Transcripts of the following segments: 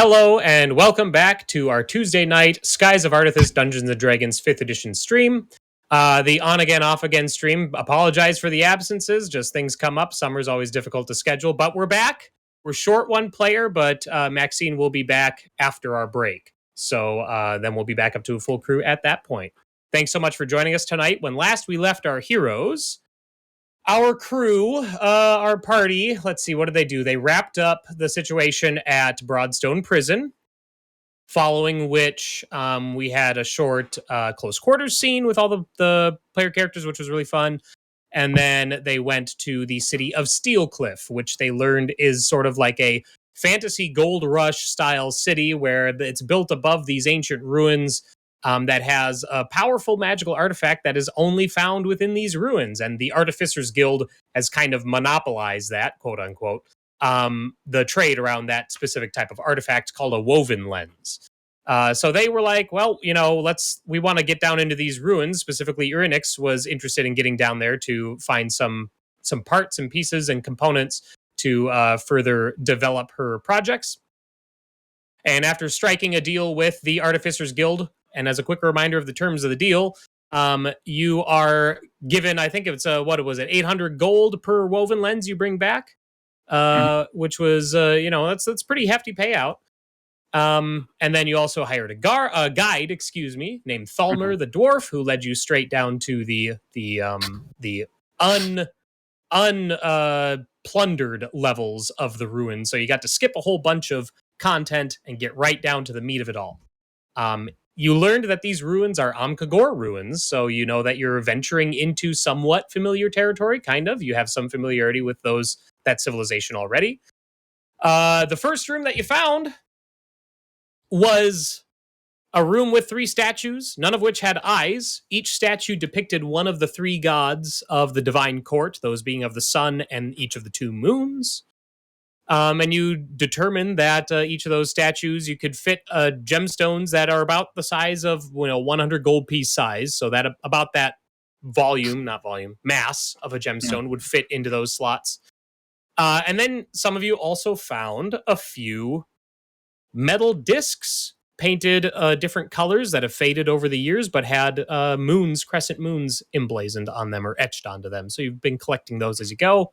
Hello and welcome back to our Tuesday night Skies of Ardathas Dungeons & Dragons 5th edition stream. The on again, off again stream. Apologize for the absences, just things come up. Summer's always difficult to schedule, but we're back. We're short one player, but Maxine will be back after our break. So then we'll be back up to a full crew at that point. Thanks so much for joining us tonight. When last we left our heroes, our crew, our party, let's see, what did they do? They wrapped up the situation at Broadstone Prison, following which we had a short close quarters scene with all the player characters, which was really fun. And then they went to the city of Steelcliff, which they learned is sort of like a fantasy gold rush style city where it's built above these ancient ruins. That has a powerful magical artifact that is only found within these ruins. And the Artificers Guild has kind of monopolized that, quote unquote, the trade around that specific type of artifact called a woven lens. So they were like, well, you know, we want to get down into these ruins. Specifically, Irynyx was interested in getting down there to find some parts and pieces and components to further develop her projects. And after striking a deal with the Artificers Guild, and as a quick reminder of the terms of the deal, you are given, I think it's, 800 gold per woven lens you bring back, which was, that's pretty hefty payout. And then you also hired a guide, named Thalmer the dwarf, who led you straight down to the unplundered levels of the ruin. So you got to skip a whole bunch of content and get right down to the meat of it all. You learned that these ruins are Amkagor ruins, so you know that you're venturing into somewhat familiar territory, kind of. You have some familiarity with that civilization already. The first room that you found was a room with 3 statues, none of which had eyes. Each statue depicted one of the 3 gods of the Divine Court, those being of the sun and each of the 2 moons. And you determined that each of those statues, you could fit gemstones that are about the size of 100 gold piece size. So that about that mass of a gemstone would fit into those slots. And then some of you also found a few metal discs painted different colors that have faded over the years, but had crescent moons emblazoned on them or etched onto them. So you've been collecting those as you go.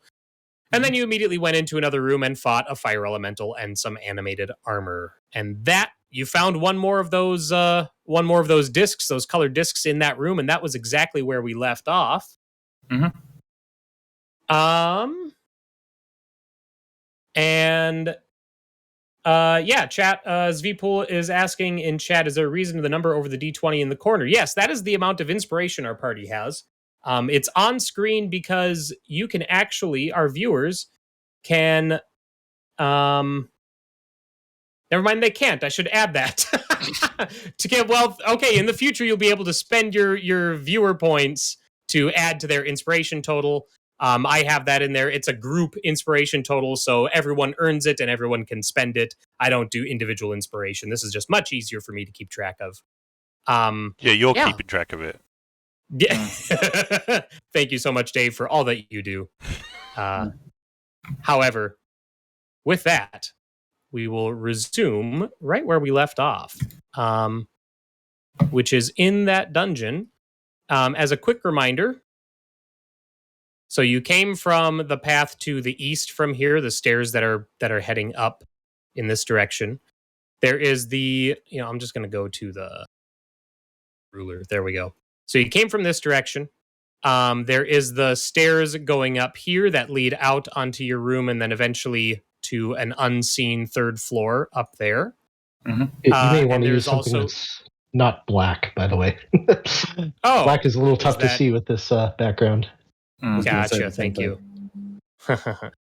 And then you immediately went into another room and fought a fire elemental and some animated armor. And that you found one more of those discs, those colored discs in that room, and that was exactly where we left off. Mm-hmm. Chat. Zvepool is asking in chat: is there a reason to the number over the D20 in the corner? Yes, that is the amount of inspiration our party has. It's on screen because you can actually, our viewers can, never mind, they can't. I should add that. In the future, you'll be able to spend your viewer points to add to their inspiration total. I have that in there. It's a group inspiration total, so everyone earns it and everyone can spend it. I don't do individual inspiration. This is just much easier for me to keep track of. You're keeping track of it. Yeah. Thank you so much, Dave, for all that you do. However, with that, we will resume right where we left off, which is in that dungeon. As a quick reminder, so you came from the path to the east from here, the stairs that are heading up in this direction. There is I'm just going to go to the ruler. There we go. So you came from this direction. There is the stairs going up here that lead out onto your room and then eventually to an unseen 3rd floor up there. Mm-hmm. You may want to use something that's not black, by the way. Black is a little tough to see with this background. Gotcha, thank you.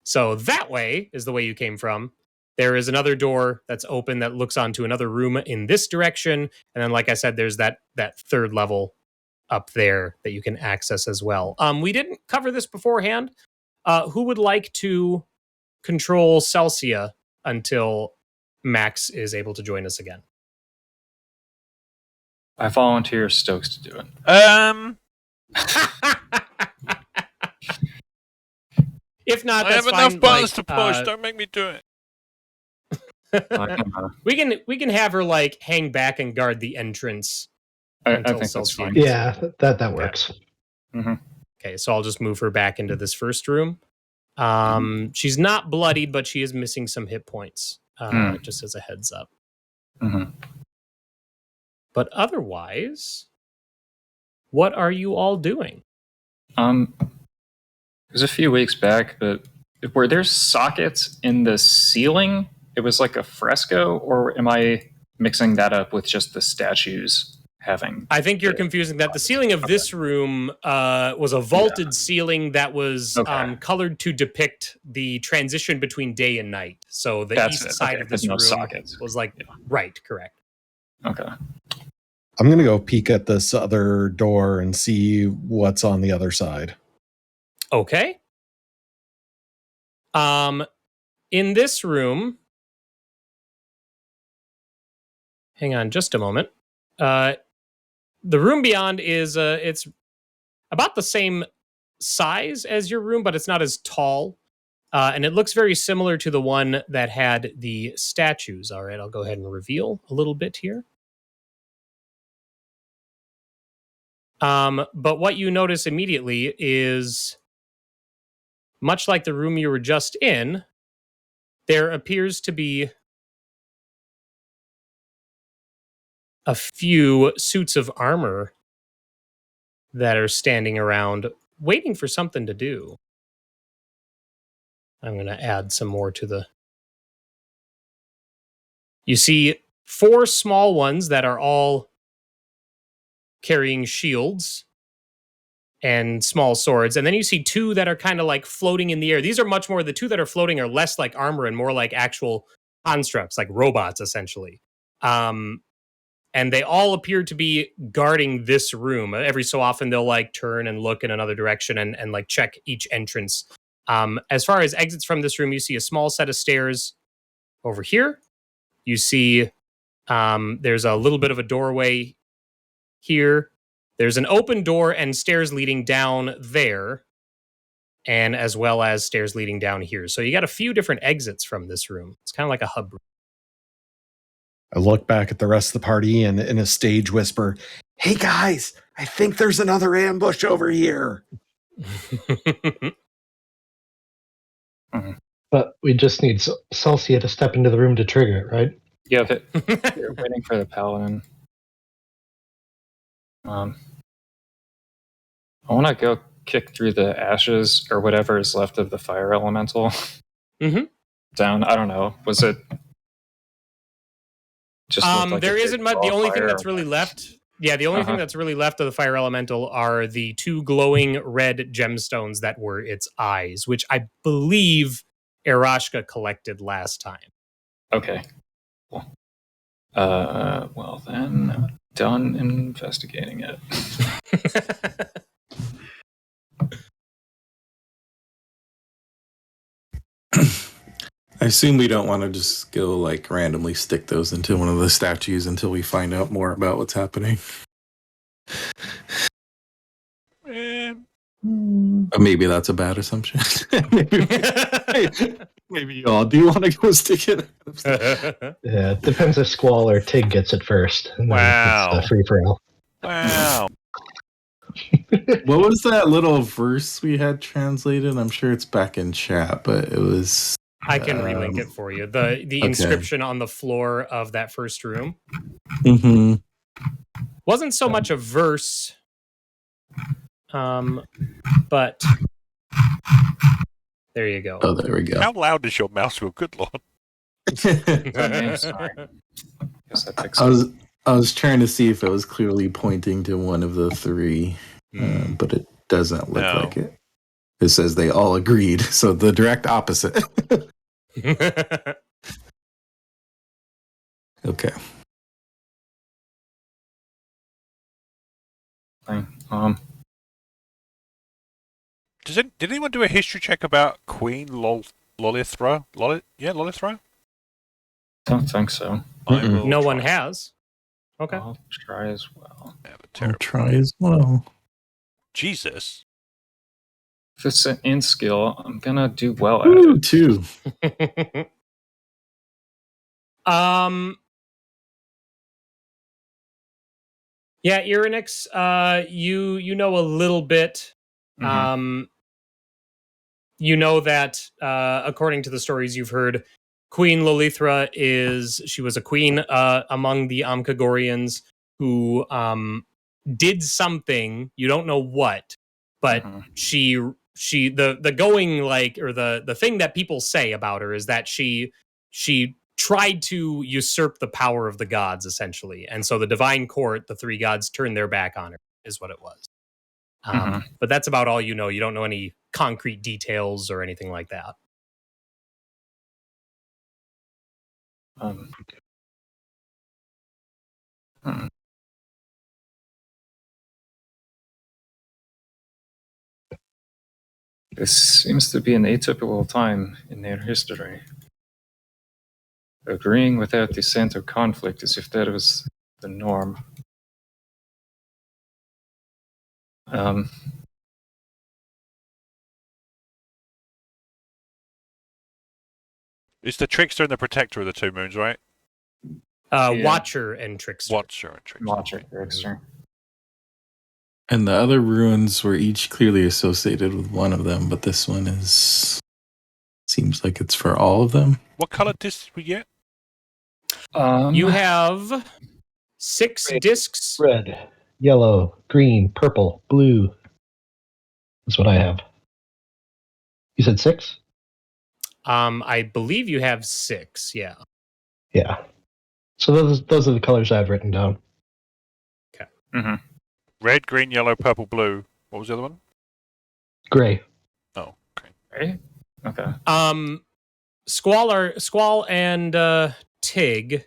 So that way is the way you came from. There is another door that's open that looks onto another room in this direction. And then, like I said, there's that 3rd level up there that you can access as well. We didn't cover this beforehand. Who would like to control Celsia until Max is able to join us again? I volunteer Stokes to do it. If not, I that's have fine. enough buttons to push. Don't make me do it. We can have her like hang back and guard the entrance until I think that's Celsia fine. gets Yeah, here. that works. Mm-hmm. Okay, so I'll just move her back into this first room. She's not bloodied, but she is missing some hit points, just as a heads up. Mm-hmm. But otherwise, what are you all doing? It was a few weeks back, but were there sockets in the ceiling? It was like a fresco, or am I mixing that up with just the statues having? I think you're confusing that. The ceiling of this room was a vaulted ceiling that was colored to depict the transition between day and night. So the east side of this room was like, right, correct. Okay. I'm going to go peek at this other door and see what's on the other side. Okay. In this room, hang on just a moment. The room beyond is it's about the same size as your room, but it's not as tall. And it looks very similar to the one that had the statues. All right, I'll go ahead and reveal a little bit here. But what you notice immediately is, much like the room you were just in, there appears to be a few suits of armor that are standing around waiting for something to do. I'm going to add some more to the... You see 4 small ones that are all carrying shields and small swords. And then you see 2 that are kind of like floating in the air. These are much more, the 2 that are floating are less like armor and more like actual constructs, like robots, essentially. And they all appear to be guarding this room. Every so often they'll like turn and look in another direction and like check each entrance. As far as exits from this room, you see a small set of stairs over here. You see there's a little bit of a doorway here. There's an open door and stairs leading down there, and as well as stairs leading down here. So you got a few different exits from this room. It's kind of like a hub room. I look back at the rest of the party and in a stage whisper, "Hey guys, I think there's another ambush over here." But we just need Celsia to step into the room to trigger it, right? Yeah, you're waiting for the Paladin. I want to go kick through the ashes or whatever is left of the fire elemental down. I don't know. Was it just like there isn't much. The only thing that's really left. Yeah, the only thing that's really left of the fire elemental are the 2 glowing red gemstones that were its eyes, which I believe Aerashka collected last time. Okay. Cool. Well then, I'm done investigating it. I assume we don't want to just go like randomly stick those into one of the statues until we find out more about what's happening. Maybe that's a bad assumption. maybe you all do want to go stick it. Yeah, it depends if Squall or Tig gets it first. Wow. It's free for all. Wow. What was that little verse we had translated? I'm sure it's back in chat, but it was... I can relink it for you. The inscription on the floor of that first room wasn't so much a verse, but there you go. Oh, there we go. How loud does your mouse go? Good lord. I was trying to see if it was clearly pointing to one of the 3, but it doesn't look like it. It says they all agreed, so the direct opposite. Okay. Did anyone do a history check about Queen Lolithra? Lolithra? Don't think so. No one has. Okay. I'll try as well. I'll try as well. Jesus. If it's an in skill, I'm gonna do well at Ooh, it. 2. Yeah, Irynyx, you know a little bit. Mhm. You know that according to the stories you've heard, Queen Lolithra she was a queen among the Amkagorians who did something, you don't know what, but the going like, or the thing that people say about her is that she tried to usurp the power of the gods, essentially. And so the divine court, the three gods, turned their back on her, is what it was. But that's about all you know. You don't know any concrete details or anything like that. This seems to be an atypical time in their history. Agreeing without dissent or conflict as if that was the norm. It's the Trickster and the Protector of the two moons, right? Watcher and Trickster. Watcher and Trickster. Watcher, Trickster. And the other runes were each clearly associated with one of them, but this one seems like it's for all of them. What color discs did we get? You have 6 discs. Red, yellow, green, purple, blue. That's what I have. You said 6? I believe you have 6, yeah. Yeah. So those are the colors I've written down. Okay. Mm-hmm. Red, green, yellow, purple, blue. What was the other one? Gray. Oh, okay. Right? Okay. Squall and Tig.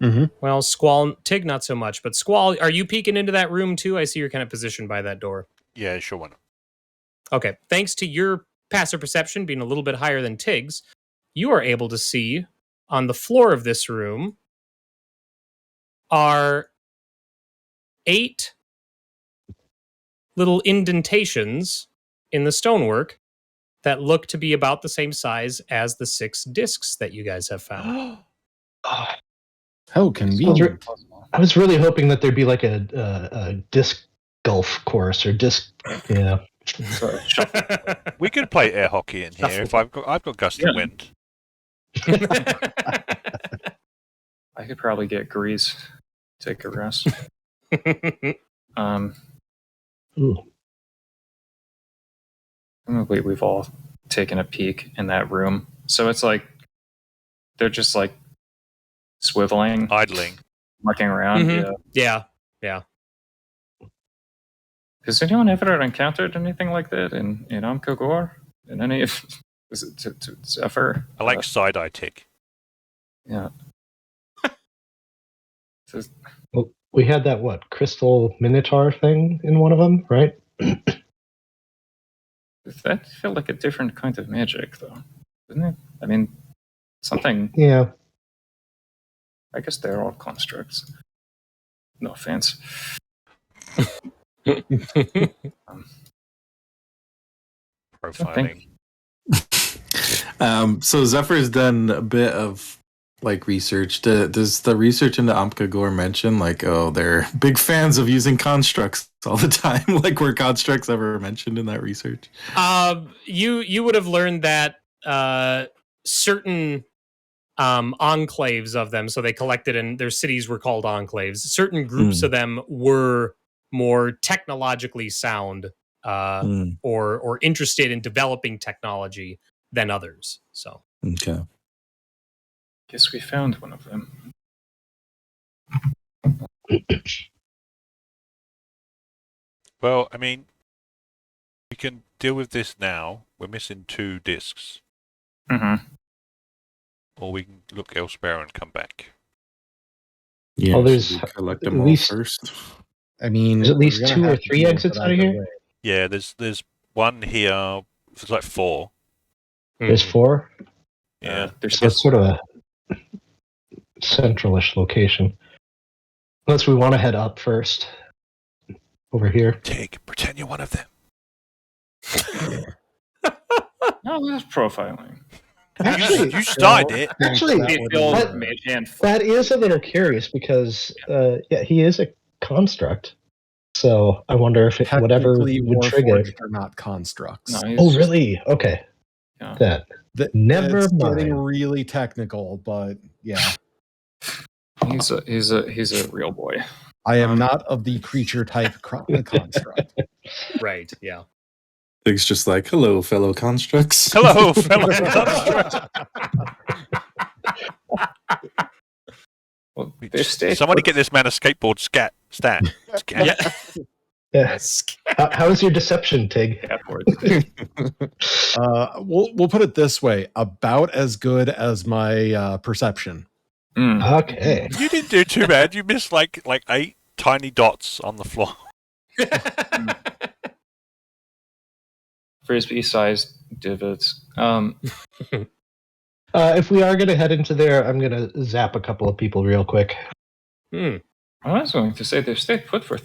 Mm-hmm. Well, Squall, Tig, not so much, but Squall, are you peeking into that room too? I see you're kind of positioned by that door. Yeah, sure one. Okay. Thanks to your passive perception being a little bit higher than Tig's, you are able to see on the floor of this room are 8 little indentations in the stonework that look to be about the same size as the 6 discs that you guys have found. How convenient. I was really hoping that there'd be like a disc golf course or disc, yeah. We could play air hockey in here if I've got gusty wind. I could probably get Grease, take a rest. We've all taken a peek in that room. So it's like they're just like swiveling, idling, mucking around. Mm-hmm. Yeah. Has anyone ever encountered anything like that in Amkagor? In any of was it to Zephyr? I like side-eye tick. Yeah. Well, we had that crystal minotaur thing in one of them, right? That felt like a different kind of magic, though, didn't it? I mean, something. Yeah. I guess they're all constructs. No offense. Profiling. So Zephyr's done a bit of research. Does the research into Amkagor mention they're big fans of using constructs all the time? Were constructs ever mentioned in that research? You would have learned that certain enclaves of them, so they collected and their cities were called enclaves. Certain groups of them were more technologically sound or interested in developing technology than others. So okay. Guess we found one of them. Well, I mean, we can deal with this now. We're missing 2 discs. Mm-hmm. Or we can look elsewhere and come back. Yeah, there's collect them all first. I mean, there's at least 2 or 3 exits out of here. Yeah, there's one here. It's like 4. There's 4. Yeah, there's so it's sort of a centralish location. Unless we want to head up first. Over here. Tig, pretend you're one of them. No, that's profiling. Actually, you started it. Actually, that is a little curious because, he is a construct. So I wonder if whatever would trigger. They're not constructs. No, really? Okay. Yeah. Never it's mind. getting really technical, but yeah. He's a real boy. I am not of the creature type construct. Right, yeah. It's just like, hello, fellow constructs. Hello, fellow constructs. Well, Somebody get this man a skateboard stat. Yeah. Yes. How's your deception, Tig? We'll put it this way: about as good as my perception. Okay. You didn't do too bad. You missed like 8 tiny dots on the floor. Frisbee-sized divots. If we are going to head into there, I'm going to zap a couple of people real quick. I was going to say they've stayed put for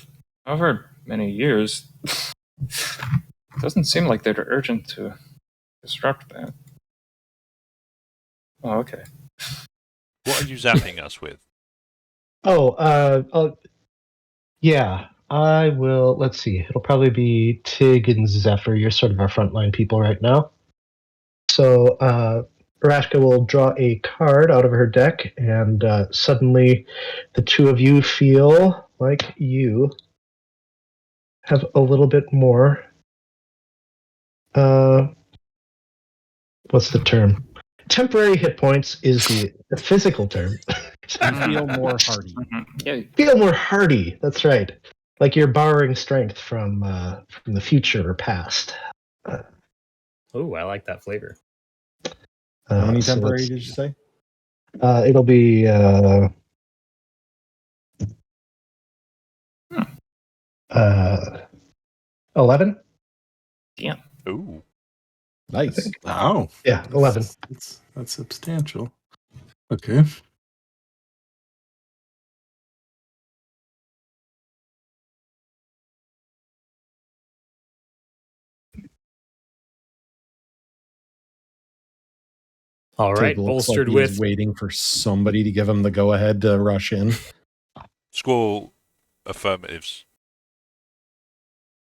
however many years. Doesn't seem like they're urgent to disrupt that. Oh, okay. What are you zapping us with? Yeah, I will. Let's see. It'll probably be Tig and Zephyr. You're sort of our frontline people right now. So, Aerashka will draw a card out of her deck, and suddenly the two of you feel like you have a little bit more. What's the term? Temporary hit points is the physical term. Feel more hardy. Yeah. Feel more hardy. That's right. Like you're borrowing strength from the future or past. Oh, I like that flavor. How many temporary did you say? It'll be 11. Yeah. Ooh. Nice. Oh. Yeah, 11. That's substantial. Okay. All right, bolstered with waiting for somebody to give him the go ahead to rush in. Squall affirmatives.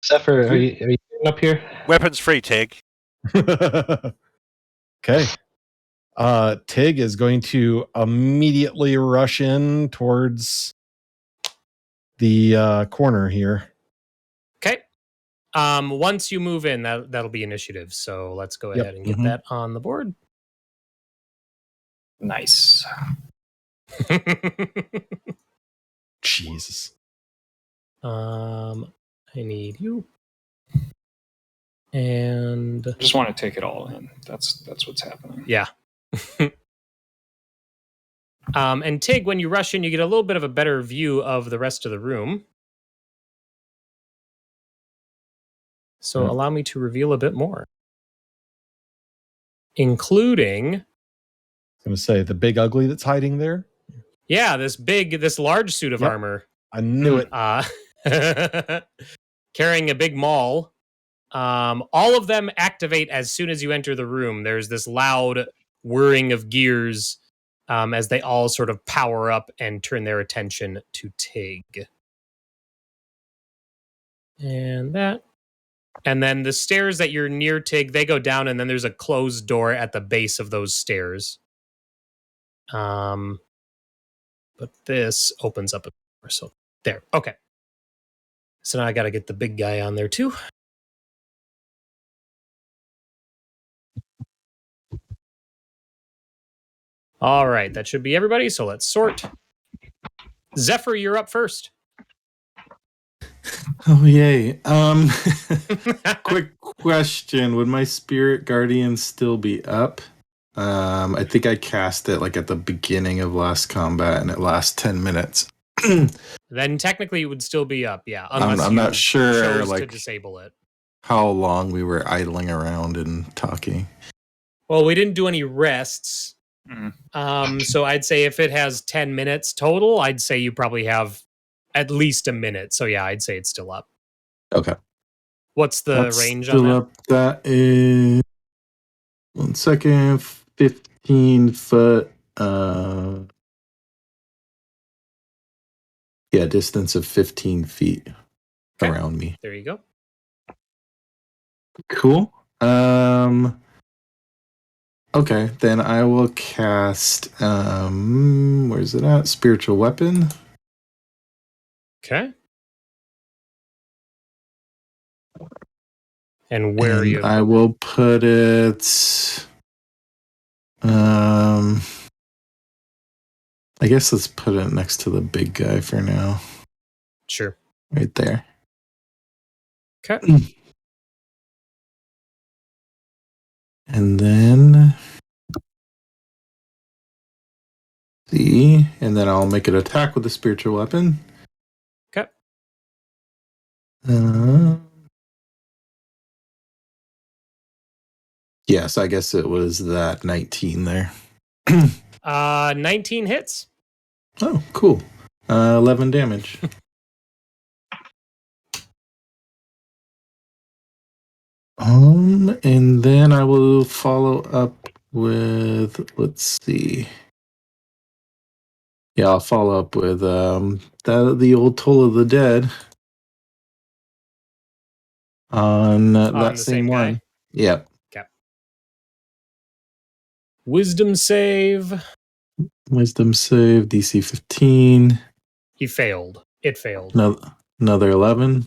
Zephyr, are you getting up here? Weapons free, Tig. Okay. Tig is going to immediately rush in towards the corner here. Okay. Once you move in, that'll be initiative. So let's go ahead and get that on the board. Nice. Jesus. I need you. And I just want to take it all in. That's what's happening. Yeah. And Tig, when you rush in, you get a little bit of a better view of the rest of the room. So allow me to reveal a bit more. Including... I was going to say, the big ugly that's hiding there? Yeah, this large suit of armor. I knew it. Carrying a big maul. All of them activate as soon as you enter the room. There's this loud whirring of gears as they all sort of power up and turn their attention to Tig. And that. And then the stairs that you're near Tig, they go down, and then there's a closed door at the base of those stairs. But this opens up a door. So there. Okay. So now I got to get the big guy on there too. All right, that should be everybody. So let's sort. Zephyr, you're up first. Oh yay. Quick question: would my spirit guardian still be up? I think I cast it like at the beginning of last combat, and it lasts 10 minutes. Then technically it would still be up, yeah. I'm not sure like to disable it. How long we were idling around and talking. Well, we didn't do any rests. So I'd say if it has 10 minutes total, I'd say you probably have at least a minute. So yeah, I'd say it's still up. Okay. What's the range on still that? Up? That is 1 second. 15-foot. Distance of 15 feet Okay. around me. There you go. Cool. Okay, then I will cast. Where's it at? Spiritual weapon. Okay. And where are you? I will put it. I guess let's put it next to the big guy for now. Sure. Right there. Okay. And then see, and then I'll make an attack with the spiritual weapon. Okay. Yes, I guess it was that 19 there. 19 hits. Oh, cool. 11 damage. And then I will follow up with, let's see. Yeah, I'll follow up with the old Toll of the Dead on that the same same guy? one. Yep. Okay. Wisdom save. Wisdom save, DC 15. He failed. It failed. Another 11.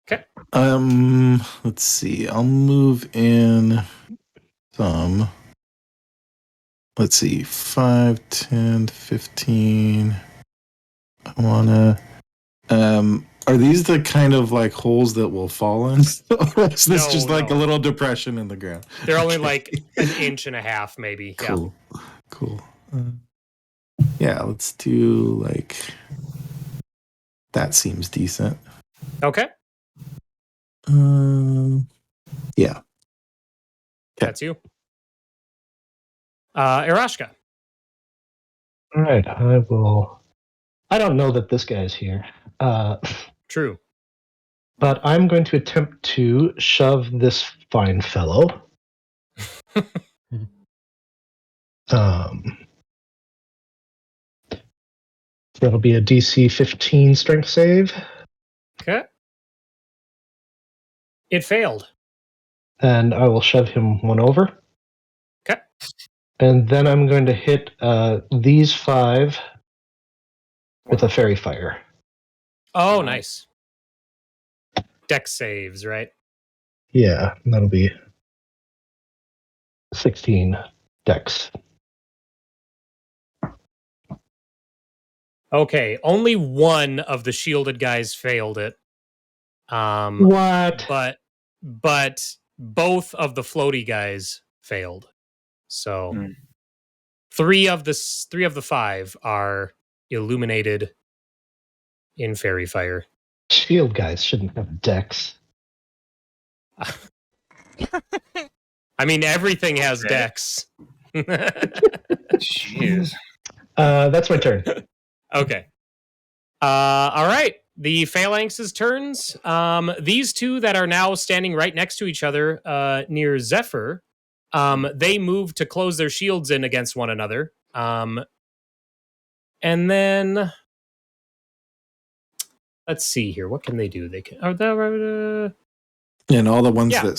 Okay. Let's see. I'll move in some. Let's see. 5, 10, 15. I wanna. Are these the kind of like holes that will fall in? Or is this just like a little depression in the ground? They're only like an inch and a half, maybe. Cool. Yeah. Cool. Yeah, let's do like. That seems decent. Okay. Yeah. That's you. Aerashka. All right, I will. I don't know that this guy's here. True. But I'm going to attempt to shove this fine fellow. That'll be a DC 15 strength save. Okay. It failed. And I will shove him one over. Okay. And then I'm going to hit these 5 with a fairy fire. Oh, nice. Dex saves, right? Yeah, that'll be 16 dex. Okay, only one of the shielded guys failed it. What? But both of the floaty guys failed. So 3 of the 5 are illuminated in fairy fire. Shield guys shouldn't have dex. I mean, everything has dex. Jeez. That's my turn. Okay. All right. The Phalanx's turns. These two that are now standing right next to each other near Zephyr, they move to close their shields in against one another. And then let's see here. What can they do? They can. And all the ones that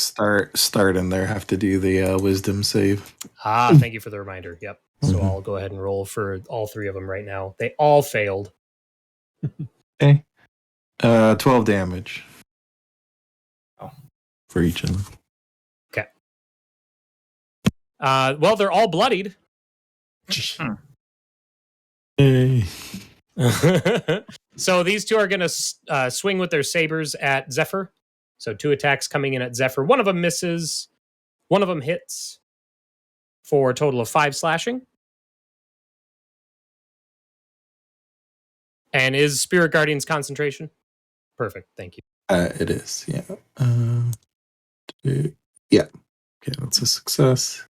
start in there have to do the wisdom save. Thank you for the reminder. Yep. So I'll go ahead and roll for all 3 of them right now. They all failed. Okay. 12 damage. For each of them. Okay. Well, they're all bloodied. Hey. So these two are going to swing with their sabers at Zephyr. So 2 attacks coming in at Zephyr. One of them misses. One of them hits for a total of 5 slashing. And is Spirit Guardian's concentration? Perfect. Thank you. It is, yeah. Yeah. Okay, that's a success.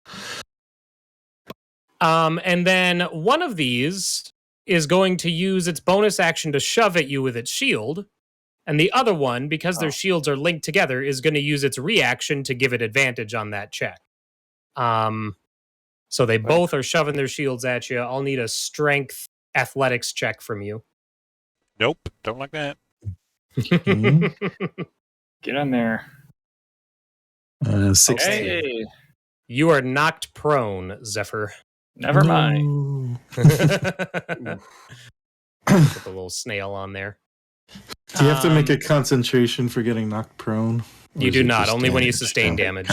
And then one of these is going to use its bonus action to shove at you with its shield. And the other one, because their shields are linked together, is going to use its reaction to give it advantage on that check. So they both are shoving their shields at you. I'll need a strength athletics check from you. Nope, don't like that. Mhm. Get in there. 16. Hey, You are knocked prone, Zephyr. never mind. No. Put the little snail on there. Do you have to make a concentration for getting knocked prone? Or You is do it not, just only when you damage? sustain Okay. damage.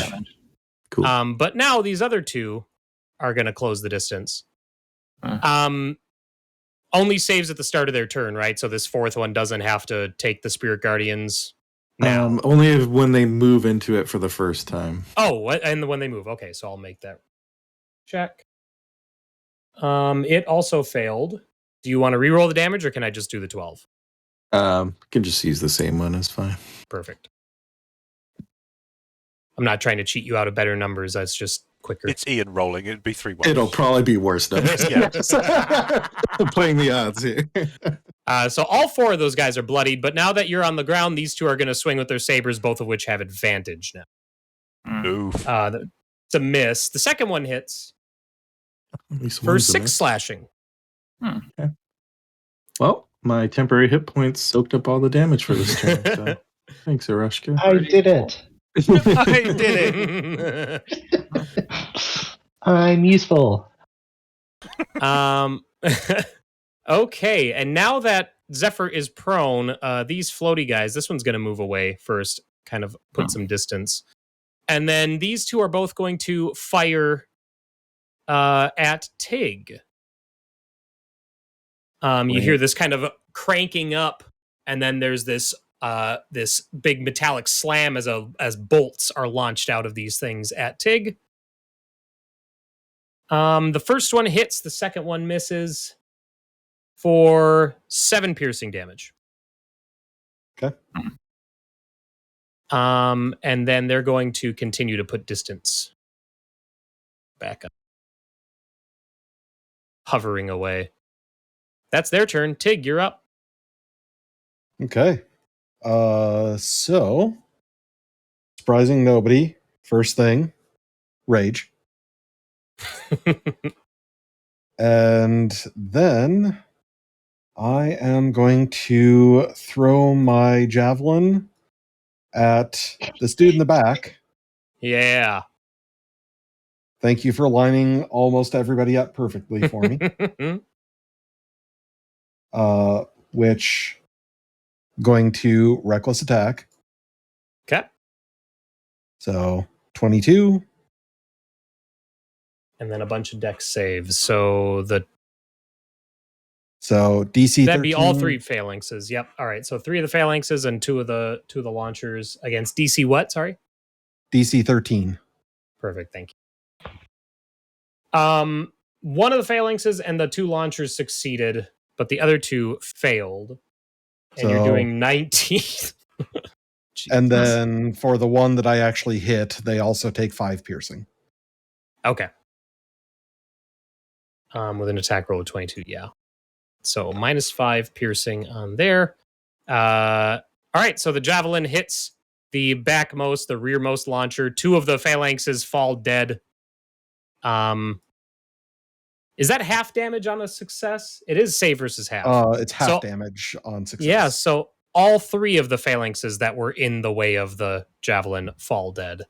Cool. But now these other two are going to close the distance. Huh. Only saves at the start of their turn, right? So this fourth one doesn't have to take the Spirit Guardians now. Only when they move into it for the first time. And when they move. Okay, so I'll make that check. It also failed. Do you want to reroll the damage, or can I just do the 12? Can just use the same one. It's fine. Perfect. I'm not trying to cheat you out of better numbers. That's just quicker. It's Ian rolling. It'd be 3-1. It'll probably be worse numbers. Yeah. I'm playing the odds here. So all four of those guys are bloodied, but now that you're on the ground, these two are going to swing with their sabers, both of which have advantage now. Oof. It's a miss. The second one hits At least for one's a 6 miss. slashing. Okay. Well, my temporary hit points soaked up all the damage for this turn. So thanks, Aerashka. I did it. I did it. I'm useful. Okay, and now that Zephyr is prone, these floaty guys, this one's going to move away first, kind of put some distance. And then these two are both going to fire at Tig. You hear this kind of cranking up, and then there's this big metallic slam as bolts are launched out of these things at Tig. The first one hits, the second one misses for 7 piercing damage. Okay. And then they're going to continue to put distance back up, hovering away. That's their turn. Tig, you're up. Okay. So surprising nobody. First thing, rage. And then I am going to throw my javelin at this dude in the back. Yeah. Thank you for lining almost everybody up perfectly for me. Which going to reckless attack. Okay. So 22. And then a bunch of dex saves. So So DC 13. that'd be all 3 phalanxes. Yep. All right. So 3 of the phalanxes and 2 of the launchers against DC what? Sorry. DC 13. Perfect. Thank you. One of the phalanxes and the 2 launchers succeeded, but the other 2 failed. And you're So- doing 19. And then for the one that I actually hit, they also take 5 piercing. Okay. With an attack roll of 22, yeah. So -5 piercing on there. All right, so the javelin hits the backmost, the rearmost launcher. 2 of the phalanxes fall dead. Is that half damage on a success? It is save versus half. It's half So- damage on success. Yeah, so all 3 of the phalanxes that were in the way of the javelin fall dead.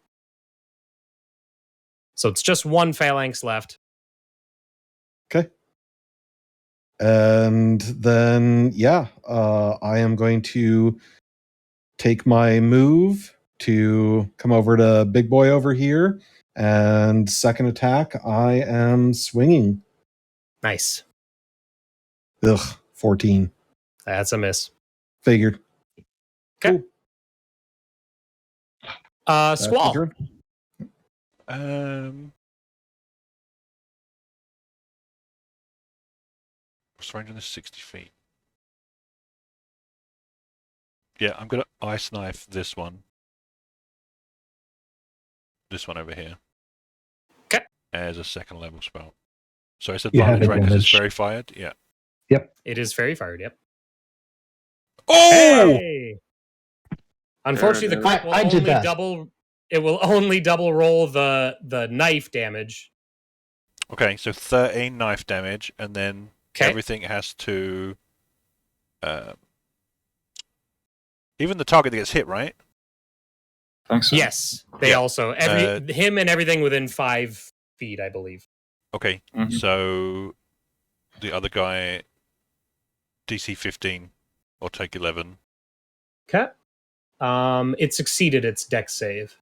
So it's just 1 phalanx left. Okay. And then, I am going to take my move to come over to Big Boy over here. And second attack, I am swinging. Nice. 14. That's a miss. Figured. Okay. Cool. That's your Squall. turn. What's the range on this? 60 feet. Yeah, I'm going to ice knife this one. This one over here. Okay. As a second level spell. So it's You have advantage, right? Because it's advantage. very fired? Yeah. It is fairy fired, yep. Oh! Hey! Unfortunately, the crit will I did only that. double. It will only double roll the knife damage. Okay, so 13 knife damage, and then everything has to... even the target that gets hit, right? I think so. Yes, they also him and everything within 5 feet, I believe. Okay, so the other guy, DC 15, or take 11. Okay. It succeeded its dex save,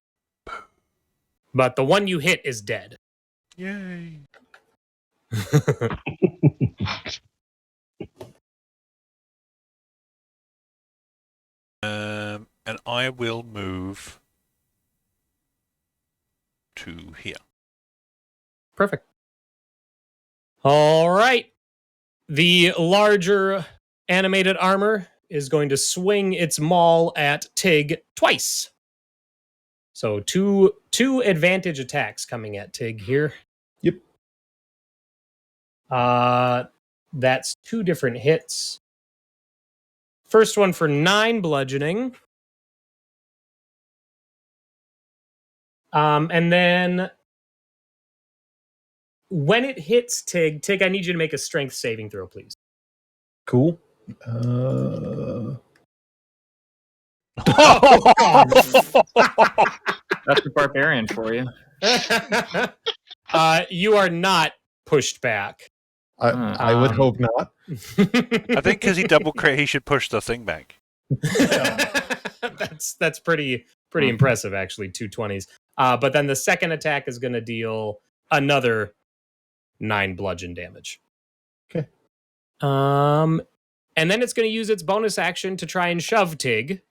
but the one you hit is dead. Yay! And I will move to here. Perfect. All right. The larger animated armor is going to swing its maul at Tig twice. So two advantage attacks coming at Tig here. Yep. That's 2 different hits. First one for 9 bludgeoning. And then when it hits Tig, I need you to make a strength saving throw, please. Cool. Oh, God. That's the barbarian for you. You are not pushed back. I would hope not. I think because he double crit, he should push the thing back. That's pretty impressive, actually. 2 20s. But then the second attack is going to deal another 9 bludgeon damage. Okay. And then it's going to use its bonus action to try and shove Tig.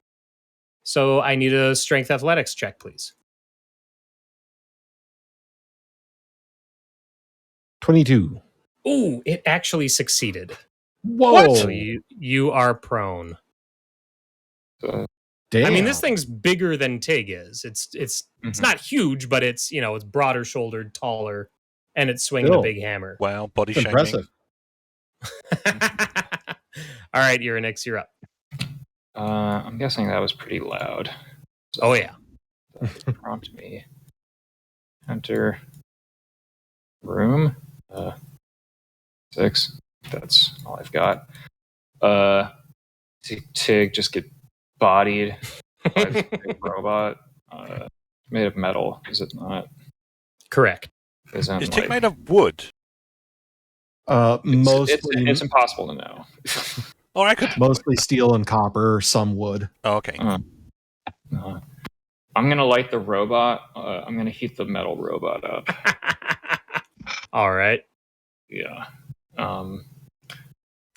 So I need a strength athletics check, please. 22. Ooh, it actually succeeded. Whoa! So you are prone. Damn. I mean, this thing's bigger than Tig is. It's not huge, but it's it's broader shouldered, taller, and it's swinging a big hammer. Wow, body That's shaming. impressive. All right, Irynyx, you're up. I'm guessing that was pretty loud. So Oh yeah. prompt me. Enter room. 6. That's all I've got. See Tig just get bodied by this big robot. Made of metal, is it not? Correct. Is Tig made of wood? Mostly, it's impossible to know. Or I could mostly steel and copper, some wood. Oh, okay. I'm gonna light the robot. I'm gonna heat the metal robot up. All right. Yeah.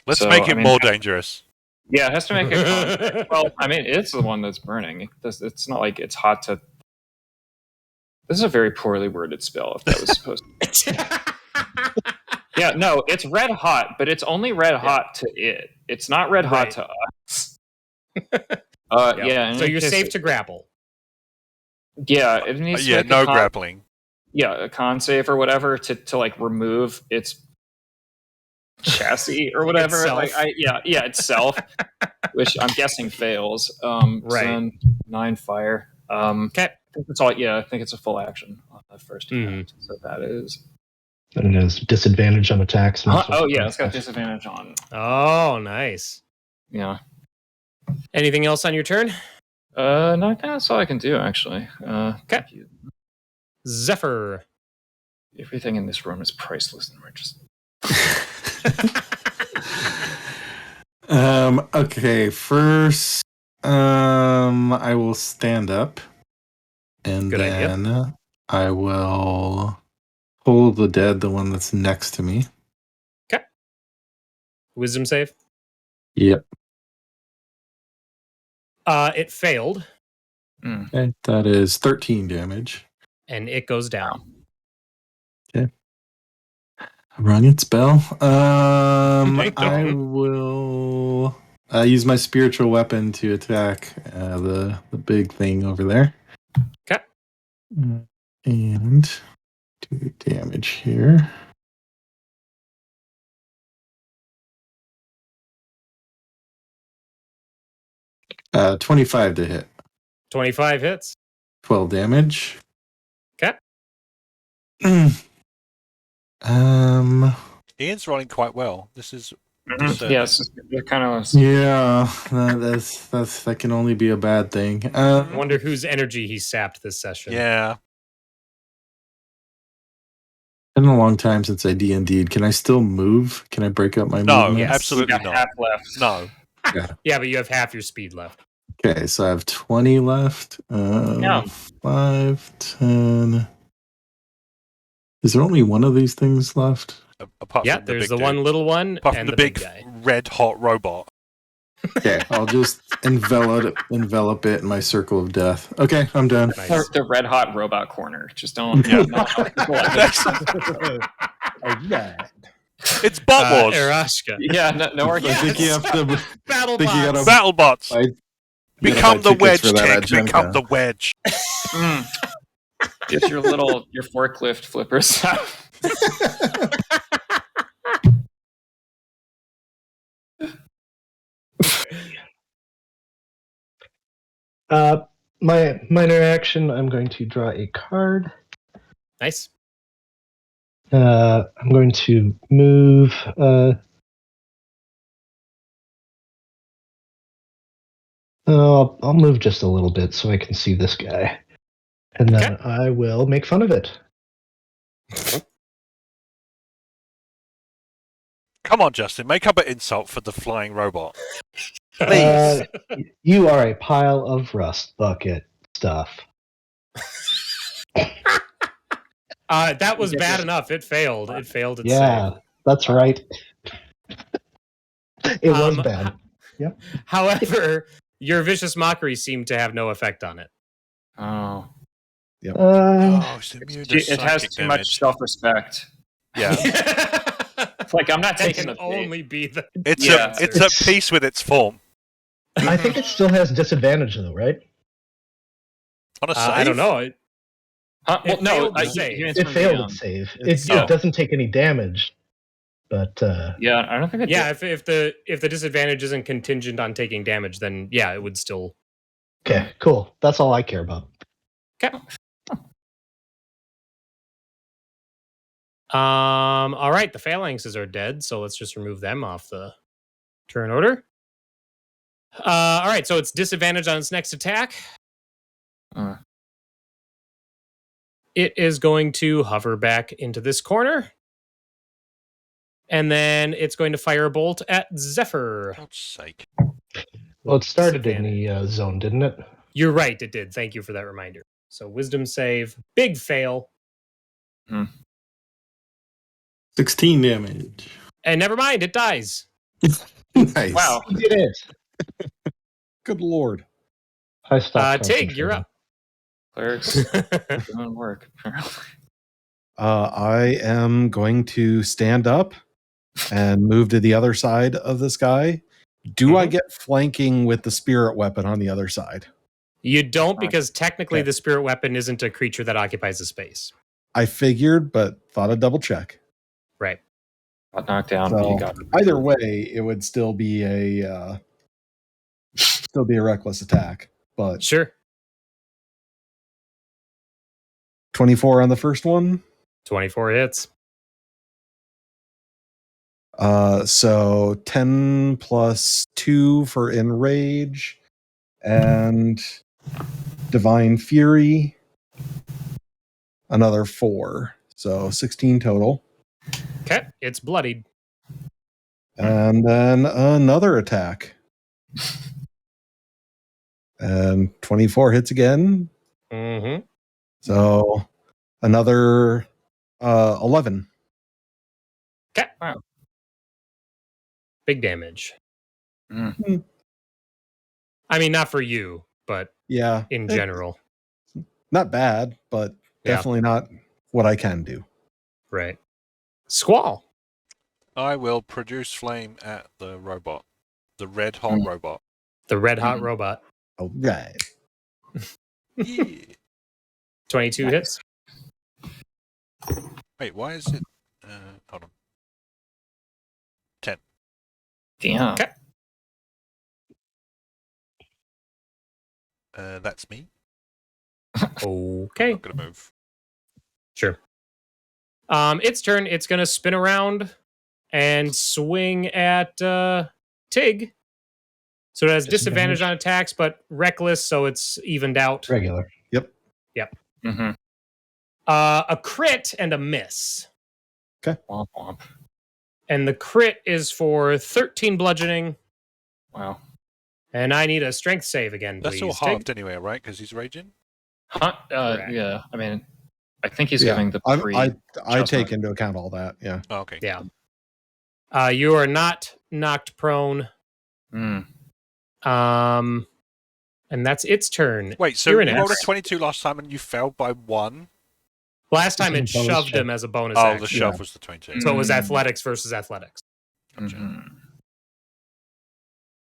Let's make it more dangerous. Yeah, it has to make it. Well, I mean, it's the one that's burning. It's not like it's hot to. This is a very poorly worded spell. If that was supposed to. Yeah, no, it's red hot, but it's only red hot to it. It's not red hot to us. Yeah. So you're safe to grapple. Yeah, it needs to make no grappling. Yeah, a con save or whatever to like remove its chassis or whatever. Itself. Itself, which I'm guessing fails. Right. So then 9 fire. Okay. I think it's all. Yeah, I think it's a full action on the first attempt. So that is. And it has disadvantage on attacks. Oh yeah, it's got disadvantage on. Oh, nice. Yeah. Anything else on your turn? No, I think that's all I can do actually. Okay. Zephyr. Everything in this room is priceless and we're just. Okay, first I will stand up and Good then idea. I will pull the dead, the one that's next to me. Okay. Wisdom save. Yep. It failed. Okay, that is 13 damage. And it goes down. Okay. I rung its bell. I will use my spiritual weapon to attack the big thing over there. Okay. And do damage here. Uh, 25 to hit. 25 hits. 12 damage. Okay. Ian's rolling quite well. This is Yes, it kind of. Yeah, that can only be a bad thing. I wonder whose energy he sapped this session. yeah. Been a long time since I D&D'd. Can I still move? Can I break up my No, movement? Yes. absolutely You got not. half left. No. Yeah, but you have half your speed left. Okay, so I have 20 left. Yeah. 5, 10. Is there only one of these things left? Apart Yeah, from the there's big the dude. one little one Apart from and the the big guy. red hot robot. Okay, I'll just envelop it in my circle of death. Okay, I'm done. Nice. The red hot robot corner. Just don't. Yeah. Alright. It's Bot Wars. Aerashka. Yeah, no I think you have to. Battle think you gotta- bots. Battle bots. I- Become the tickets wedge, for that Tick. at Become Genka. the wedge. Get your forklift flippers out. My minor action, I'm going to draw a card. Nice. I'm going to move. I'll move just a little bit so I can see this guy, and then Okay. I will make fun of it. Come on, Justin. Make up an insult for the flying robot. Uh, you are a pile of rust bucket stuff. That was bad enough. It failed. It failed its Yeah, save. that's right. It was Um, bad. However, your vicious mockery seemed to have no effect on it. Oh, Oh, it's immune to it has psychic too damage. much self-respect. Yeah. It's like I'm not That taking can the bait. only be the. It's Yeah. it's at peace with its form. I think it still has disadvantage though, right? On a save? I don't know. Huh? It Well, no, failed the he save. means It from failed the, its save. it's- It doesn't take any damage, but Yeah, I don't think it Yeah, did. if the disadvantage isn't contingent on taking damage, then yeah, it would still. okay, cool. That's all I care about. Okay. All right, the phalanxes are dead, so let's just remove them off the turn order. All right, so it's disadvantage on its next attack. Uh. It is going to hover back into this corner. And then it's going to fire a bolt at Zephyr. For God's sake. Well, it started in the zone, didn't it? You're right, it did. Thank you for that reminder. So wisdom save, big fail. 16 damage. And never mind, it dies. Nice. Wow. You did it. Good lord. I stopped. Tig, you're up. Clerics doing work. I am going to stand up and move to the other side of this guy. Do I get flanking with the spirit weapon on the other side? You don't, because technically Okay. the spirit weapon isn't a creature that occupies a space. I figured, but thought I'd double check. Right. Got knocked down. So, You got either way, it would still be a reckless attack. But Sure. 24 on the first one. 24 hits. So 10 plus 2 for enrage and divine fury. Another 4. So 16 total. Okay, it's bloodied. And then another attack. And 24 hits again. Mm-hmm. So another 11. Okay. Wow. Big damage. Mm. I mean, not for you, but Yeah. in general. Not bad, but Yeah. definitely not what I can do. Right. Squall. I will produce flame at the robot. The red hot robot. The red hot robot. All right. Yeah. 22 hits. Wait, why is it... hold on. 10. Damn. Okay. That's me. Okay. I'm not going to move. Sure. Its turn. It's going to spin around and swing at Tig. So it has disadvantage on attacks, but reckless, so it's evened out. Regular. Yep. Mm-hmm. A crit and a miss. Womp womp. And the crit is for 13 bludgeoning. Wow. And I need a strength save again, please. That's all Tig. halved anyway, right? Because he's raging. Huh? Correct. Yeah. I mean, I think he's Yeah, giving the I pre. I take adjustment. into account all that. Yeah. Oh, okay. Yeah. You are not knocked prone. Mm. And that's its turn. Wait, so you Irynyx. rolled a 22 last time and you failed by 1? Last time it This is a bonus shoved check. him as a bonus Oh, action. the shove was the 22. So it was athletics versus athletics. Mhm.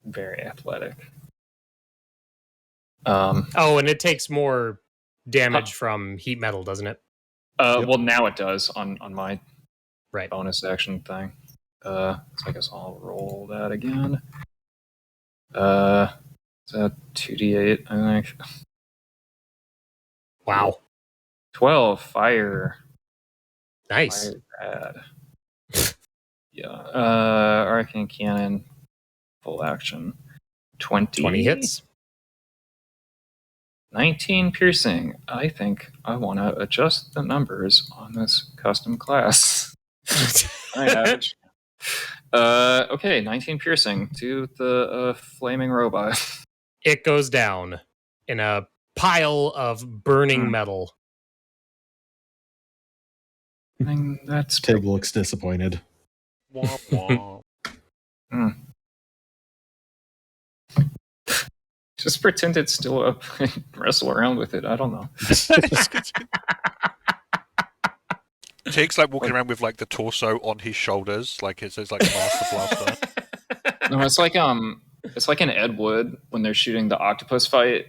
Very athletic. Oh, and it takes more damage from heat metal, doesn't it? Well, now it does on my Right. bonus action thing. So I guess I'll roll that again. Is that 2d8? I think. Wow. 12 fire. Nice. Fire bad. Yeah. Arcane Cannon. Full action. 20 hits. 19 piercing. I think I want to adjust the numbers on this custom class. I average. Okay, 19 piercing to the flaming robot. It goes down in a pile of burning metal. That's Tig looks disappointed. Womp womp. just pretend it's still up and wrestle around with it. I don't know. Tig's like walking around with like the torso on his shoulders, like it says like Master Blaster. No, it's like in Ed Wood when they're shooting the octopus fight.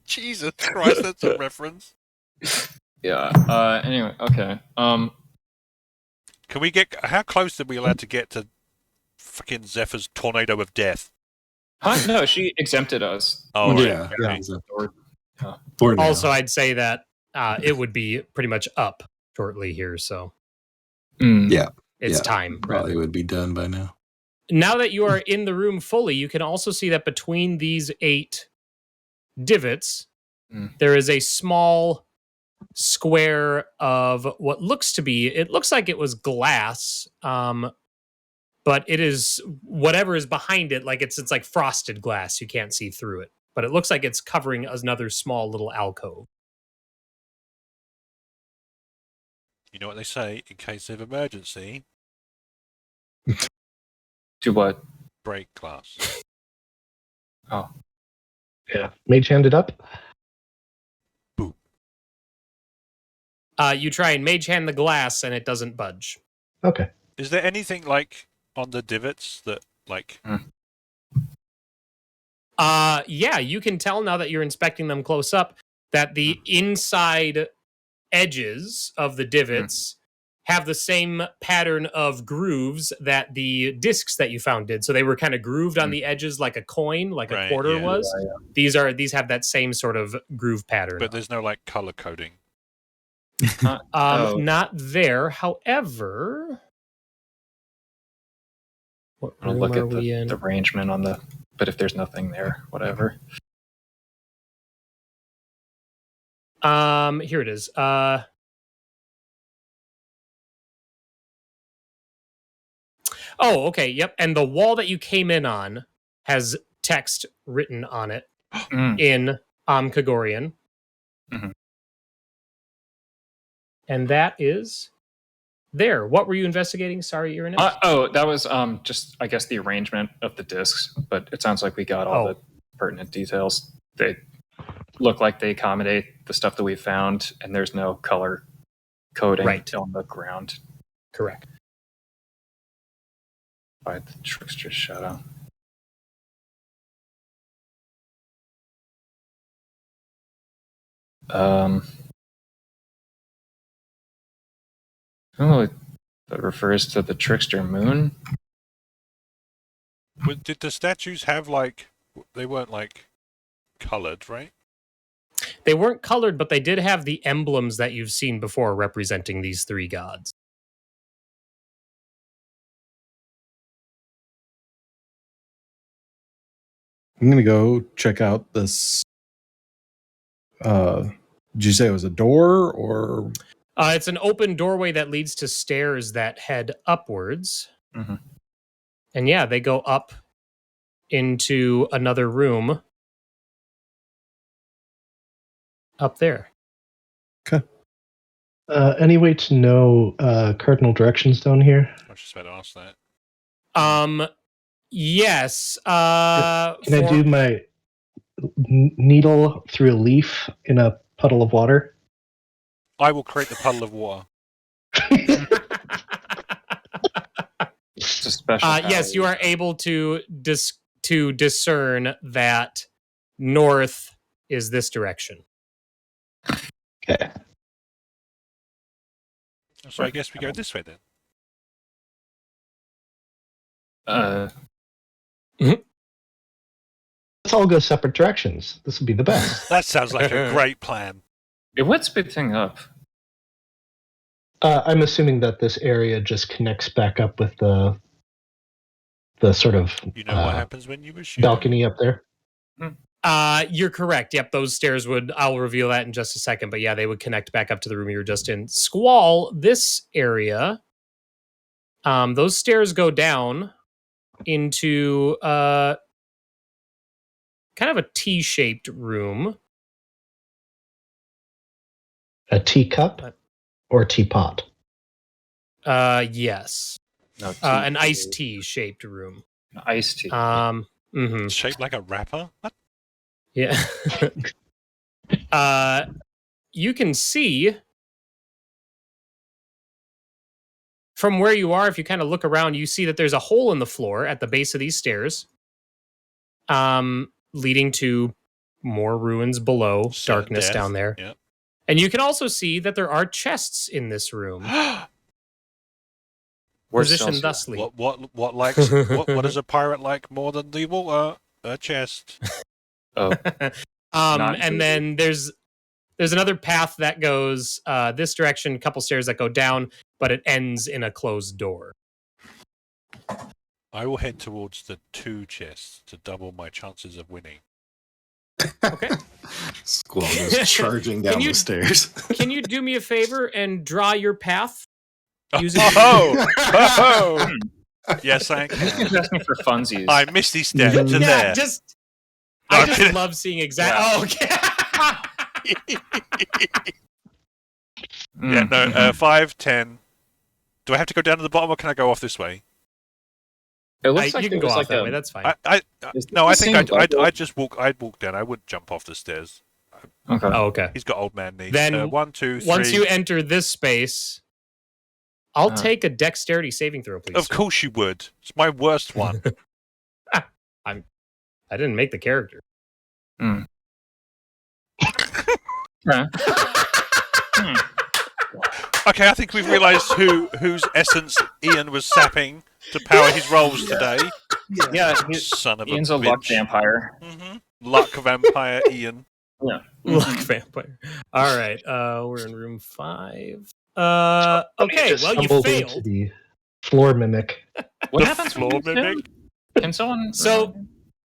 Jesus Christ, that's a reference. Yeah. Anyway, okay. Can we get? How close are we allowed to get to fucking Zephyr's tornado of death? Huh? No, she exempted us. Oh, right, yeah, okay. yeah. For now. Also, I'd say that it would be pretty much up shortly here, so Yeah. it's Yeah, time. Probably rather. would be done by now. Now that you are in the room fully, you can also see that between these 8 divots, there is a small square of what looks to be, it looks like it was glass, but it is whatever is behind it, like it's like frosted glass. You can't see through it, but it looks like it's covering another small little alcove. You know what they say in case of emergency: Do what? break glass. Oh. Yeah. Mage hand it up. You try and mage hand the glass, and it doesn't budge. Okay. Is there anything like on the divots that like? Yeah, you can tell now that you're inspecting them close up that the inside edges of the divots have the same pattern of grooves that the discs that you found did. So they were kind of grooved on the edges like a coin, like a Right, quarter yeah. was. These have that same sort of groove pattern. But there's no like color coding. Not there. However, what I'll room look are at we in? the arrangement on the. But if there's nothing there, whatever. Here it is. Oh, okay. Yep. And the wall that you came in on has text written on it in Kagorian. Mhm. And that is there. What were you investigating? Sorry, Irynyx. That was just I guess the arrangement of the discs, but it sounds like we got all the pertinent details. They look like they accommodate the stuff that we found, and there's no color coding on the ground. Correct. By the Trickster's Shadow. Oh, that refers to the Trickster Moon. Did the statues have like? They weren't like colored, right? They weren't colored, but they did have the emblems that you've seen before representing these three gods. I'm gonna go check out this. Did you say it was a door or? It's an open doorway that leads to stairs that head upwards. Mhm. And yeah, they go up into another room up there. Any way to know cardinal directions down here? I was just about to ask that. Yes. Can I do my needle through a leaf in a puddle of water? I will create the puddle of water. It's a special. Yes, you are able to discern that north is this direction. Okay. So I guess we go this way then. Let's all go separate directions. This would be the best. That sounds like a great plan. What split thing up? I'm assuming that this area just connects back up with the sort of You know what happens when you wish. balcony up there. You're correct. Yep, those stairs would. I'll reveal that in just a second. But yeah, they would connect back up to the room you were just in. Squall, this area. Those stairs go down into kind of a T-shaped room. A teacup or teapot? Yes. No, An iced tea shaped room. Iced tea. Mhm. Shaped like a wrapper? What? Yeah. You can see from where you are, if you kind of look around, you see that there's a hole in the floor at the base of these stairs, leading to more ruins below, darkness Death. down there. Yep. And you can also see that there are chests in this room, Where's positioned Celsia? thusly. What does a pirate like more than the water? A chest. Oh, Not And then there's another path that goes this direction, a couple stairs that go down, but it ends in a closed door. I will head towards the 2 chests to double my chances of winning. Okay. Squall goes charging down the stairs. Can you do me a favor and draw your path? Using Oh! Yes, I he's can. just asking for funsies. I misty step to yeah, there. I I'm just kidding. love seeing exactly. Yeah. Oh, okay. Yeah, no, 5, 10. Do I have to go down to the bottom or can I go off this way? It looks like You can it go was off like that a- way. That's fine. Is No, I this think the same level? I'd just walk. I'd walk down. I wouldn't jump off the stairs. Okay. Oh, okay. He's got old man knees. Then 1, 2, 3. Once you enter this space, I'll Uh. take a dexterity saving throw, please. Of course you would. It's my worst one. I didn't make the character. Yeah. Okay, I think we've realised whose essence Ian was sapping to power his rolls today. Yeah, Son of Ian's a a luck bitch. vampire. Luck vampire Ian. Yeah. Luck vampire. All right. We're in room 5. Okay. Just Well, you stumbled into failed. the floor mimic. What The happens floor when you mimic? fail? Can someone? So-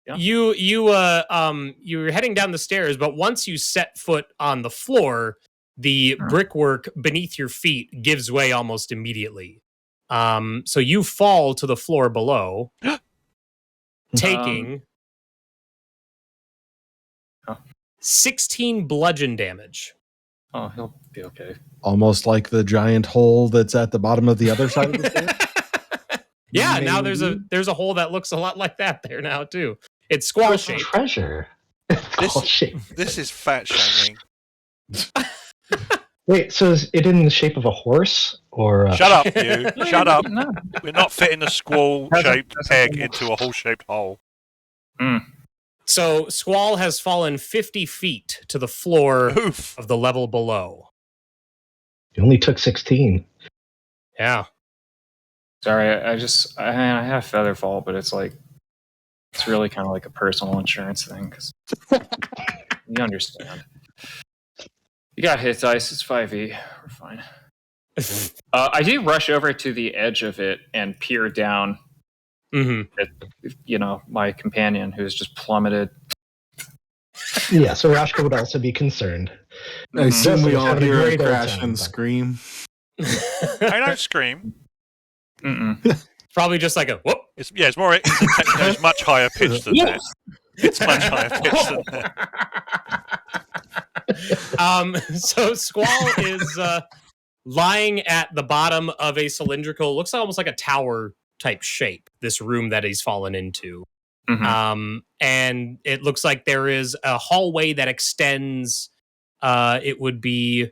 Yeah. You're heading down the stairs, but once you set foot on the floor, the brickwork beneath your feet gives way almost immediately. So you fall to the floor below, taking 16 bludgeon damage. Oh, he'll be okay. Almost like the giant hole that's at the bottom of the other side of the stairs. Yeah, now there's Maybe. a hole that looks a lot like that there now too. It's squall It's shaped. treasure. This- shape. This is fat shaming. Wait, so is it in the shape of a horse or? Shut up, you. Shut up. No. We're not fitting a squall-shaped That's a- peg into a hole-shaped hole. So Squall has fallen 50 feet to the floor Oof. of the level below. You only took 16. Yeah. Sorry, I have feather fall, but it's really kind of like a personal insurance thing because you understand. You got hit dice. It's 5e. We're fine. I do rush over to the edge of it and peer down at, my companion who's just plummeted. Yeah, so Aerashka would also be concerned. I assume we all Having a hear a great old crash time, and but- scream. I don't scream. Probably just like a whoop. It's more. It's much higher pitched than that. It's much higher pitched than that. So Squall is lying at the bottom of a cylindrical, looks almost like a tower type shape, this room that he's fallen into. And it looks like there is a hallway that extends, it would be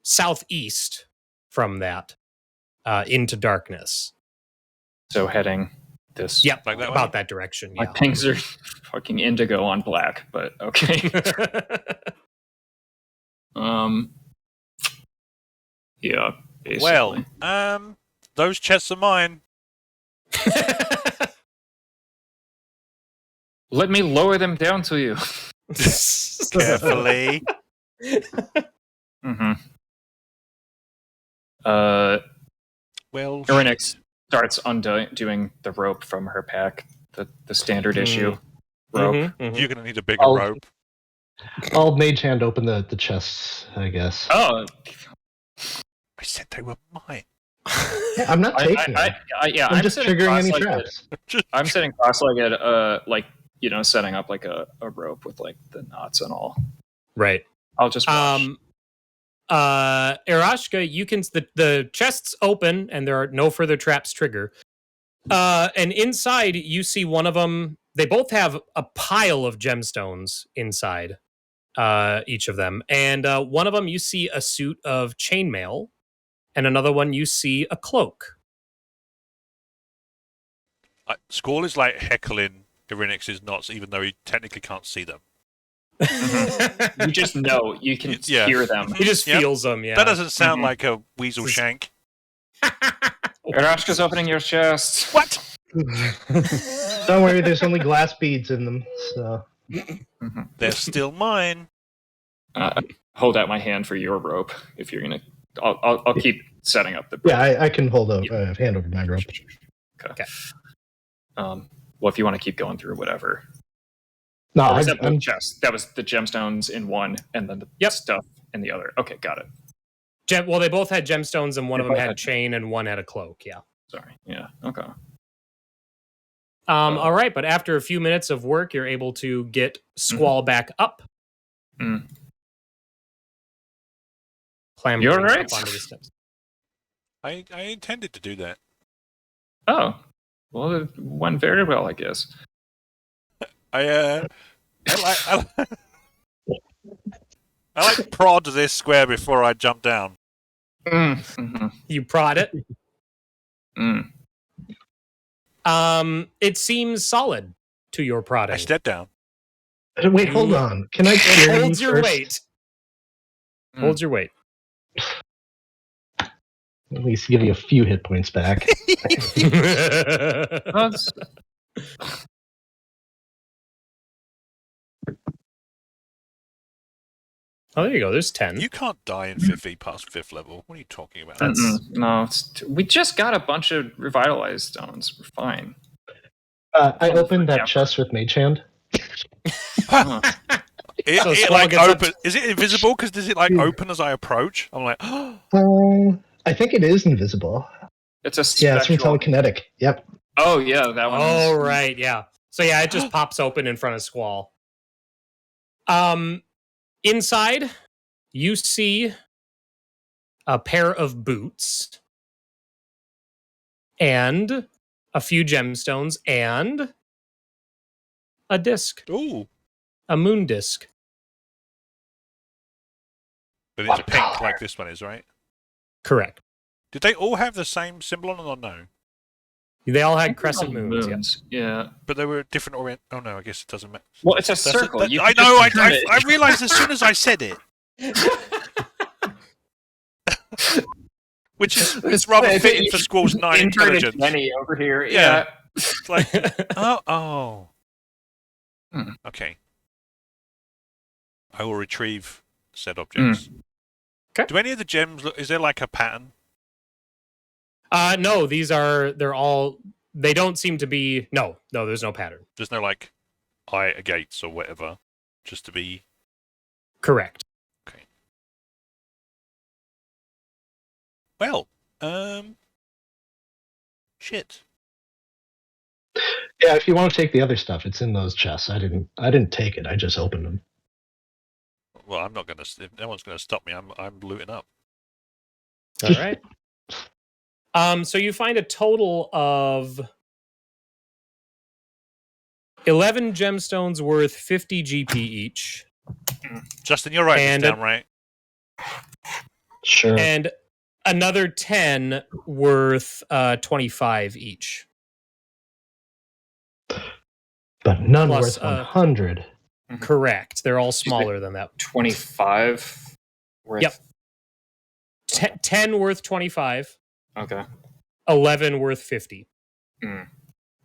southeast from that, into darkness. So heading this. Yep, Like that about way? that direction. My Yeah. pings are fucking indigo on black, but okay. Yeah, basically. Well, those chests are mine. Let me lower them down to you. Carefully. Well, Irynyx starts undoing the rope from her pack, the standard issue rope. you're going to need a bigger I'll- rope. I'll mage hand open the chests, I guess. Oh, I said they were mine. Yeah, I'm not taking them. I'm just sitting triggering any cross-legged. traps. I'm sitting cross-legged, setting up like a rope with like the knots and all. Right. I'll just watch. Aerashka, you can the chests open and there are no further traps trigger. And inside you see one of them. They both have a pile of gemstones inside, each of them. And one of them you see a suit of chainmail, and another one you see a cloak. Squall is like heckling Irynyx's knots, even though he technically can't see them. You just know. You can Yeah. hear them. He just Yep. feels them. Yeah. That doesn't sound like a weasel shank. Aerashka's opening your chest. What? Don't worry, there's only glass beads in them. So They're still mine. Hold out my hand for your rope if you're gonna. I'll keep setting up the. yeah, I can hold a hand over my rope. Okay. Well, if you want to keep going through whatever. No, Or was that I'm both chests? That was the gemstones in one, and then the stuff in the other. Okay, got it. Well, they both had gemstones, and one They of them both had had- chain, and one had a cloak. Yeah. Sorry. Yeah. Okay. All right, but after a few minutes of work, you're able to get Squall back up. Clambering You're right. up onto the steps. I intended to do that. Oh, well, it went very well, I guess. I like prod this square before I jump down. You prod it. It seems solid to your prodding. I step down. Wait, hold on. Can I cheer Hold you your first? weight. Hold your weight. At least give you a few hit points back. That's- Oh, there you go. There's 10. You can't die in 5e past 5th level. What are you talking about? no, we just got a bunch of revitalized stones. We're fine. I opened that chest with mage hand. Huh. So It Squall like gets up open. Is it invisible? Because does it like open as I approach? I'm like, I think it is invisible. It's a Yeah, it's from spectral. telekinetic. Yep. Oh yeah, that one. Oh, right. Yeah. So, yeah, it just pops open in front of Squall. Inside, you see a pair of boots and a few gemstones and a disc, ooh, a moon disc. but it's What pink color? like this one is, right? Correct. Did they all have the same symbol on or no? They all had crescent moons. Yes. Yeah. But they were different orient. Oh no, I guess it doesn't matter. Well, it's a That's circle. that- You I can know. just turn it. I realized as soon as I said it, which is rather Well, fitting for Squall's 9 Inverted intelligence. Jenny over here. Yeah. Yeah. It's like, oh. Hmm. Okay. I will retrieve said objects. Okay. Do any of the gems look? Is there like a pattern? No, they don't seem to be. No, there's no pattern. There's no like eye gates or whatever, just to be. Correct. Well, shit. Yeah, if you want to take the other stuff, it's in those chests. I didn't take it. I just opened them. Well, I'm not gonna. If no one's gonna stop me, I'm looting up. All right. So you find a total of 11 gemstones worth 50 GP each. Justin, you're writing And this down, right? Sure. And another 10 worth 25 each. But none Plus, worth 100. Correct. They're all smaller than that. 25 worth. Yep. 10 worth 25. Okay. 11 worth 50. Mm.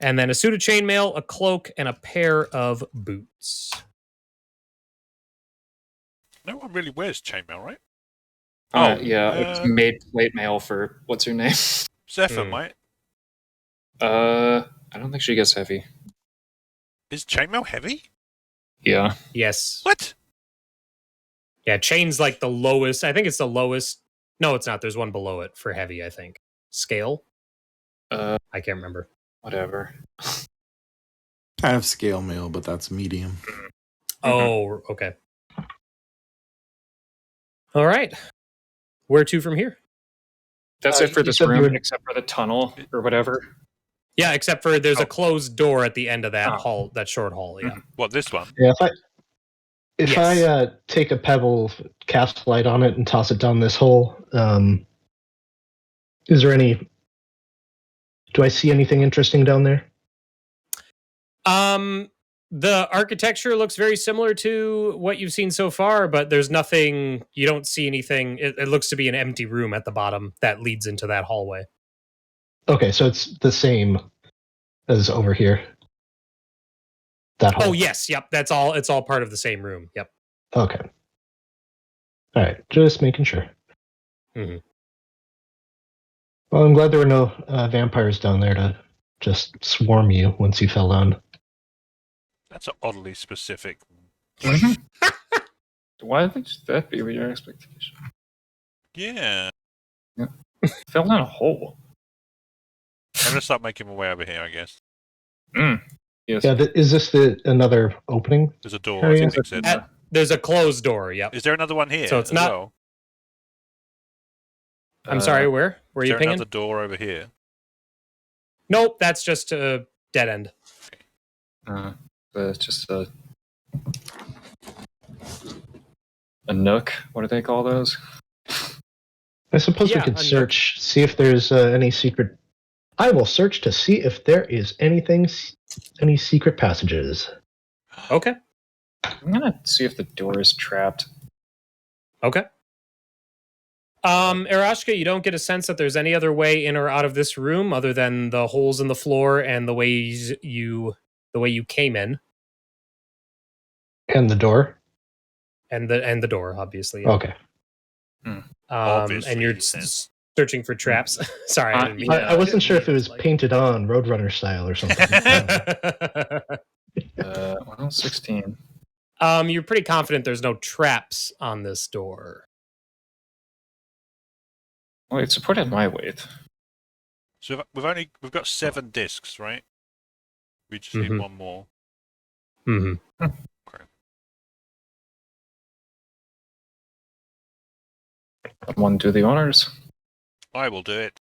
And then a suit of chainmail, a cloak, and a pair of boots. No one really wears chainmail, right? Yeah, it's made plate mail for what's her name? Zephyr, mate. I don't think she gets heavy. Is chainmail heavy? Yeah. Yes. What? Yeah, chain's like the lowest. I think it's the lowest. No, it's not. There's one below it for heavy, I think. Scale? I can't remember. Whatever. I have scale mail, but that's medium. Oh, okay. All right. Where to from here? That's it for you this said you room, were- except for the tunnel or whatever. Yeah, except for there's a closed door at the end of that Oh. hall, that short hall. Yeah. What, this one? Yeah, if Yes. I take a pebble, cast light on it, and toss it down this hole, is there any? Do I see anything interesting down there? The architecture looks very similar to what you've seen so far, but there's nothing. You don't see anything. It looks to be an empty room at the bottom that leads into that hallway. Okay, so it's the same as over here. That hole. Oh yes, yep. That's all. It's all part of the same room. Yep. Okay. All right, just making sure. Mhm. Well, I'm glad there were no vampires down there to just swarm you once you fell down. That's oddly specific. Why would that be your expectation? Yeah. Fell down a hole. I'm gonna start making my way over here, I guess. Yes. Yeah, is this another opening? There's a door, Oh, as yeah. Nick said. There's a closed door. Yep. Is there another one here? So it's as not- well? I'm sorry. Where are Is you there pinging? another door over here? Nope. That's just a dead end. It's just a nook. What do they call those? I suppose we Yeah, could a search, see if there's any secret. I will search to see if there is any secret passages. Okay. I'm gonna see if the door is trapped. Okay. Aerashka, you don't get a sense that there's any other way in or out of this room other than the holes in the floor and the way you came in, And the door? and the door, obviously. Okay. Obviously, and you're he says. searching for traps. Sorry, I didn't mean Yeah. I wasn't sure if it was like- painted on Roadrunner style or something. 16. You're pretty confident there's no traps on this door. Well, it supported my weight. So we've got 7 discs, right? We just need Mhm. one more. Mm-hmm. Someone do the honors. I will do it.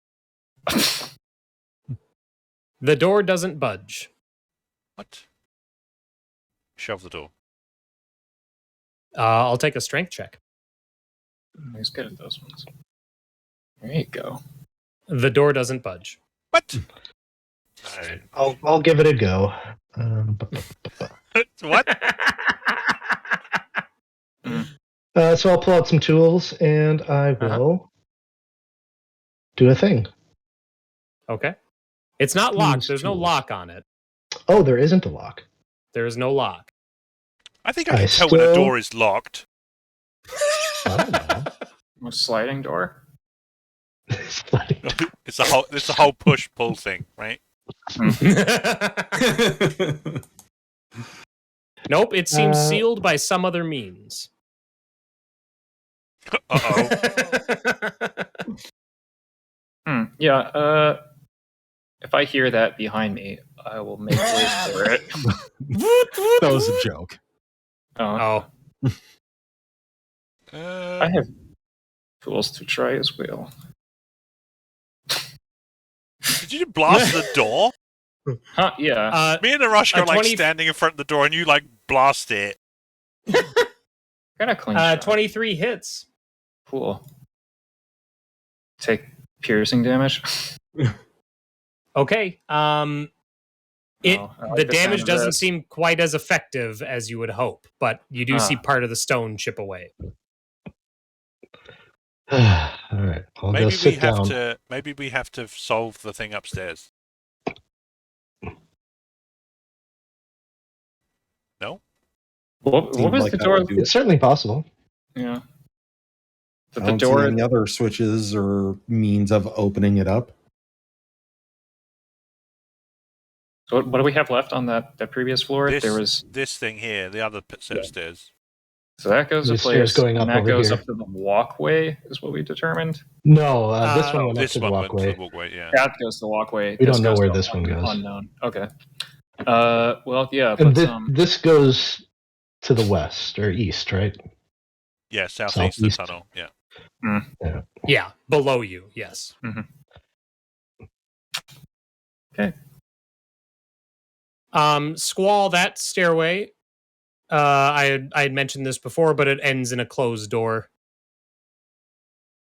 The door doesn't budge. What? Shove the door. I'll take a strength check. He's good at those ones. There you go. The door doesn't budge. What? I'll give it a go. What? So I'll pull out some tools and I will do a thing. Okay. It's not locked. Use There's no tools. lock on it. Oh, there isn't a lock. There is no lock. I think I I can tell when a still- door is locked. I don't know. A sliding door. It's a whole push pull thing, right? Nope, it seems Uh, sealed by some other means. Uh-oh. Yeah. If I hear that behind me, I will make way for it. That was a joke. Oh. I have tools to try as well. Did you blast the door? Huh? Yeah. Me and Aerashka a are like 20 standing in front of the door and you like blast it. Kind of clean shot. 23 hits. Cool. Take piercing damage. Okay. I like The the damage sound of doesn't this. seem quite as effective as you would hope, but you do see part of the stone chip away. All right, I'll go sit down. Maybe we have to solve the thing upstairs. No? What Seems was like the that door? would do It's certainly possible. Yeah. I But the don't see door. any other switches or means of opening it up. What do we have left on that previous floor? There was. This thing here, the other set of stairs. So that goes to There's stairs place, going up and that over goes here. up to the walkway, is what we determined. No, this one went up This to the one went to walkway. the walkway, yeah. That goes to the walkway. We This don't know goes where to this one goes. Unknown. Okay. Well, yeah. And Let's, this goes to the west or east, right? Yeah, southeast of the Southeast. tunnel, yeah. Yeah, below you, yes. Okay. Squall, that stairway, I had mentioned this before, but it ends in a closed door.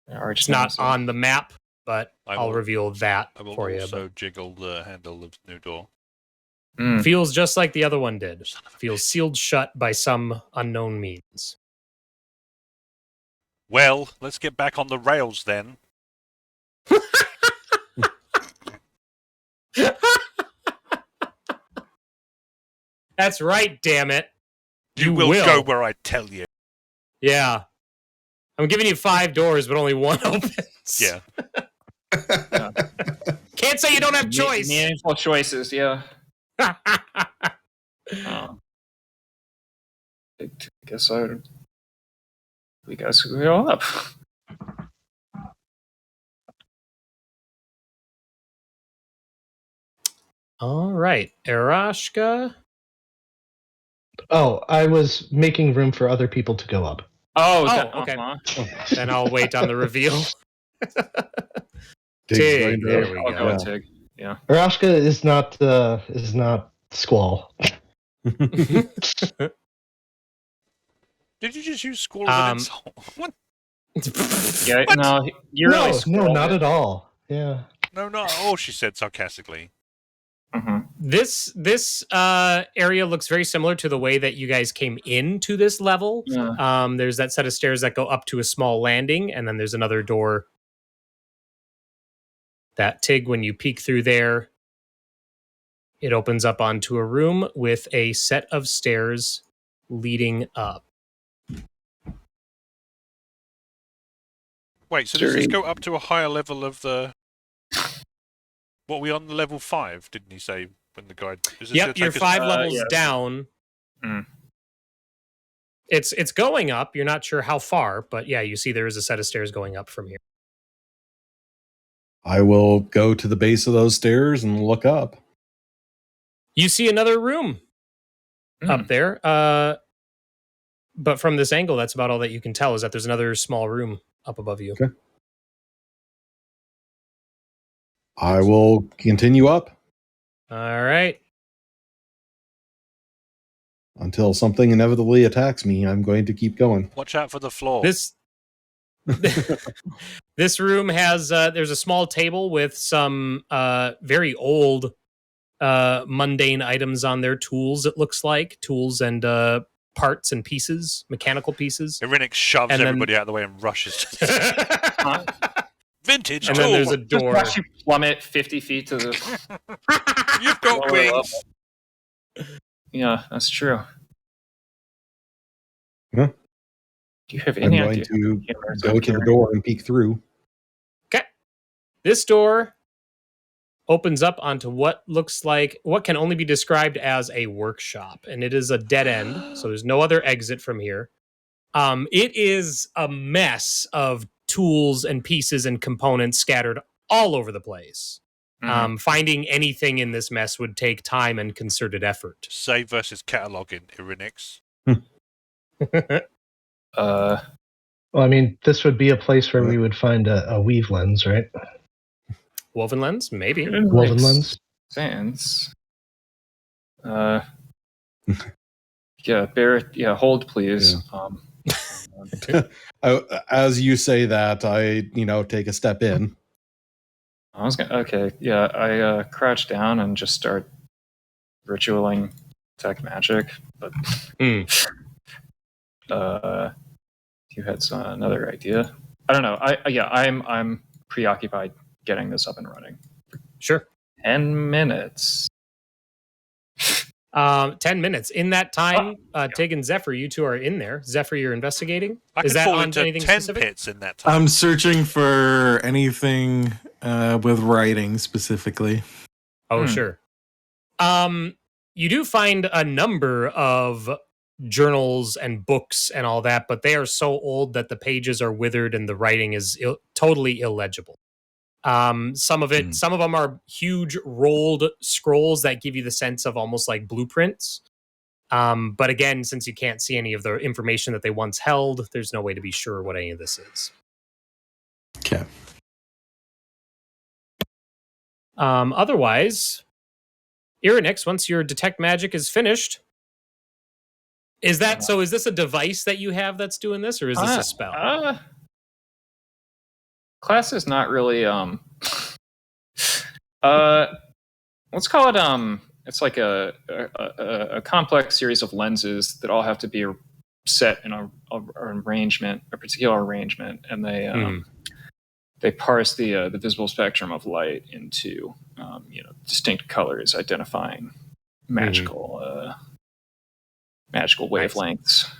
It's not on the map, but I'll reveal that I will for you. also jiggle the handle of the new door. Feels just like the other one did. Feels sealed shut by some unknown means. Well, let's get back on the rails then. That's right, damn it. You will go where I tell you. Yeah. I'm giving you 5 doors, but only one opens. Yeah. Can't say you don't have choice. Meaningful choices, yeah. I guess we guys could go up. All right, Aerashka. Oh, I was making room for other people to go up. Okay. Then I'll wait on the reveal. Tig, there we I'll go with Yeah. Tig. Yeah. Aerashka is not Squall. Did you just use Squall as an insult? What? Yeah, What? no, you're really No, Squall. not at all. Yeah. No, not at all, she said sarcastically. This area looks very similar to the way that you guys came into this level. Yeah. There's that set of stairs that go up to a small landing, and then there's another door. That Tig, when you peek through there, it opens up onto a room with a set of stairs leading up. Wait, so does this go up to a higher level of the... What are we on level 5, didn't he say, when the guide... Yep, you're 5 levels down. It's going up. You're not sure how far, but yeah, you see there is a set of stairs going up from here. I will go to the base of those stairs and look up. You see another room up there. But from this angle, that's about all that you can tell, is that there's another small room up above you. Okay. I will continue up All right. until something inevitably attacks me. I'm going to keep going. Watch out for the floor. This room has there's a small table with some very old mundane items on there. Tools, it looks like. Tools and parts and pieces, mechanical pieces. Irynyx shoves And then- everybody out of the way and rushes. Vintage And tool! then there's a Just door. watch you plummet 50 feet to the You've got lower wings! level. Yeah, that's true. Huh? Do you have I'm any going idea? to go to the door and peek through. Okay. This door opens up onto what looks like what can only be described as a workshop, and it is a dead end, so there's no other exit from here. It is a mess of tools and pieces and components scattered all over the place. Finding anything in this mess would take time and concerted effort. Save versus catalog in Irynyx. Uh, Well, I mean, this would be a place where we would find a weave lens, right? Woven lens, maybe. it Woven makes lens. sense. Yeah, bear. Yeah, hold please. As you say that, I take a step in. I was gonna. Okay, yeah. I crouch down and just start ritualing detect magic, but you had another idea. I don't know. I'm preoccupied getting this up and running. Sure. 10 minutes. 10 minutes. In that time, Tig and Zephyr, you two are in there. Zephyr, you're investigating. I Is could that fall on into anything 10 specific? pits in that time. I'm searching for anything with writing specifically. Oh, sure. You do find a number of journals and books and all that, but they are so old that the pages are withered and the writing is totally illegible. Some of them are huge rolled scrolls that give you the sense of almost like blueprints. But again, since you can't see any of the information that they once held, there's no way to be sure what any of this is. Okay. Otherwise, Irynyx, once your detect magic is finished, is this a device that you have that's doing this, or is this a spell? Class is not really let's call it it's like a complex series of lenses that all have to be set in a particular arrangement, and they parse the visible spectrum of light into distinct colors, identifying magical wavelengths.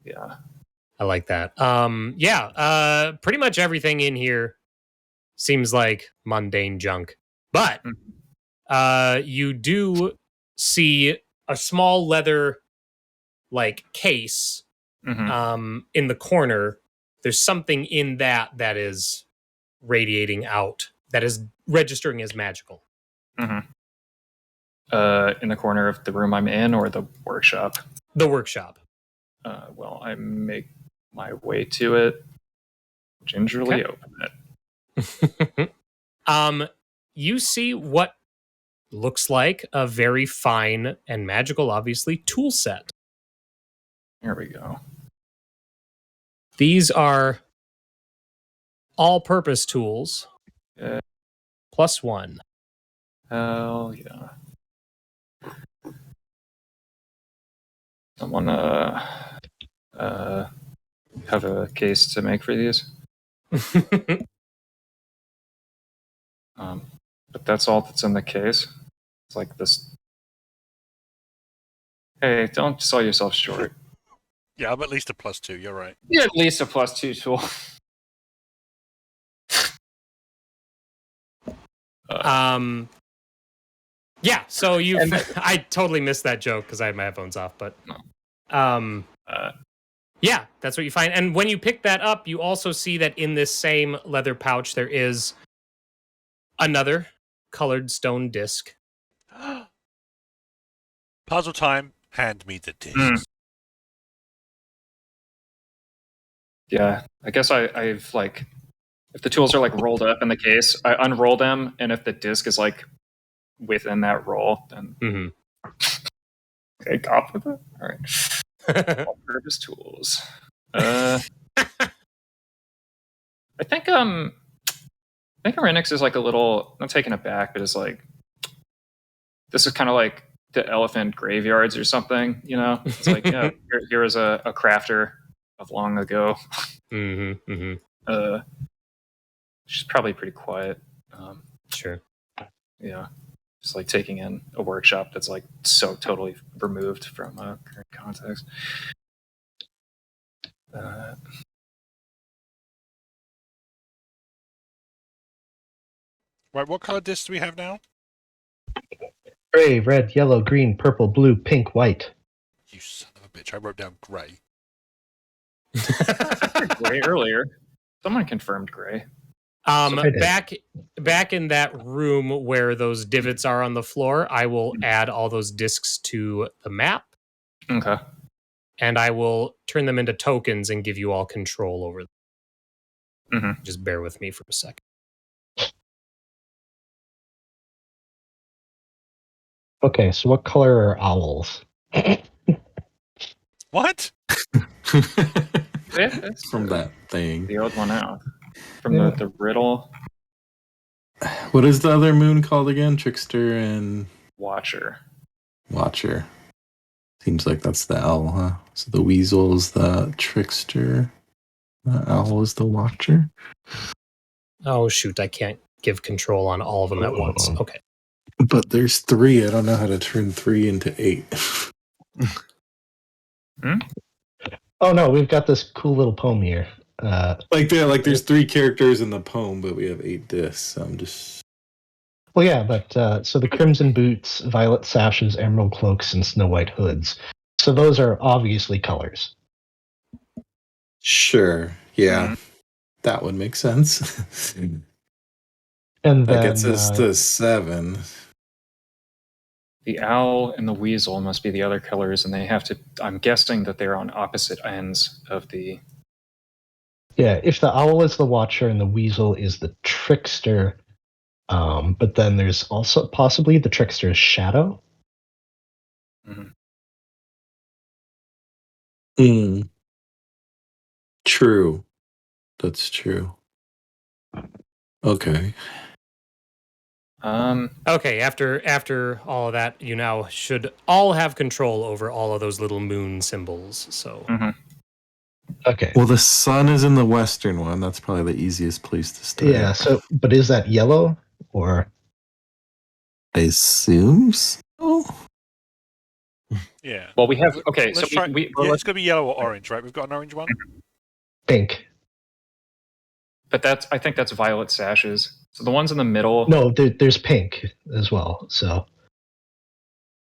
Yeah, I like that. Pretty much everything in here seems like mundane junk, but you do see a small leather like case in the corner. There's something in that is radiating out, that is registering as magical. in the corner of the room I'm in, or the workshop? The workshop. Well, I make my way to it, gingerly open it. You see what looks like a very fine and magical, obviously, tool set. Here we go. These are all-purpose tools. +1. Hell yeah. Someone have a case to make for these? But that's all that's in the case. It's like this. Hey, don't sell yourself short. Yeah, I'm at least a +2. You're right. Yeah, at least a +2 tool. Yeah, so I totally missed that joke because I had my headphones off, but yeah, that's what you find. And when you pick that up, you also see that in this same leather pouch there is another colored stone disc. Puzzle time. Hand me the discs. Yeah, I guess I've like, if the tools are like rolled up in the case, I unroll them, and if the disc is like within that roll, then okay, cop with it. All right, all-purpose tools. I think Irynyx is like a little. I'm taking it back, but it's like this is kind of like the elephant graveyards or something. You know, it's like here is a crafter of long ago. She's probably pretty quiet. Sure. Yeah, just like taking in a workshop that's like so totally removed from current context. Right, what color discs do we have now? Gray, red, yellow, green, purple, blue, pink, white. You son of a bitch! I wrote down grey. Gray earlier. Someone confirmed gray. Back in that room where those divots are on the floor, I will add all those discs to the map, Okay. and I will turn them into tokens and give you all control over them. Mm-hmm. Just bear with me for a second. Okay, so what color are owls? What? It's From that thing. the old one out. From Yeah. the riddle What is the other moon called again? Trickster and Watcher. Watcher. Seems like that's the owl, huh? So the weasel is the trickster. The owl is the watcher. Oh, shoot. I can't give control on all of them at once. Okay. But there's 3. I don't know how to turn 3 into 8. Oh no, we've got this cool little poem here. There's 3 characters in the poem, but we have 8 discs. So I'm just. Well, yeah, but so the crimson boots, violet sashes, emerald cloaks, and snow white hoods. So those are obviously colors. Sure. Yeah. That would make sense. And That then gets us to 7. The owl and the weasel must be the other colors, and they have to. I'm guessing that they're on opposite ends of the. yeah, if the owl is the watcher and the weasel is the trickster, but then there's also possibly the trickster's shadow. True. That's true. Okay. Okay, after all of that, you now should all have control over all of those little moon symbols. So Okay. Well, the sun is in the western one. That's probably the easiest place to start. Yeah. So, but is that yellow or? I assume so. Yeah. Well, we have. Okay, Let's so try. we Yeah, it's going to be yellow or orange, right? We've got an orange one. Pink. but I think that's violet sashes. So the ones in the middle. No, there's pink as well. So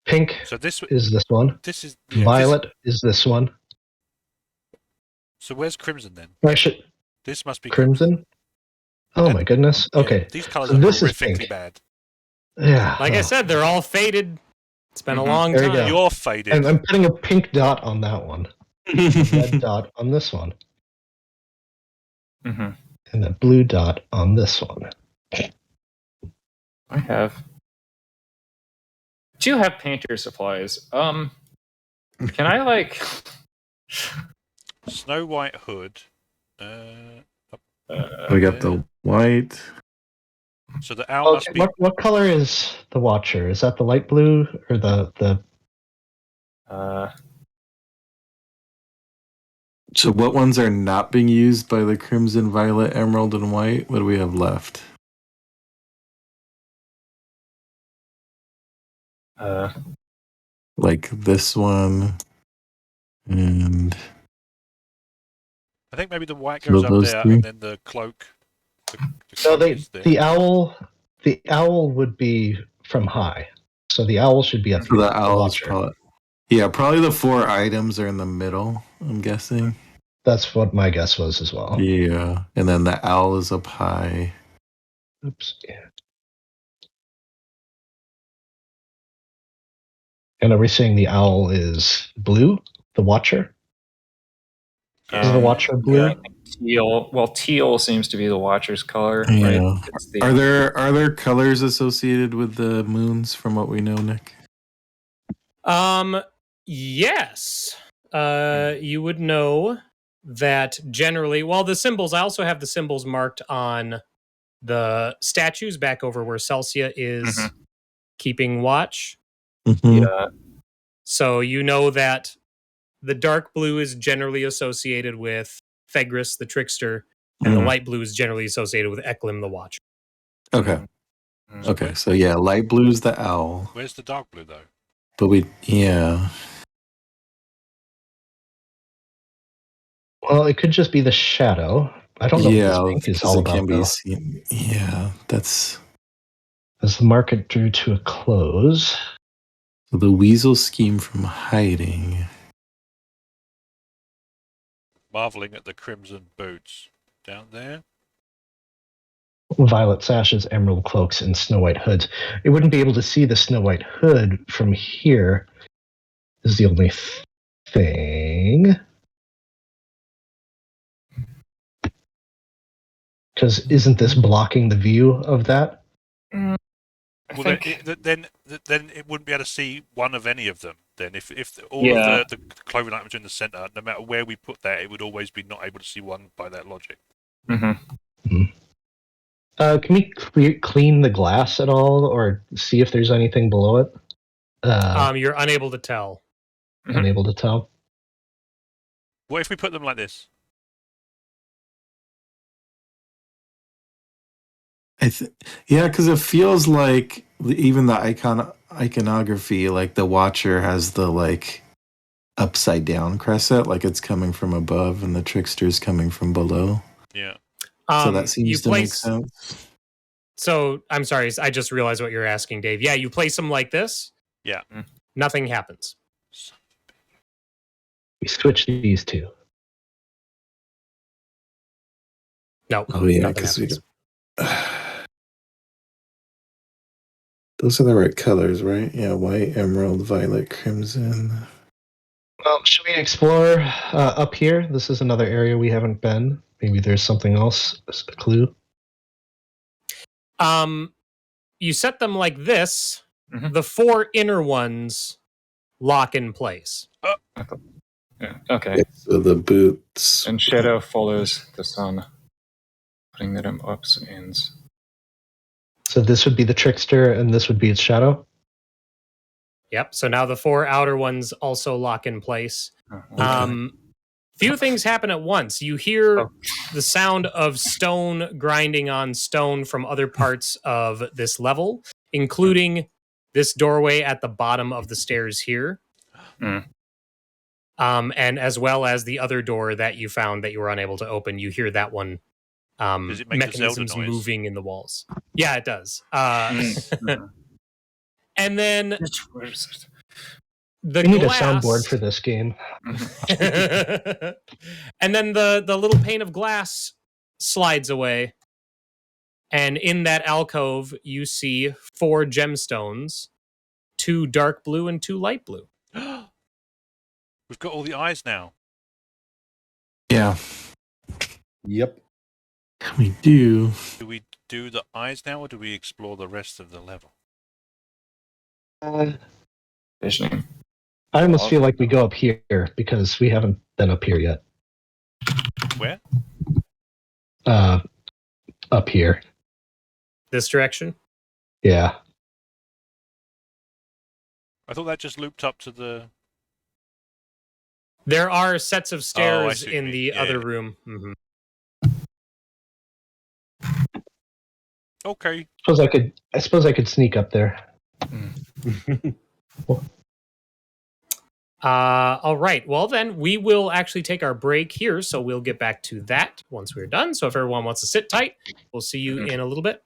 pink So this is this one. This is Violet is this one. So where's crimson then? Or I should This must be crimson. Oh And- my goodness. Yeah, Okay. these colors So are this is horrifically pink. bad. Yeah. like I oh. said, they're all faded. It's been a long There you time. go. You're faded. I'm putting a pink dot on that one. A red dot on this one. Mm-hmm. And a blue dot on this one. I have. Do you have painter supplies? Can I like? Snow White hood. We got the white. So the owl must Okay, be. what color is the Watcher? Is that the light blue or the? So what ones are not being used by the crimson, violet, emerald, and white? What do we have left? Like this one, and I think maybe the white So goes up those there, three? and then the cloak. No, cloak is there. the owl. The owl would be from high, so the owl should be up so here. the owl's Watcher. probably. Yeah, probably the 4 items are in the middle, I'm guessing. That's what my guess was as well. Yeah, and then the owl is up high. Oops. Yeah. And are we saying the owl is blue? The Watcher? Is the Watcher blue? Yeah, I think teal. Well, teal seems to be the Watcher's color, Yeah. right? It's the, Are there colors associated with the moons from what we know, Nick? Yes. You would know that generally, well, the symbols, I also have the symbols marked on the statues back over where Celsia is keeping watch. Mhm. Yeah. So you know that the dark blue is generally associated with Thegris, the trickster, and the Mhm. light blue is generally associated with Eklim, the watcher. Okay. Okay. So yeah, light blue's the owl, Where's the dark blue though? but yeah. Well, it could just be the shadow. I don't know Yeah, what this ink is because all it can about, be though. seen. Yeah, that's As the market drew to a close, the weasel scheme from hiding. Marveling at the crimson boots down there. violet sashes, emerald cloaks, and snow white hoods. You wouldn't be able to see the snow white hood from here. Is the only thing. Because isn't this blocking the view of that? I Well, think. then it wouldn't be able to see one of any of them. Then, if all Yeah. of the clothing items are in the center, no matter where we put that, it would always be not able to see one by that logic. Mm-hmm. Can we clean the glass at all, or see if there's anything below it? You're unable to tell. Unable to tell. What if we put them like this? Yeah, because it feels like even the iconography, like the Watcher has the like upside down crescent, like it's coming from above, and the Trickster's coming from below. Yeah. So that seems to make sense. So I'm sorry, I just realized what you're asking, Dave. Yeah, you place them like this. Yeah. Nothing happens. We switch these two. No. Oh yeah, nothing because happens. Those are the right colors, right? Yeah, white, emerald, violet, crimson. Well, should we explore up here? This is another area we haven't been. Maybe there's something else, a clue. You set them like this. Mhm. The 4 inner ones lock in place. Yeah. Okay. So the boots. And shadow follows the sun, putting that in ups and ends. So this would be the trickster, and this would be its shadow. Yep. So now the 4 outer ones also lock in place. Okay. Few things happen at once. You hear Oh. the sound of stone grinding on stone from other parts of this level, including this doorway at the bottom of the stairs here. And as well as the other door that you found that you were unable to open. You hear that one. Does it make a Zelda mechanisms noise? moving in the walls. Yeah, it does. Mhm. And then Where is it? the We need glass, a soundboard for this game. and then the little pane of glass slides away. And in that alcove, you see 4 gemstones, 2 dark blue and 2 light blue. We've got all the eyes now. Yeah, Yep. we do. Do we do the eyes now, or do we explore the rest of the level? Visioning. I almost feel like we go up here because we haven't been up here yet. Where? Up here. This direction? Yeah. I thought that just looped up to the... There are sets of stairs see what you in mean. the Yeah, other yeah. room. Mhm. Okay. I suppose I could sneak up there. All right. Well, then we will actually take our break here. So we'll get back to that once we're done. So if everyone wants to sit tight, we'll see you in a little bit.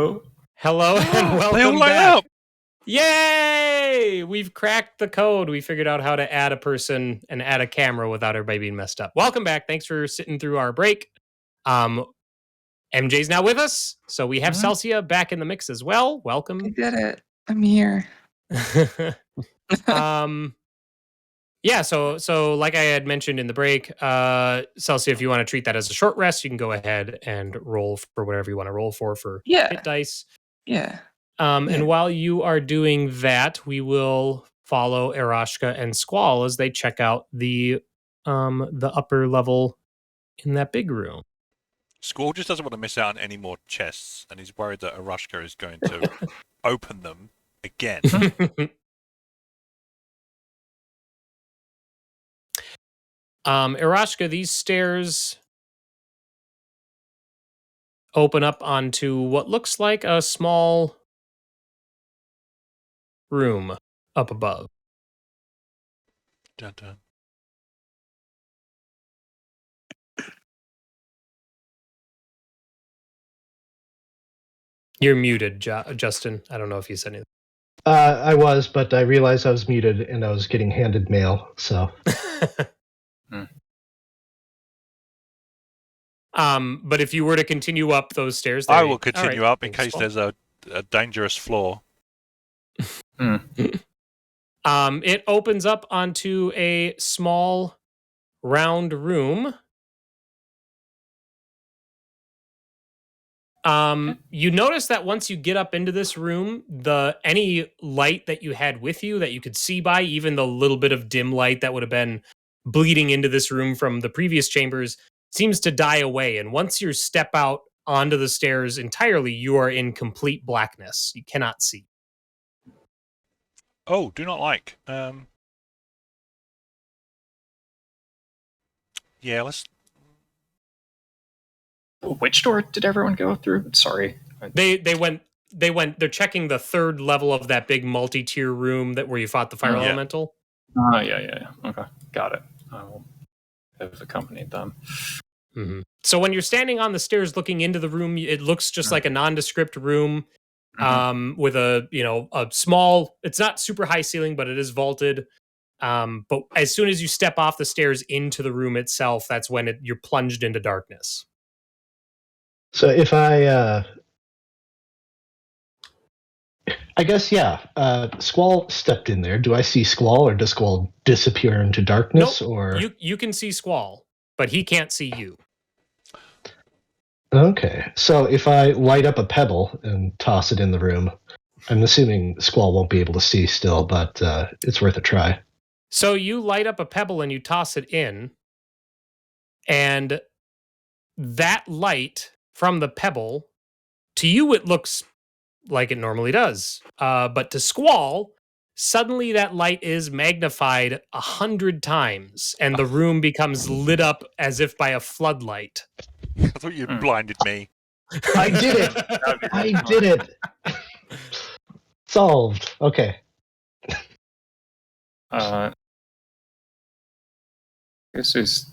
Hello. Hello and They all welcome line back. up. Yay! We've cracked the code. We figured out how to add a person and add a camera without everybody being messed up. Welcome back. Thanks for sitting through our break. MJ's now with us, so we have Celsia back in the mix as well. I Welcome. did it. I'm here. Yeah, so like I had mentioned in the break, Celsia, if you want to treat that as a short rest, you can go ahead and roll for whatever you want to roll for Yeah. hit dice. Yeah. And while you are doing that, we will follow Aerashka and Squall as they check out the upper level in that big room. Squall just doesn't want to miss out on any more chests, and he's worried that Aerashka is going to open them again. Aerashka, these stairs open up onto what looks like a small room up above. Dun, dun. You're muted, Justin. I don't know if you said anything. I was, but I realized I was muted and I was getting handed mail. So, But if you were to continue up those stairs, I will continue up in case there's there's a dangerous floor. it opens up onto a small round room. You notice that once you get up into this room, any light that you had with you that you could see by, even the little bit of dim light that would have been bleeding into this room from the previous chambers, seems to die away. And once you step out onto the stairs entirely, you are in complete blackness. You cannot see. Oh, do not like. Yeah, let's. Which door did everyone go through? Sorry. They went. They're checking the third level of that big multi-tier room where you fought the fire Yeah. elemental. Yeah. Okay, got it. I will have accompanied them. Mm-hmm. So when you're standing on the stairs looking into the room, it looks just like a nondescript room with a small. It's not super high ceiling, but it is vaulted. But as soon as you step off the stairs into the room itself, that's when you're plunged into darkness. so if I guess, Squall stepped in there. Do I see Squall, or does Squall disappear into darkness? Nope. Or You can see Squall, but he can't see you. okay, so if I light up a pebble and toss it in the room, I'm assuming Squall won't be able to see still, but it's worth a try. So you light up a pebble and you toss it in, and that light from the pebble, to you it looks like it normally does. But to Squall, suddenly that light is magnified 100 times, and the room becomes lit up as if by a floodlight. I thought you blinded me. I did it! I did it! Solved. Okay. This is.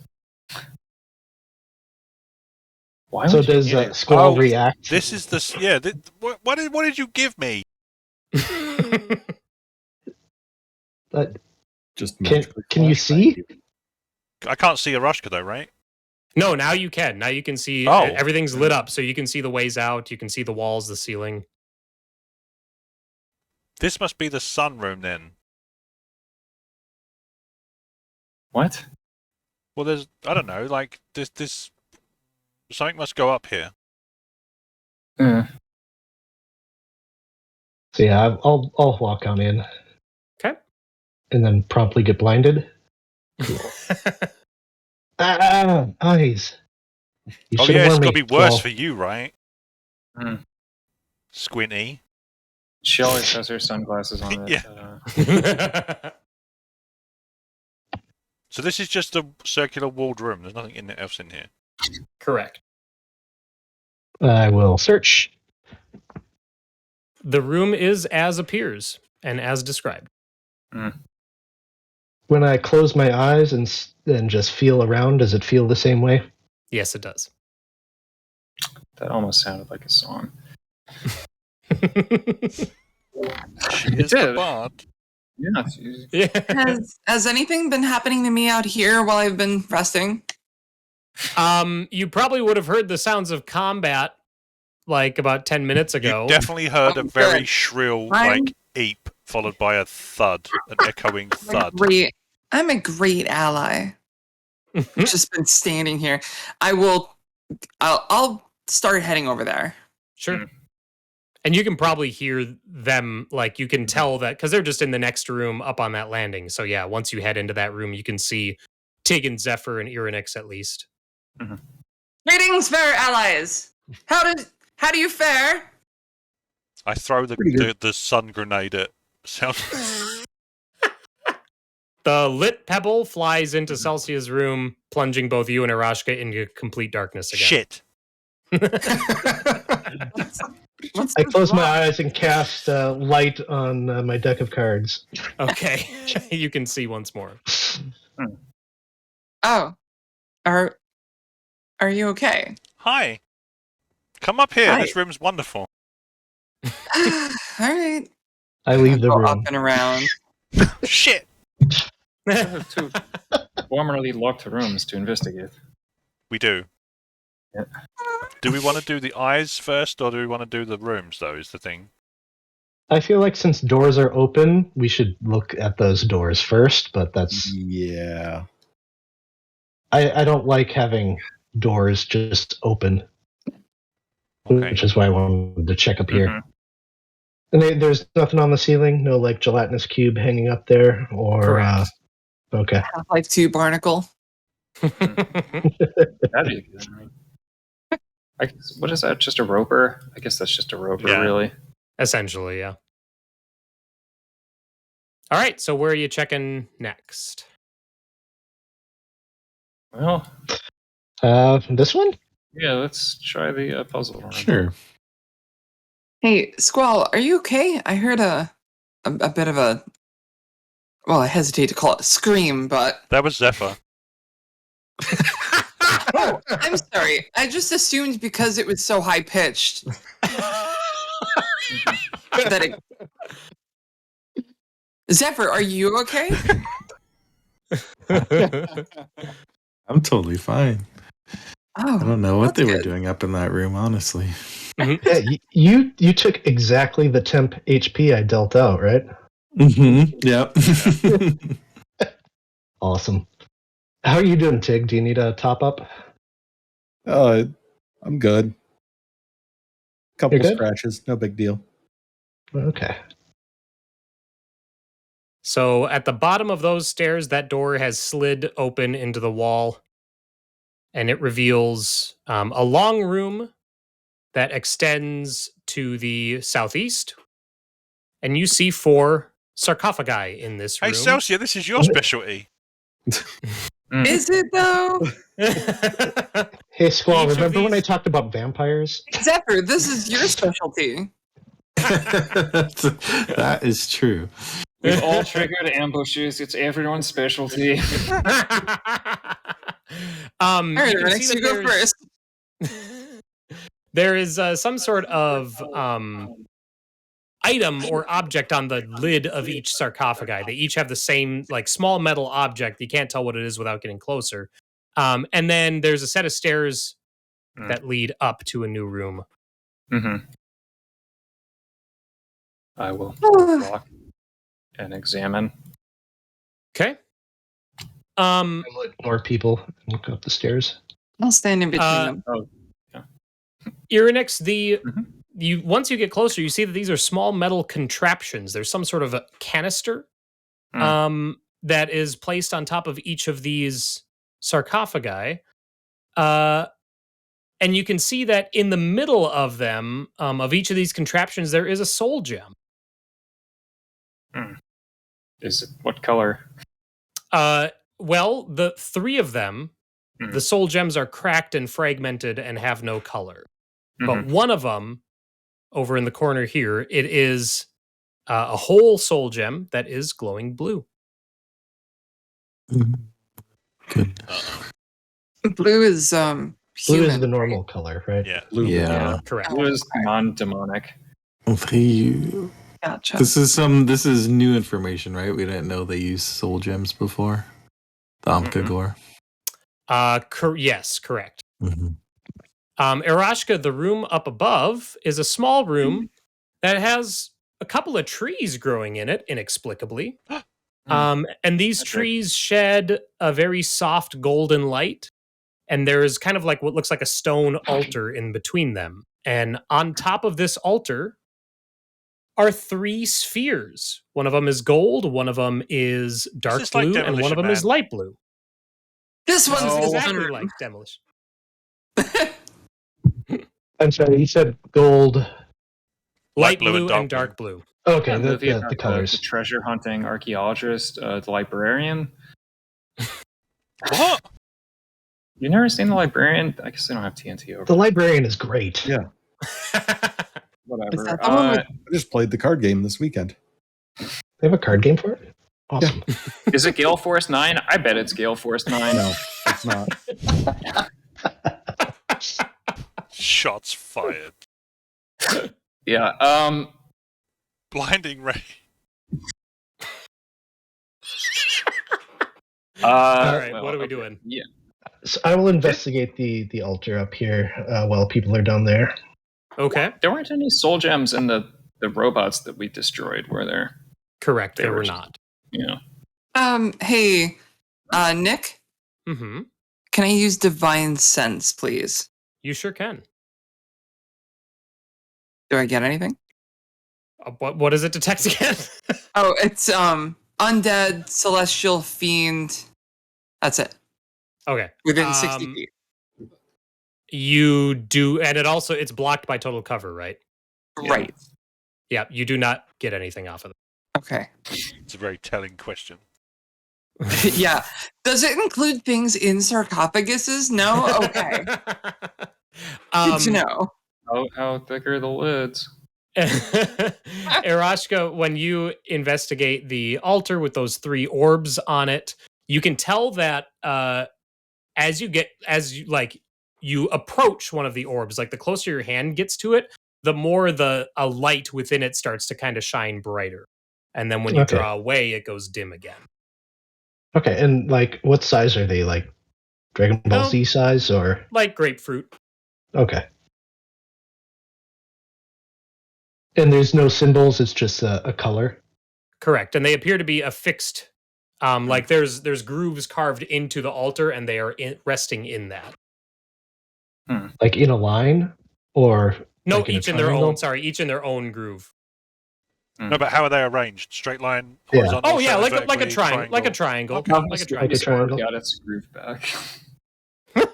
Why So would you does need it? Squall react? This is the yeah. What did you give me? Just Can you see? I can't see Aerashka though, right? No, now you can. Now you can see everything's lit up, so you can see the ways out. You can see the walls, the ceiling. This must be the sunroom then. What? Well, there's I don't know. Like this something must go up here. So yeah, I'll walk on in. Okay. And then promptly get blinded. Eyes. You Oh should've yeah, it's warned got to me, be worse Squall. for you, right? Mm. Squinty. She always has her sunglasses on. It, Yeah. So this is just a circular walled room. There's nothing else in here. Correct. I will search. The room is as appears and as described. When I close my eyes and just feel around, does it feel the same way? Yes, it does. That almost sounded like a song. She is the bard. Yeah. Yeah. Has anything been happening to me out here while I've been resting? You probably would have heard the sounds of combat like about 10 minutes ago. You definitely heard a very Good. shrill, I'm- like, eep, followed by a thud, an echoing thud. I'm a great ally. I've just been standing here. I'll start heading over there. Sure. And you can probably hear them, like you can tell that because they're just in the next room up on that landing. So yeah, once you head into that room, you can see Tig and Zephyr and Irynyx at least. Greetings, fair allies. How do you fare? I throw the sun grenade at The lit pebble flies into Celsia's room, plunging both you and Aerashka into complete darkness again. Shit. I close my eyes and cast light on my deck of cards. Okay. You can see once more. Oh, are you okay? Hi. Come up here. Hi. This room's wonderful. All right. I leave the Go room. up and around. Shit. I have 2 formerly locked rooms to investigate. We do. Yeah. Do we want to do the eyes first, or do we want to do the rooms, though, is the thing? I feel like since doors are open, we should look at those doors first, but that's... Yeah. I don't like having doors just open, Okay. which is why I wanted to check up here. And there's nothing on the ceiling? No, like, gelatinous cube hanging up there? Or, Correct. okay. Half-Life 2 Barnacle. That'd be good. What is that? Just a roper? I guess that's just a roper, Yeah. really. Essentially, yeah. All right, so where are you checking next? Well, This one? yeah, let's try the puzzle room. Sure. Hey, Squall, are you okay? I heard a bit of a... Well, I hesitate to call it a scream, but... That was Zephyr. Oh, I'm sorry. I just assumed because it was so high-pitched that it... Zephyr, are you okay? I'm totally fine. Oh, I don't know what that's they were good. doing up in that room, honestly. Yeah, you took exactly the temp HP I dealt out, right? Mm-hmm. Yep. Awesome. How are you doing, Tig? Do you need a top up? I'm good. Couple You're good? scratches, no big deal. Okay. So at the bottom of those stairs, that door has slid open into the wall, and it reveals a long room that extends to the southeast. And you see 4 sarcophagi in this Hey, room. Celsia, this is your specialty. Is it, though? Hey, Squall, Each of remember when I these- talked about vampires? Zephyr, this is your specialty. That is true. We've all triggered ambushes. It's everyone's specialty. All right, you can see Irynyx, that you go there's- first. There is some sort of item or object on the lid of each sarcophagi. They each have the same like small metal object. You can't tell what it is without getting closer. And then there's a set of stairs that lead up to a new room. I will walk and examine. Okay. I will ignore people and go up the stairs. I'll stand in between them. Irynyx, you once you get closer, you see that these are small metal contraptions. There's some sort of a canister that is placed on top of each of these sarcophagi. And you can see that in the middle of them, of each of these contraptions, there is a soul gem. Is it what color? Well, the 3 of them, the soul gems are cracked and fragmented and have no color. But one of them, over in the corner here, it is a whole soul gem that is glowing blue. Good. Blue is Blue human. is the normal color, right? Yeah. Blue. Yeah. Correct. Blue is non-demonic. Gotcha. This is new information, right? We didn't know they used soul gems before. The Amka Gore. Yes, correct. Mm-hmm. Aerashka, the room up above is a small room that has a couple of trees growing in it, inexplicably. And these Okay. trees shed a very soft golden light. And there's kind of like what looks like a stone altar in between them. And on top of this altar are 3 spheres. One of them is gold, one of them is dark this like blue, and one of Demolition them is Man? light blue. This one's It's the exactly one. like Demolition. I'm sorry, you said gold. Light blue and dark blue. Okay, Yeah, movie the about colors. the treasure hunting archaeologist, the librarian. What? You never seen the librarian? I guess they don't have TNT over. The librarian is great. Yeah. Whatever. Is that the one with- I just played the card game this weekend. They have a card game for it? Awesome. Is it Gale Force 9? I bet it's Gale Force 9. No, it's not. Shots fired. Yeah. Blinding ray. All right, well, what are we okay. doing? Yeah. So I will investigate the altar up here while people are down there. Okay, There weren't any soul gems in the robots that we destroyed, were there? correct. They There were were just- not. Yeah. Hey, Nick, Mm-hmm. can I use divine sense, please? You sure can. Do I get anything? What does it detect again? Oh, it's undead, celestial, fiend. That's it. Okay. Within 60 feet. You do, and it's blocked by total cover, right? Yeah. Right. Yeah, you do not get anything off of it. Okay. It's a very telling question. Yeah. Does it include things in sarcophaguses? No? Okay. Good to know. How thick are the lids? Aerashka, when you investigate the altar with those 3 orbs on it, you can tell that as you approach one of the orbs, like the closer your hand gets to it, the more a light within it starts to kind of shine brighter. And then when you Okay. draw away, it goes dim again. Okay, and like, what size are they? Like Dragon Ball Oh. Z size, or Like grapefruit. okay? And there's no symbols; it's just a color. Correct. And they appear to be affixed. Like there's grooves carved into the altar, and they are resting in that. Like in a line, or No, like in a each in their triangle? own. Sorry, each in their own groove. No, but how are they arroged? Straight line, Yeah. horizontal? Oh yeah, like a vertically, triangle, like a triangle, Okay. like a triangle. This orb triangle. got its groove back. Oh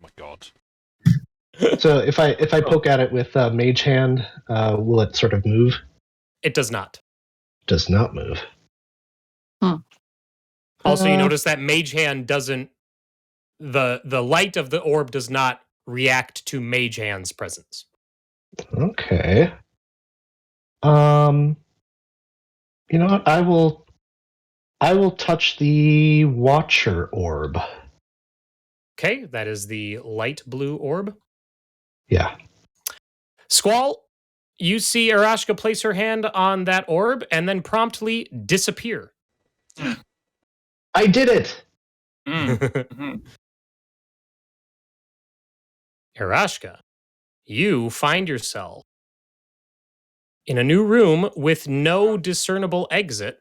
my god. So if I poke at it with Mage Hand, will it sort of move? It does not. Does not move. Also, you Uh, notice that Mage Hand doesn't. The light of the orb does not react to Mage Hand's presence. Okay. You know what? I will touch the Watcher orb. Okay, that is the light blue orb. Yeah. Squall, you see Aerashka place her hand on that orb and then promptly disappear. I did it. Aerashka, you find yourself in a new room with no discernible exit.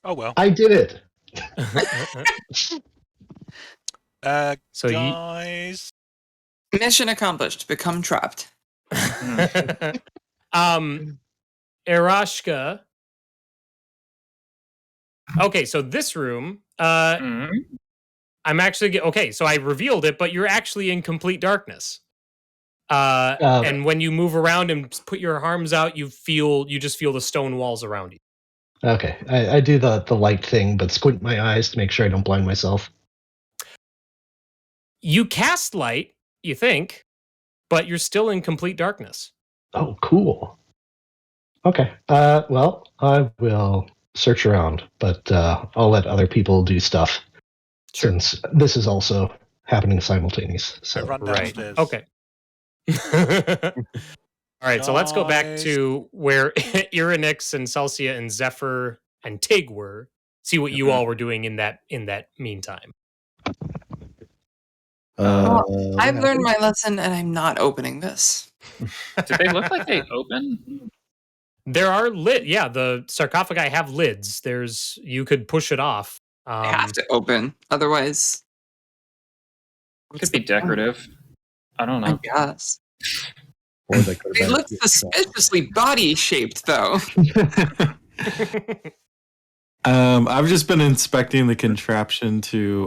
Oh well. I did it. So you Guys. Mission accomplished. Become trapped. Aerashka. Okay, so this room, I'm actually okay. So I revealed it, but you're actually in complete darkness. And when you move around and put your arms out, you just feel the stone walls around you. Okay. I do the light thing, but squint my eyes to make sure I don't blind myself. You cast light, you think, but you're still in complete darkness. Oh, cool. Okay. Well, I will search around, but I'll let other people do stuff. Sure. since this is also happening simultaneous. I So run Right. downstairs. Okay. All right, so let's go back Guys. to where Irynyx and Celsia and Zephyr and Tig were. See what you all were doing in that meantime. I've learned my lesson, and I'm not opening this. Did they look like they open? There are the sarcophagi have lids. You could push it off. I have to open, otherwise. Could be decorative. I don't I know. guess. Or they could They have look suspiciously body shaped, though. I've just been inspecting the contraption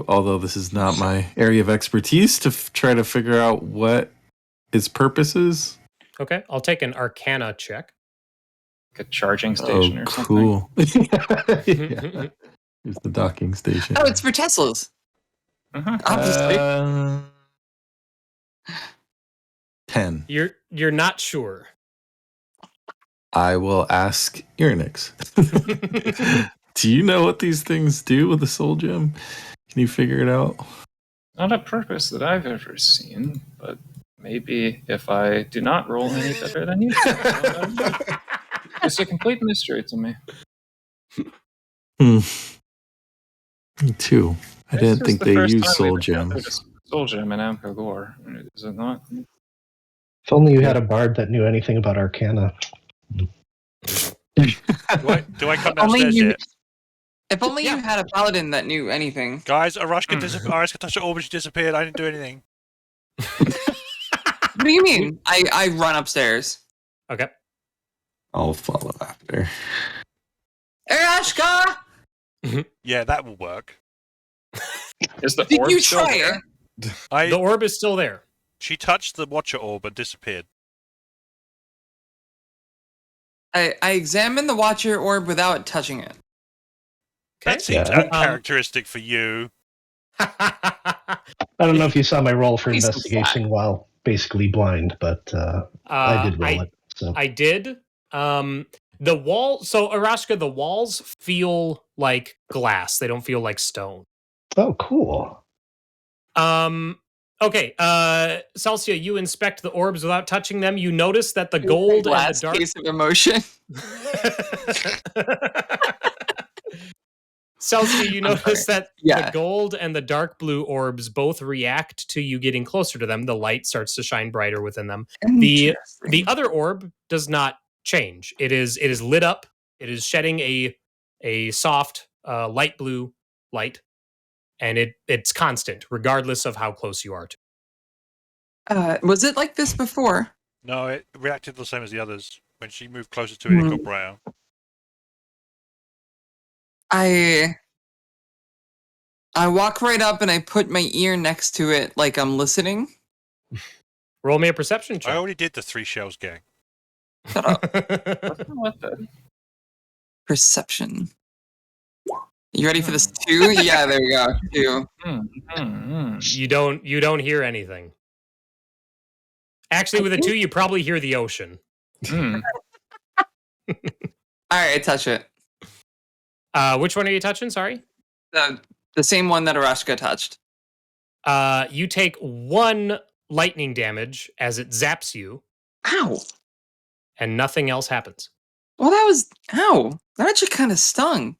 although this is not my area of expertise, to try to figure out what its purpose is. Okay, I'll take an Arcana check. Like a charging station or something. Cool. Yeah. Here's the docking station. Oh, it's for Teslas. Obviously. 10. You're not sure. I will ask Irynyx. Do you know what these things do with the soul gem? Can you figure it out? Not a purpose that I've ever seen, but maybe if I do not roll any better than you. It's a complete mystery to me. Me too. I This didn't is think the they first use time soul we've encountered gems. a Soul gem in Amco Gore. Is it not? if only you had a bard that knew anything about Arcana. Do I come Only downstairs you- yet? If only you had a paladin that knew anything. Guys, Aerashka touched the orb and she disappeared. I didn't do anything. What do you mean? I run upstairs. Okay. I'll follow after. Aerashka! Yeah, that will work. Is the Did orb you still try there? it? The orb is still there. She touched the Watcher orb and disappeared. I examined the Watcher orb without touching it. Okay. That seems Yeah. uncharacteristic for you. I don't know if you saw my roll for Please investigation while basically blind, but I did roll it. So I did. The wall. So Aerashka, the walls feel like glass. They don't feel like stone. oh, cool. Okay. Celsia, you inspect the orbs without touching them. You notice that the gold and the Last dark. case of emotion. Celsia, you I'm notice that Yeah. the gold and the dark blue orbs both react to you getting closer to them. The light starts to shine brighter within them. The Interesting. other orb does not change. It is lit up. It is shedding a soft light blue light, and it's constant regardless of how close you are to. Was it like this before? No, it reacted the same as the others. When she moved closer to it, it got brown. I walk right up and I put my ear next to it like I'm listening. Roll me a perception I check. already did the 3 shells gang. Shut up. What the? Perception. You ready for this 2? Yeah, there we go. 2. You don't hear anything. Actually, with a 2, you probably hear the ocean. All right, I touch it. Which one are you touching? Sorry. The same one that Aerashka touched. You take 1 lightning damage as it zaps you, Ow. and nothing else happens. Well, that was ow. That actually kind of stung.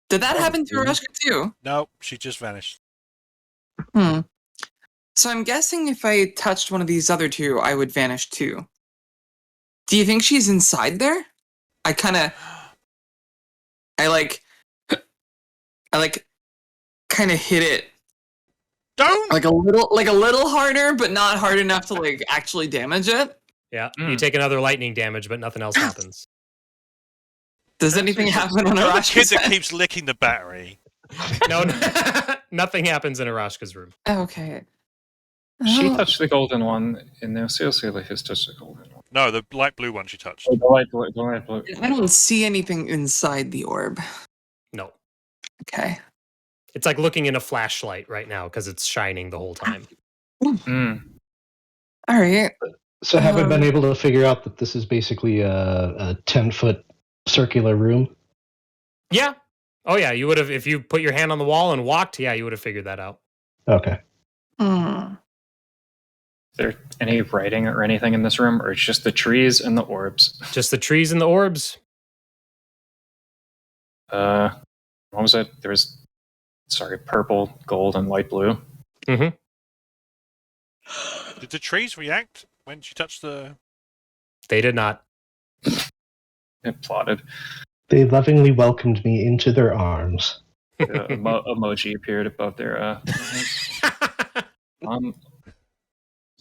Did that happen to Aerashka too? No, she just vanished. So I'm guessing if I touched one of these other 2, I would vanish too. Do you think she's inside there? I kind of hit it Don't! like a little harder, but not hard enough to like actually damage it. Yeah. You take another lightning damage, but nothing else happens. Does anything happen on You're the kid Aerashka's that head? keeps licking the battery. No, nothing happens in Aerashka's room. Okay. She Oh. touched the golden one, and now Celsia has touched the golden one. No, the light blue one she touched. Oh, the light blue. I don't see anything inside the orb. No. Okay. It's like looking in a flashlight right now because it's shining the whole time. All right. So have we been able to figure out that this is basically a 10-foot circular room? Yeah. Oh yeah, you would have if you put your hand on the wall and walked. Yeah, you would have figured that out. Okay. Hmm. Is there any writing or anything in this room, or it's just the trees and the orbs? Just the trees and the orbs. What was it? There was, sorry, purple, gold, and light blue. Mm-hmm. Did the trees react when she touched the? They did not. It plotted. They lovingly welcomed me into their arms. Emoji appeared above their.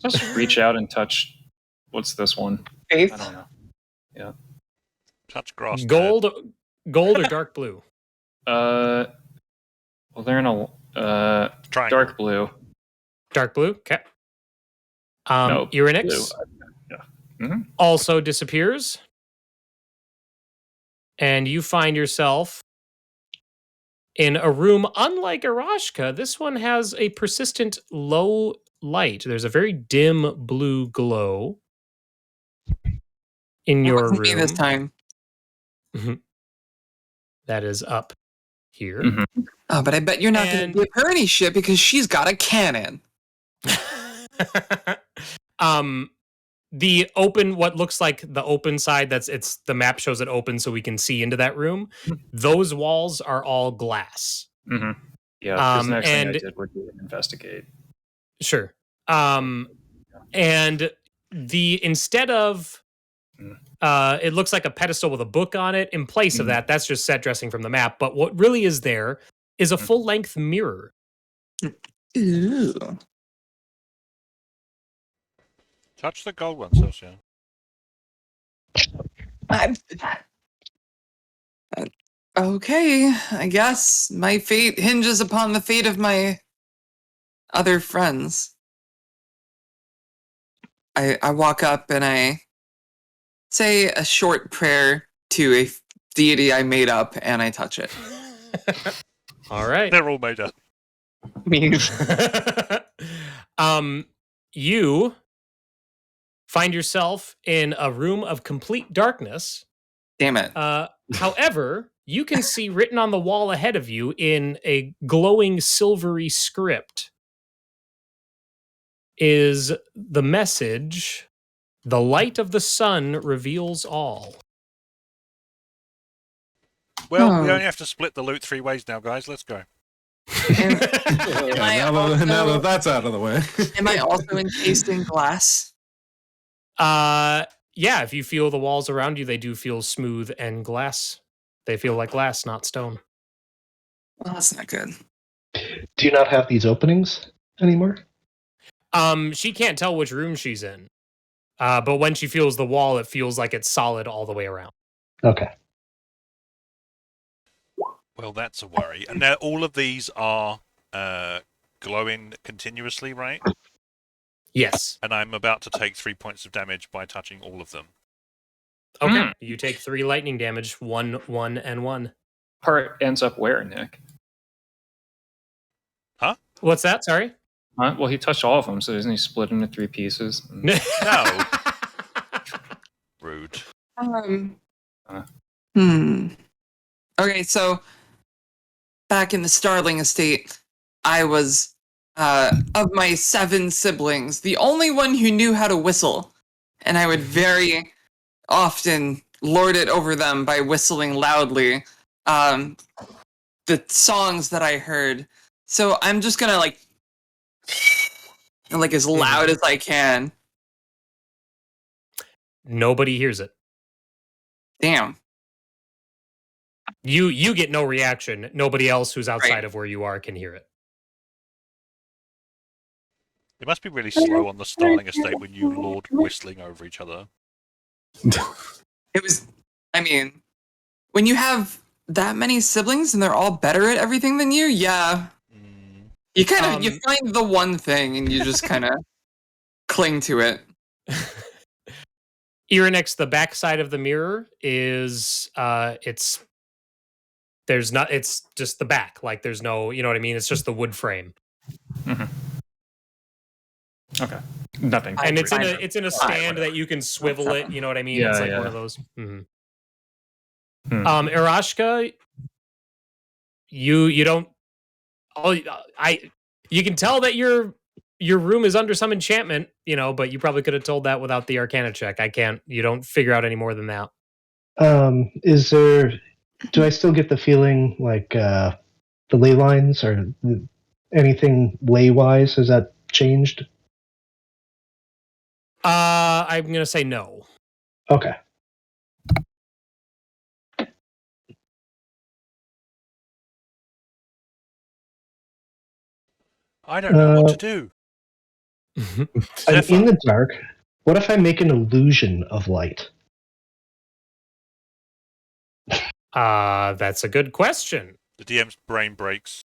Just reach out and touch. What's this one? Faith. I don't know. Yeah. Touch grass. Gold or dark blue? Well, they're in a Triangle. dark blue. Dark blue. Okay. No, Irynyx blue. Yeah. Mm-hmm. also disappears, and you find yourself in a room unlike Aerashka. This one has a persistent low light. There's a very dim blue glow in It your wasn't me room. this time. That is up here. Mm-hmm. Oh, but I bet you're not going And- to give her any shit because she's got a cannon. The open, what looks like the open side, it's the map shows it open so we can see into that room. Those walls are all glass. Mm-hmm. Yeah. Because the next thing I and- did would be investigate. Sure. And instead of it looks like a pedestal with a book on it. In place of that, that's just set dressing from the map. But what really is there is a full length mirror. Ooh. Touch the gold one, Celsia. Okay, I guess my fate hinges upon the fate of my other friends. I walk up and I say a short prayer to a deity I made up, and I touch it. All right. They're all made up. You find yourself in a room of complete darkness. Damn it. However, you can see written on the wall ahead of you in a glowing silvery script is the message, "The light of the sun reveals all." Well, Oh. we only have to split the loot 3 ways now, guys. Let's go. Am I now also- that that's out of the way. Am I also encased in glass? Yeah, if you feel the walls around you, they do feel smooth and glass. They feel like glass, not stone. Well, that's not good. Do you not have these openings anymore? She can't tell which room she's in. But when she feels the wall, it feels like it's solid all the way around. Okay. Well, that's a worry. And now all of these are glowing continuously, right? Yes. And I'm about to take 3 points of damage by touching all of them. Okay. You take 3 lightning damage, 1, 1, and 1. Part ends up where, Nick? What's that? Sorry? Well, he touched all of them, so isn't he split into 3 pieces? No. Rude. Okay, so back in the Starling estate, I was of my 7 siblings, the only one who knew how to whistle, and I would very often lord it over them by whistling loudly the songs that I heard. So I'm just gonna like as loud as I can. Nobody hears it. Damn. You get no reaction. Nobody else who's outside Right. of where you are can hear it. It must be really slow on the Starling estate when you lord whistling over each other. It was, I mean, when you have that many siblings and they're all better at everything than you, yeah. You kind of, you find the one thing and you just kind of cling to it. Irynyx, the back side of the mirror is it's just the back. Like there's no, you know what I mean? It's just the wood frame. Mm-hmm. Okay. Nothing. And it's concrete. in a stand that you can swivel it, you know what I mean? Yeah, It's like yeah. one of those. Mhm. Hmm. Aerashka, you don't. Oh, you can tell that your room is under some enchantment, but you probably could have told that without the Arcana check. I can't. You don't figure out any more than that. Is there? Do I still get the feeling like the ley lines or anything ley wise? Has that changed? I'm gonna say no. Okay. I don't know what to do. I'm in Zephyr. the dark. What if I make an illusion of light? That's a good question. The DM's brain breaks.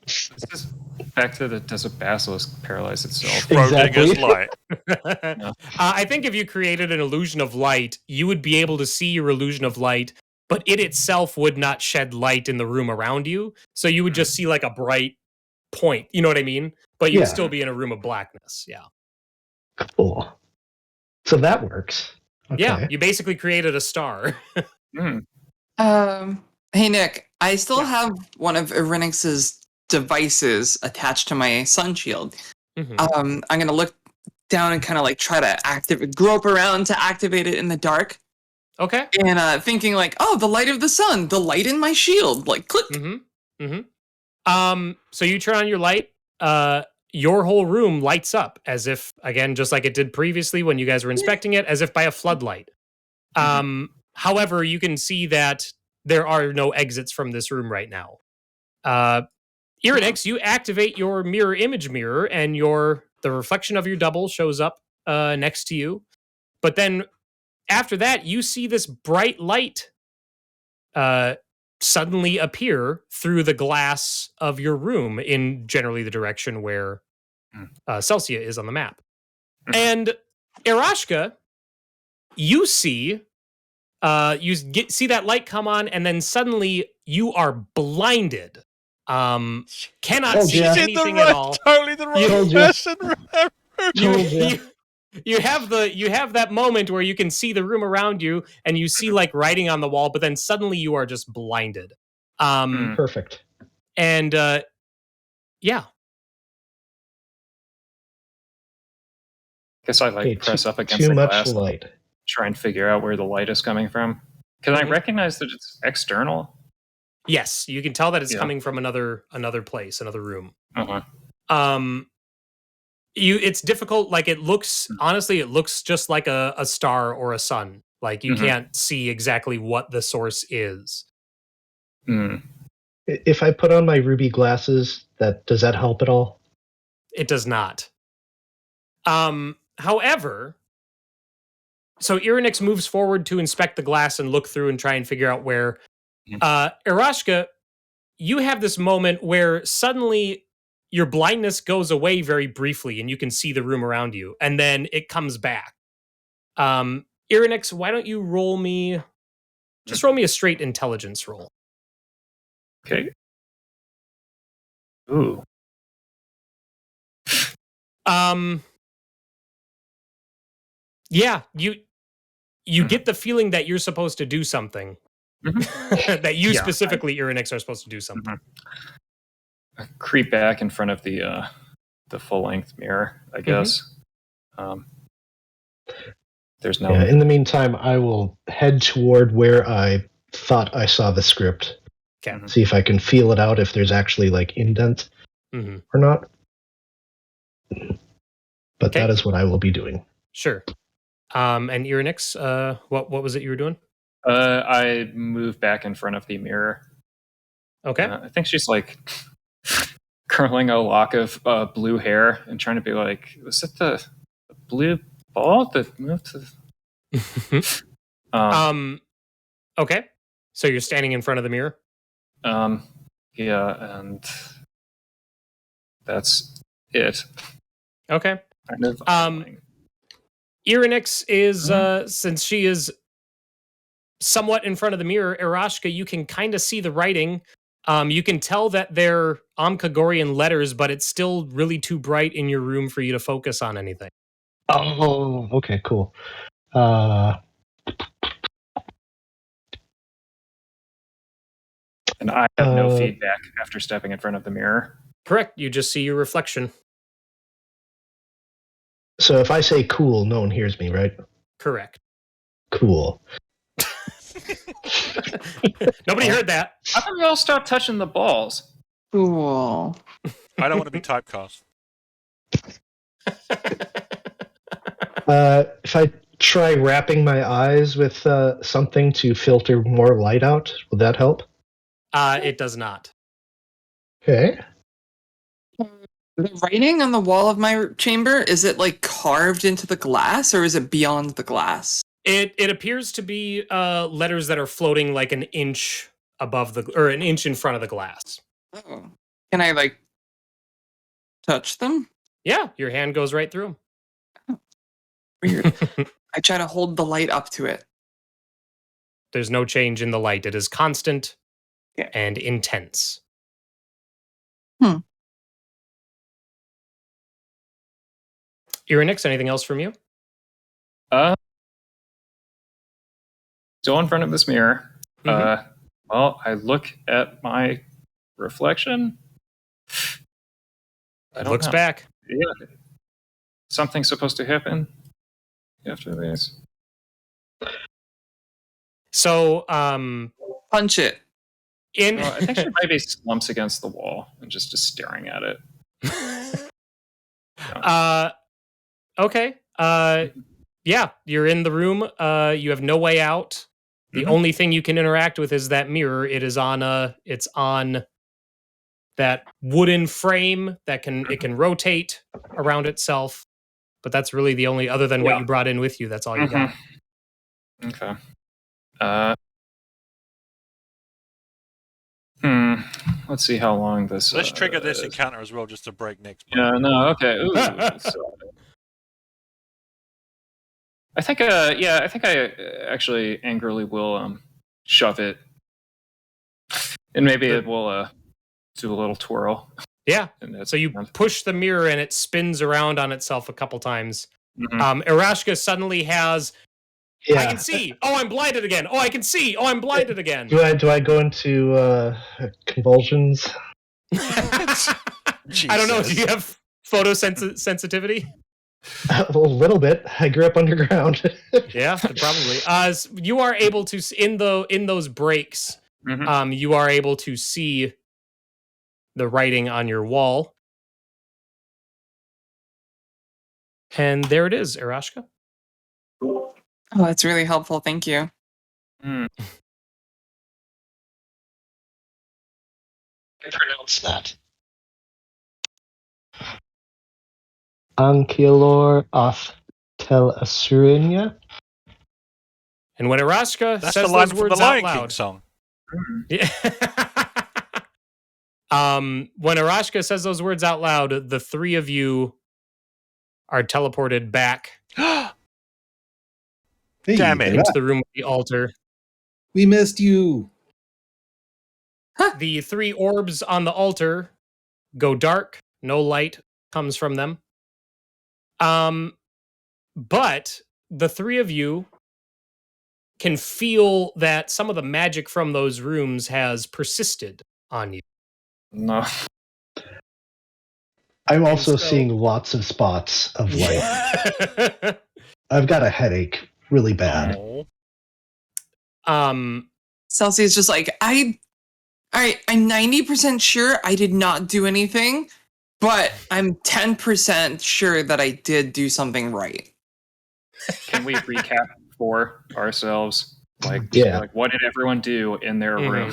This is back to the does a basilisk paralyze itself? Exactly. Schrodinger's light. I think if you created an illusion of light, you would be able to see your illusion of light, but it itself would not shed light in the room around you. So you would just see like a bright point. You know what I mean? But you would Yeah. still be in a room of blackness. Yeah. Cool. So that works. Okay. Yeah. You basically created a star. Hey Nick, I still Yeah. have one of Irynyx's devices attached to my sun shield. Mhm. I'm gonna look down and kind of like try to grope around to activate it in the dark, Okay. and thinking like, oh, the light of the sun, the light in my shield, like click. Mm-hmm. Mm-hmm. So you turn on your light. Your whole room lights up as if, again, just like it did previously when you guys were inspecting it, as if by a floodlight. However, you can see that there are no exits from this room right now. Irynyx, you activate your mirror image mirror, and the reflection of your double shows up next to you. But then after that, you see this bright light suddenly appear through the glass of your room in generally the direction where Celsia is on the map. And Aerashka, you see see that light come on, and then suddenly you are blinded. Cannot see anything at all. Totally the You- wrong person. You have that moment where you can see the room around you, and you see like writing on the wall, but then suddenly you are just blinded. Perfect. And yeah. Guess I Okay, press up against too the much glass, light. try and figure out where the light is coming from. Can I recognize that it's external? Yes, you can tell that it's Yeah. coming from another place, another room. Uh-huh. It's difficult. Like honestly, it looks just like a star or a sun. Like you can't see exactly what the source is. If I put on my ruby glasses, does that help at all? It does not. However, so Irynyx moves forward to inspect the glass and look through and try and figure out where. Aerashka, you have this moment where suddenly your blindness goes away very briefly and you can see the room around you, and then it comes back. Irynyx, why don't you roll me a straight intelligence roll? Okay. Ooh. Yeah, you get the feeling that you're supposed to do something. That you specifically, Irynyx, are supposed to do something. I creep back in front of the full-length mirror, I guess. There's no... Yeah, in the meantime, I will head toward where I thought I saw the script. Okay. See if I can feel it out, if there's actually like indent or not. But that is what I will be doing. Sure. And Irynyx, what was it you were doing? I move back in front of the mirror. Okay. I think she's like curling a lock of blue hair and trying to be like, was it the blue ball that moved to... Okay. So you're standing in front of the mirror? Yeah, and that's it. Okay. Kind of Irynyx is, since she is somewhat in front of the mirror, Aerashka, you can kind of see the writing. You can tell that they're Amkagorian letters, but it's still really too bright in your room for you to focus on anything. Oh, okay, cool. And I have no feedback after stepping in front of the mirror. Correct. You just see your reflection. So if I say cool, no one hears me, right? Correct. Cool. Nobody heard that. How come you all stop touching the balls? Cool. I don't want to be typecast. If I try wrapping my eyes with something to filter more light out, would that help? It does not. Okay. The writing on the wall of my chamber, is it like carved into the glass or is it beyond the glass? It appears to be letters that are floating like an inch above or an inch in front of the glass. Oh. Can I like touch them? Yeah, your hand goes right through them. Weird. I try to hold the light up to it. There's no change in the light. It is constant Yeah. and intense. Irynyx, anything else from you? Still in front of this mirror. Mhm. Well, I look at my reflection. I don't Looks know. back. Yeah. Something's supposed to happen after this. So, Punch it. in Well, I think she maybe slumps against the wall and just is staring at it. Okay. Yeah, you're in the room. You have no way out. The only thing you can interact with is that mirror. It's on that wooden frame that it can rotate around itself. But that's really the only, other than what you brought in with you, that's all you got. Okay. Let's see how long this. Let's trigger this is. encounter as well, just to break Nick's. Yeah. No. Okay. Ooh, I think. I think I actually angrily will shove it, and maybe it will do a little twirl. Yeah. And So you push the mirror and it spins around on itself a couple times. Aerashka suddenly has. Yeah. I can see. Oh, I'm blinded again. Oh, I can see. Oh, I'm blinded again. Do I go into convulsions? I don't know. Do you have photosensitivity? A little bit. I grew up underground. Yeah, probably. You are able to in those breaks. You are able to see the writing on your wall, and there it is, Aerashka. Oh, that's really helpful. Thank you. I pronounce that. Ankylor off tel Asurynia. And when Aerashka That's says the line those from the words out Lion King loud, song. yeah. When Aerashka says those words out loud, the three of you are teleported back Hey, Damn it. into the room with the altar. we missed you. The three orbs on the altar go dark. No light comes from them. But the three of you can feel that some of the magic from those rooms has persisted on you. No. I'm also so- seeing lots of spots of light. I've got a headache really bad. Oh. Celsia's just like, I'm 90% sure I did not do anything, but I'm 10% sure that I did do something right. Can we recap for ourselves? Like what did everyone do in their room?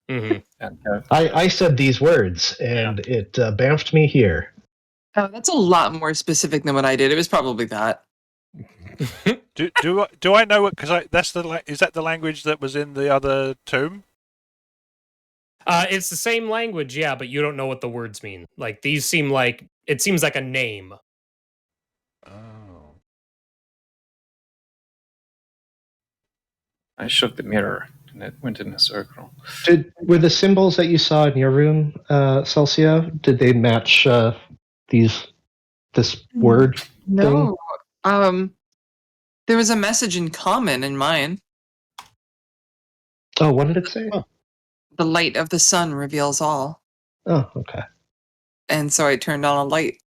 Mm-hmm. And, I said these words, and it bamfed me here. Oh, that's a lot more specific than what I did. It was probably that. Do I know it? Because is that the language that was in the other tomb? It's the same language, yeah, but you don't know what the words mean. Like these seems like a name. Oh. I shook the mirror and it went in a circle. Were the symbols that you saw in your room, Celsia, did they match this word? No. There was a message in common in mine. Oh, what did it say? The light of the sun reveals all. Oh, okay. And so I turned on a light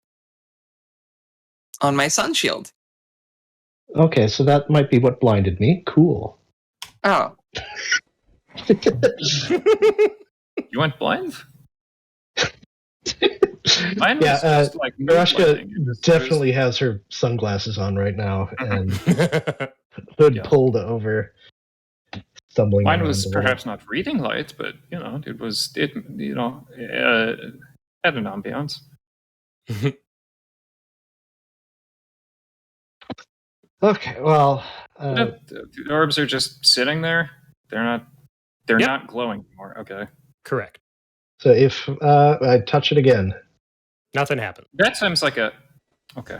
on my sun shield. Okay, so that might be what blinded me. Cool. Oh, You went blind? Mine was Yeah, just like mood lighting. Aerashka definitely has her sunglasses on right now and hood Yeah. pulled over, stumbling Mine around was a little. perhaps not reading light, but it had an ambiance. Okay, well, The orbs are just sitting there. They're Yep. not glowing anymore. Okay, Correct. so if I touch it again, Nothing happened. that seems like a okay.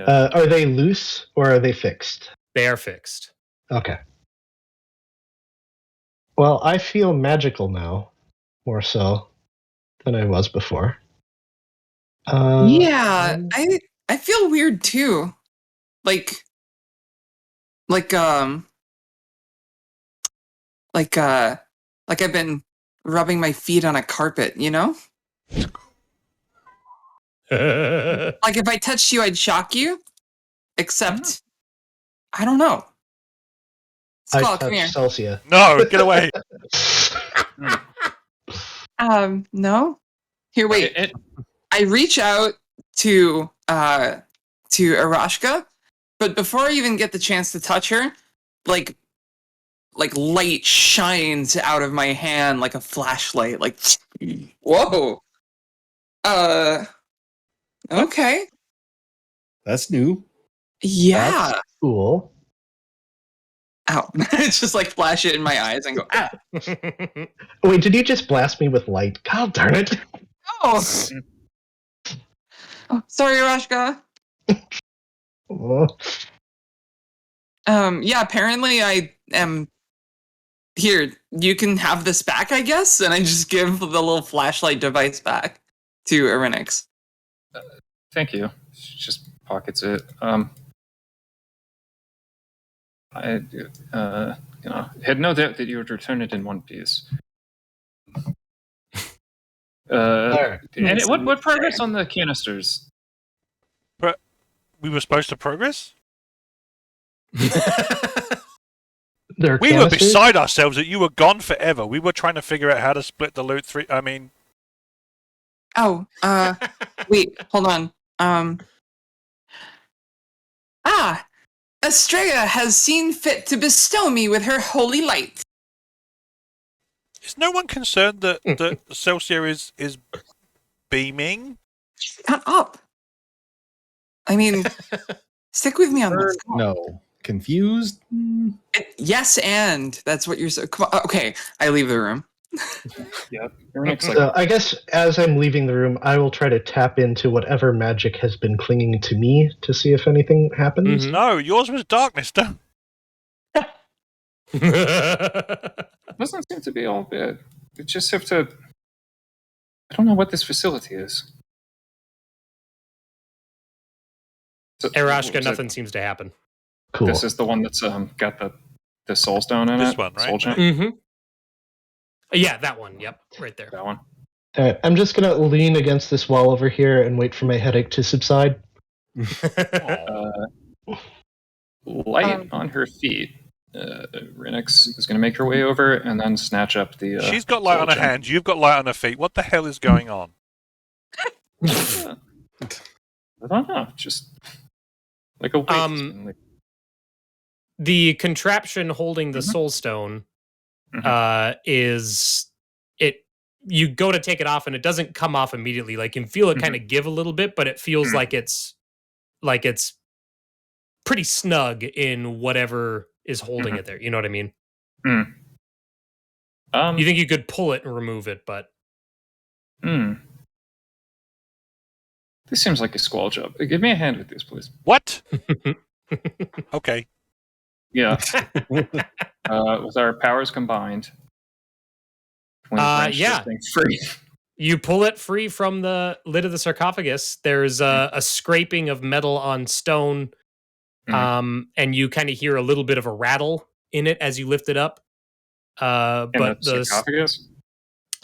are they loose or are they fixed? They are fixed. Okay. Well, I feel magical now, more so than I was before. yeah. I feel weird too. Like I've been rubbing my feet on a carpet, you know? Like if I touched you, I'd shock you. Except, I don't know. I Squall, touch come here. Celsia. No, get away. No. Here, wait. I reach out to Aerashka, but before I even get the chance to touch her, like light shines out of my hand like a flashlight. Like, whoa. Okay. That's new. Yeah. That's cool. Ow. It's just like flash it in my eyes and go, ah. Wait, did you just blast me with light? God darn it. Oh. Oh, sorry, Aerashka. Oh. Yeah, apparently I am here. You can have this back, I guess. And I just give the little flashlight device back to Irynyx. Thank you. She just pockets it. I had no doubt that you would return it in one piece. Alright. And what progress on the canisters? We were supposed to progress? They're We were canisters? beside ourselves that you were gone forever. We were trying to figure out how to split the loot three. I mean, Oh, wait, hold on. Estrella has seen fit to bestow me with her holy light. is no one concerned that Celsia is beaming? Shut up. I mean, stick with me on this. Come on. No. Confused? Yes, and that's what you're saying. Okay, I leave the room. Yeah. Irynyx, So I guess as I'm leaving the room, I will try to tap into whatever magic has been clinging to me to see if anything happens. Mhm. No, yours was darkness. Don't. doesn't seem to be all bad. We just have to. I don't know what this facility is. So, Aerashka, so nothing seems to happen. Cool. This is the one that's got the soulstone in This it. one, right? Soul gem. Mm-hmm. Yeah, that one. Yep, right there. That one. Alright, I'm just gonna lean against this wall over here and wait for my headache to subside. Light on her feet. Irynyx is going to make her way over and then snatch up the. She's got light soul on her gem. hands. You've got light on her feet. What the hell is going on? Yeah. I don't know. Just like a weight. that's been, like, The contraption holding the Mhm. soul stone Mhm. is it. You go to take it off and it doesn't come off immediately. Like you can feel it kind of give a little bit, but it feels like it's pretty snug in whatever is holding it there. You know what I mean? You think you could pull it and remove it, but This seems like a Squall job. Give me a hand with this, please. What? Okay. Yeah. With our powers combined. Can we wrench yeah. this thing free? you pull it free from the lid of the sarcophagus. There's a scraping of metal on stone, and you kind of hear a little bit of a rattle in it as you lift it up. But the sarcophagus?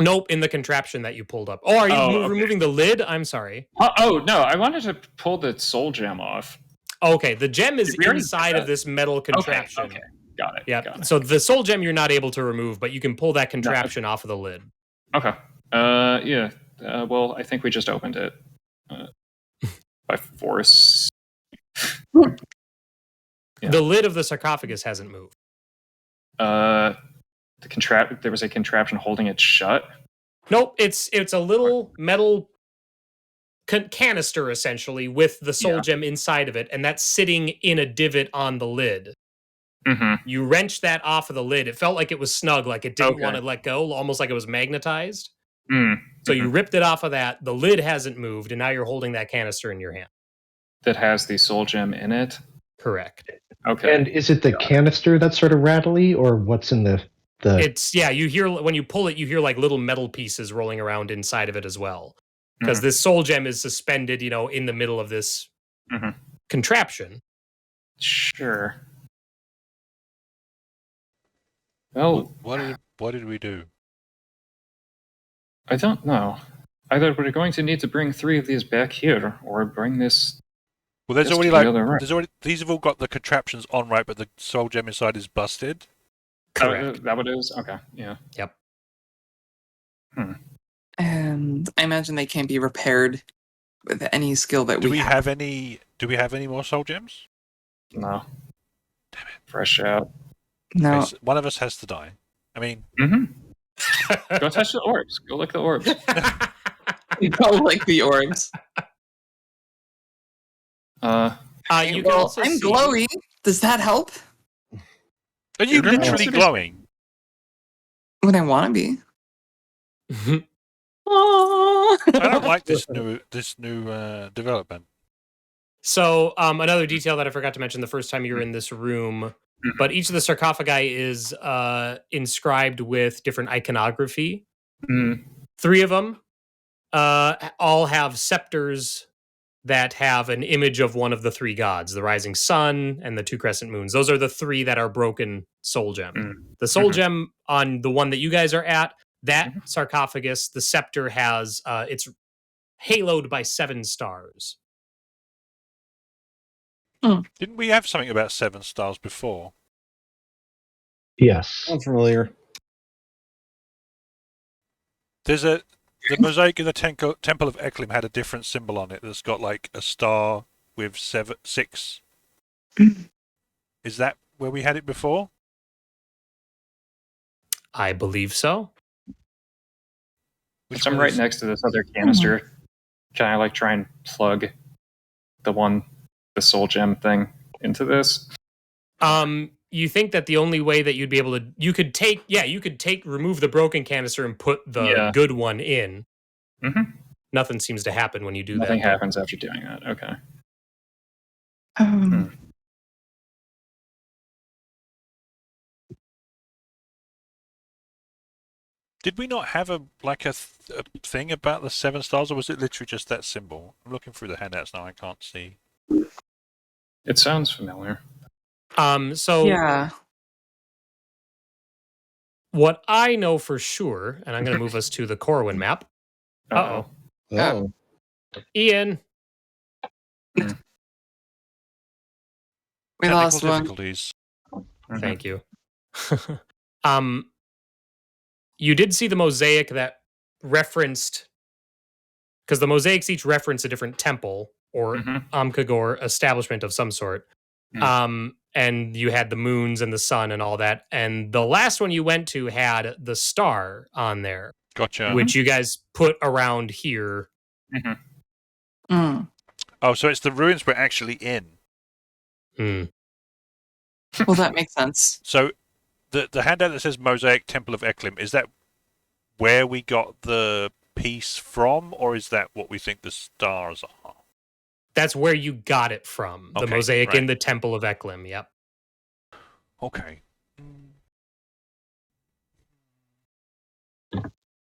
Nope, in the contraption that you pulled up. Oh, are you removing the lid? I'm sorry. Oh, no, I wanted to pull the soul gem off. Okay, the gem is inside of this metal contraption. Okay. Got it. Yeah. Got it. So the soul gem you're not able to remove, but you can pull that contraption off of the lid. Okay. Yeah. Well, I think we just opened it by force. Yeah. The lid of the sarcophagus hasn't moved. There was a contraption holding it shut. Nope, it's a little metal canister essentially with the soul gem inside of it, and that's sitting in a divot on the lid. Mm-hmm. You wrenched that off of the lid. It felt like it was snug, like it didn't want to let go, almost like it was magnetized. So you ripped it off of that. The lid hasn't moved, and now you're holding that canister in your hand. That has the soul gem in it? Correct. Okay. And is it the canister that's sort of rattly, or what's in the... It's, you hear, when you pull it, you hear like little metal pieces rolling around inside of it as well. Because this soul gem is suspended, in the middle of this contraption. Sure. Well, what did we do? I don't know. Either we're going to need to bring 3 of these back here, or bring this. Well, there's Just already these have all got the contraptions on, right? But the soul gem inside is busted. Correct. That what it is? Okay, yeah. Yep. And I imagine they can't be repaired with any skill that Do we have any more soul gems? No. Damn it. Fresh out. No. Okay, so one of us has to die. I mean, Go touch the orbs. Go lick the orbs. Go like the orbs. You can also I'm see... glowy. Does that help? are you literally glowing? When I want to be. I don't like this new development. So another detail that I forgot to mention the first time you were in this room, but each of the sarcophagi is inscribed with different iconography. 3 of them all have scepters that have an image of one of the 3 gods, the rising sun and the 2 crescent moons. Those are the 3 that are broken soul gem. The soul gem on the one that you guys are at, that sarcophagus, the scepter has, it's haloed by 7 stars. Didn't we have something about 7 stars before? Yes. I'm familiar. The mosaic in the Temple of Eklim had a different symbol on it that's got like a star with 6. Is that where we had it before? I believe so. Which I'm right next to this other canister. Can I try and plug the soul gem thing into this? You think that the only way that you'd be able to, you could remove the broken canister and put the good one in. Nothing seems to happen when you do that. Nothing happens after doing that. Okay. Did we not have a thing about the 7 stars, or was it literally just that symbol? I'm looking through the handouts now. I can't see. It sounds familiar. So yeah. What I know for sure, and I'm going to move us to the Corwin map. Uh-oh. Oh. Ian. We Technical lost one. difficulties. Thank you. You did see the mosaic that referenced, because the mosaics each reference a different temple or Amkagor establishment of some sort. And you had the moons and the sun and all that. And the last one you went to had the star on there. Gotcha. Which you guys put around here. Oh, so it's the ruins we're actually in. Well, that makes sense. So the handout that says Mosaic Temple of Eklim, is that where we got the piece from, or is that what we think the stars are? That's where you got it from. The mosaic in the Temple of Eklim, yep. Okay.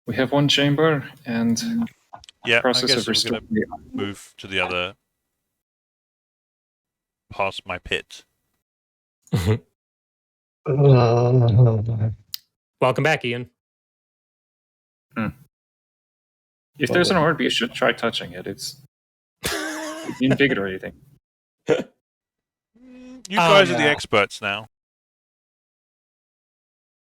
We have one chamber, and yeah, process I guess of restoring. we're going to move to the other, past my pit. Welcome back, Ian. If there's an orb, you should try touching it. It's invigorating. You guys are the experts now.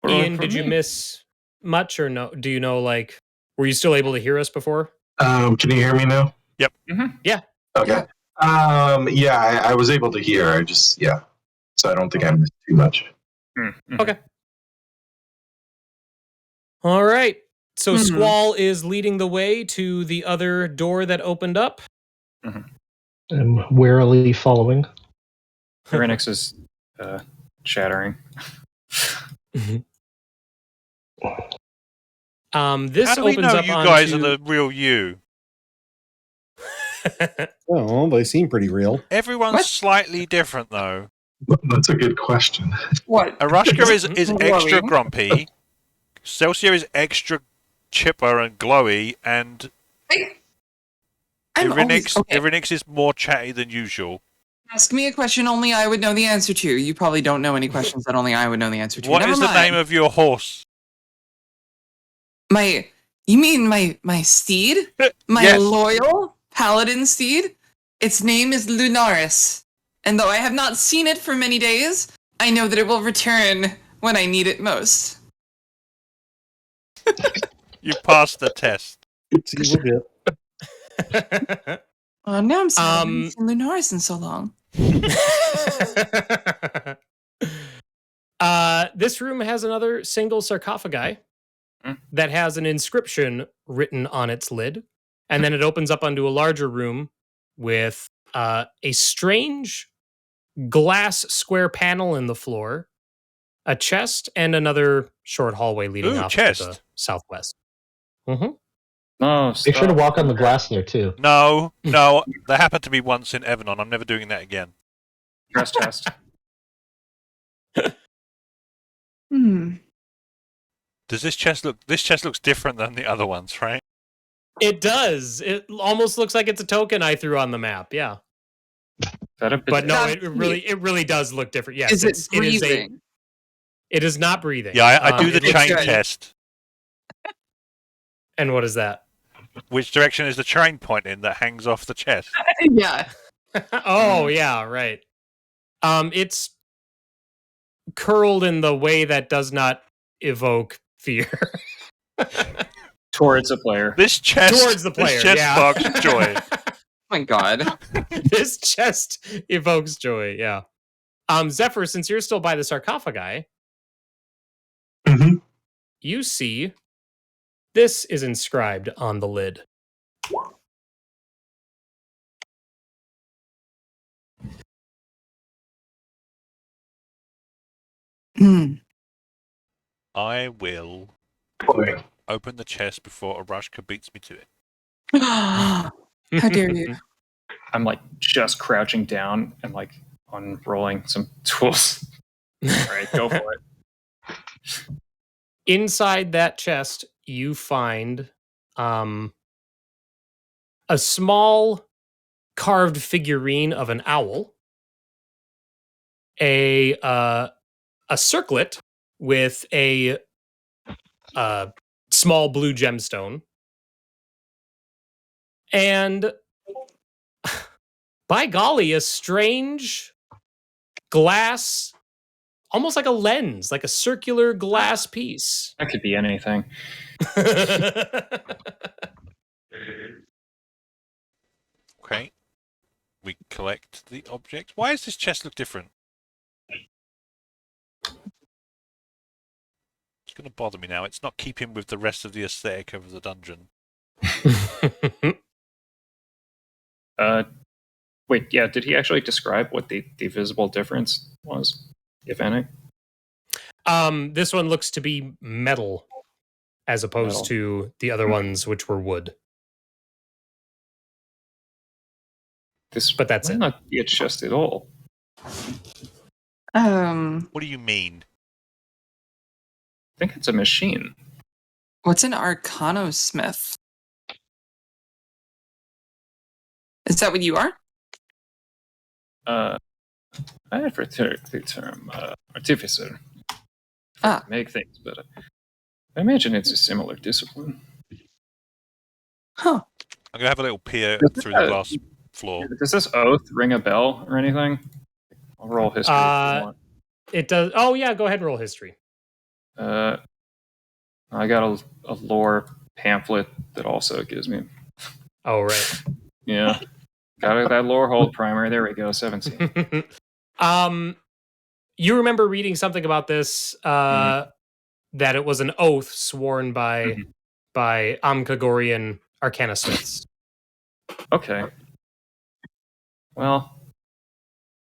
Ian, did you miss much or no? Do you know, like, were you still able to hear us before? Can you hear me now? Yep. Mm-hmm. Yeah. Okay. I was able to hear. I just, So I don't think I missed too much. Mm-hmm. Okay. All right. So Squall is leading the way to the other door that opened up. I'm warily following. Irynyx is shattering. This How do we opens know up you guys are onto... the real you? Oh, they seem pretty real. Everyone's slightly different, though. That's a good question. What? Aerashka is extra Glowing. grumpy. Celsia is extra chipper and glowy, and I'm always, Irynyx is more chatty than usual. Ask me a question only I would know the answer to. You probably don't know any questions that only I would know the answer to. What Never is the mind. name of your horse? You mean my steed? My Yes. loyal Paladin steed? Its name is Lunaris. And though I have not seen it for many days, I know that it will return when I need it most. You passed the test. See, we'll get. Oh, now I'm sad I haven't seen Lunaris in so long. This room has another single sarcophagi that has an inscription written on its lid. And then it opens up onto a larger room with a strange glass square panel in the floor, a chest, and another short hallway leading off to the southwest. Mm-hmm. No, Make sure to walk on the glass there, too. No, that happened to me once in Evanon. I'm never doing that again. Stress test. Does this chest look? This chest looks different than the other ones, right? It does. It almost looks like it's a token I threw on the map. Yeah. But no, it really does look different. Yes, is it breathing? It is not breathing. Yeah, I do the it looks chain good. test. And what is that? Which direction is the chain pointing that hangs off the chest? Yeah. Oh, yeah, right. It's curled in the way that does not evoke fear. Towards a player. This chest. Towards the player. This chest yeah. sparks joy. Oh my god. This chest evokes joy. Yeah. Zephyr, since you're still by the sarcophagi, you see this is inscribed on the lid. I will open the chest before Aerashka beats me to it. How dare you? I'm like just crouching down and like unrolling some tools. All right, go for it. Inside that chest, you find a small carved figurine of an owl, a circlet with a small blue gemstone, and by golly, a strange glass, almost like a lens, like a circular glass piece. That could be anything. Okay. We collect the object. Why does this chest look different? It's going to bother me now. It's not keeping with the rest of the aesthetic of the dungeon. Wait, yeah, did he actually describe what the visible difference was, if any? This one looks to be metal as opposed to the other ones, which were wood. But that's might it. not be a chest at all. What do you mean? I think it's a machine. What's an Arcanosmith? Is that what you are? I advert the term artificer. Ah. To make things, but I imagine it's a similar discipline. Huh. I'm gonna have a little peer Does through the that- glass floor. Does this oath ring a bell or anything? I'll roll history if you want. It does. Oh yeah, go ahead and roll history. I got a lore pamphlet that also gives me. Oh right. Yeah. Got that lore hold primer. There we go. 17. You remember reading something about this that it was an oath sworn by Amkagorian arcanismiths. Okay. Well,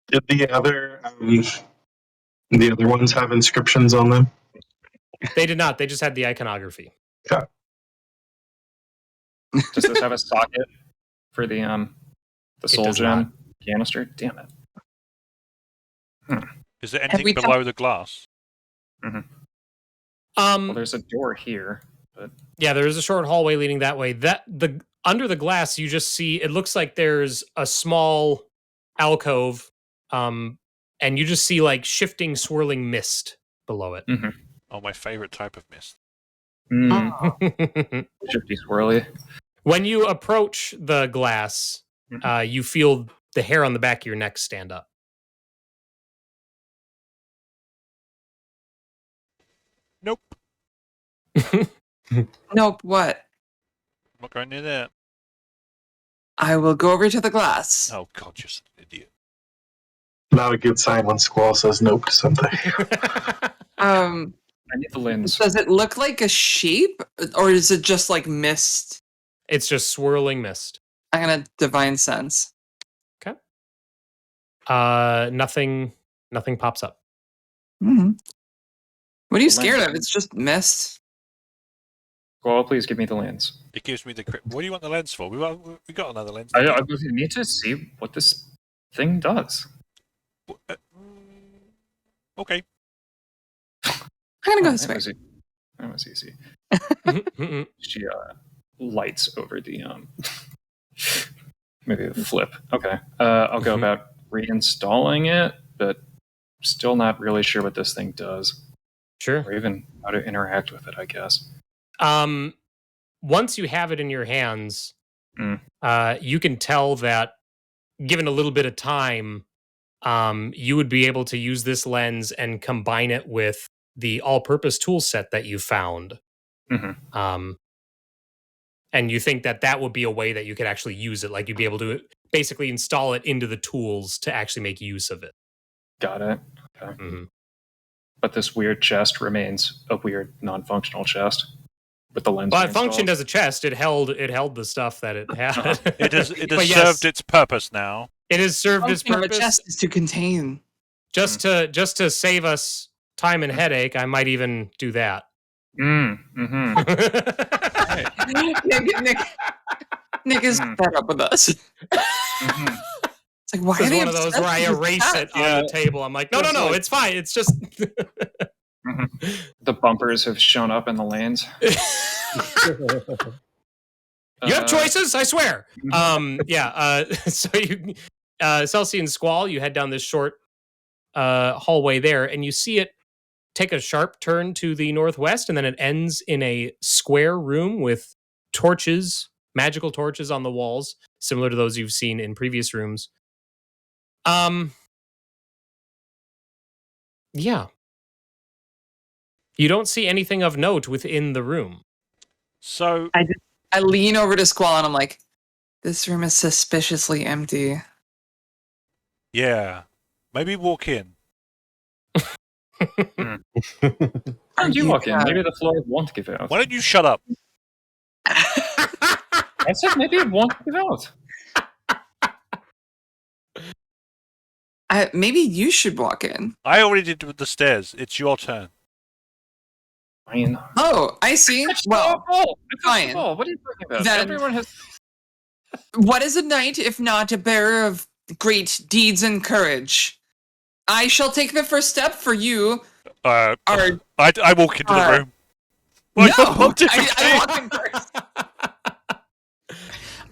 Did the other ones have inscriptions on them? They did not. They just had the iconography. does this have a socket for the soul does not. gem canister? Damn it. Is there we anything done- below the glass? Well, there's a door here. Yeah, there is a short hallway leading that way. Under the glass, you just see it looks like there's a small alcove, and you just see like shifting, swirling mist below it. Oh, my favorite type of mist. Shifty swirly. When you approach the glass, you feel the hair on the back of your neck stand up. Nope. Nope, what? I'm not going near there. I will go over to the glass. Oh god, you're such an idiot. Not a good sign when Squall says nope to something. I need the lens. Does it look like a shape, or is it just like mist? It's just swirling mist. I'm gonna divine sense. Nothing pops up. Mm-hmm. What are you The scared lens. of? It's just mist. Well, please give me the lens. It gives me the crit. What do you want the lens for? We got another lens. I need to see what this thing does. Okay. I'm gonna go this that way. was easy. She lights over the maybe a flip. Okay. I'll go about reinstalling it, but still not really sure what this thing does Sure. or even how to interact with it, I guess. Once you have it in your hands, you can tell that given a little bit of time, you would be able to use this lens and combine it with the all-purpose tool set that you found. And you think that would be a way that you could actually use it, like you'd be able to basically install it into the tools to actually make use of it. Got it. Okay. But this weird chest remains a weird, non-functional chest with the lens. Well, it functioned as a chest. It held the stuff that it had. It has But yes, served its purpose now. It has served its Function of a purpose. chest is to contain. Just to save us time and headache, I might even do that. Nick is fed up with us. It's like, why This are is they one of those obsessed where I with erase that? it on the table. I'm like, no, it's fine. It's just The bumpers have shown up in the lanes. You have choices, I swear. So you, Celsia and Squall, you head down this short hallway there, and you see it take a sharp turn to the northwest, and then it ends in a square room with torches, magical torches on the walls, similar to those you've seen in previous rooms. Yeah. You don't see anything of note within the room. So I lean over to Squall and I'm like, this room is suspiciously empty. yeah, maybe walk in. How did you walk in? Maybe the floor won't give out. Why don't you shut up? I said maybe it won't give out. Maybe you should walk in. I already did with the stairs. It's your turn. I mean, Oh, I see. Well, fine. What are you talking about? Then- Everyone has. what is a knight if not a bearer of great deeds and courage? I shall take the first step for you. I walk into the Uh, room. No, What I walk in first.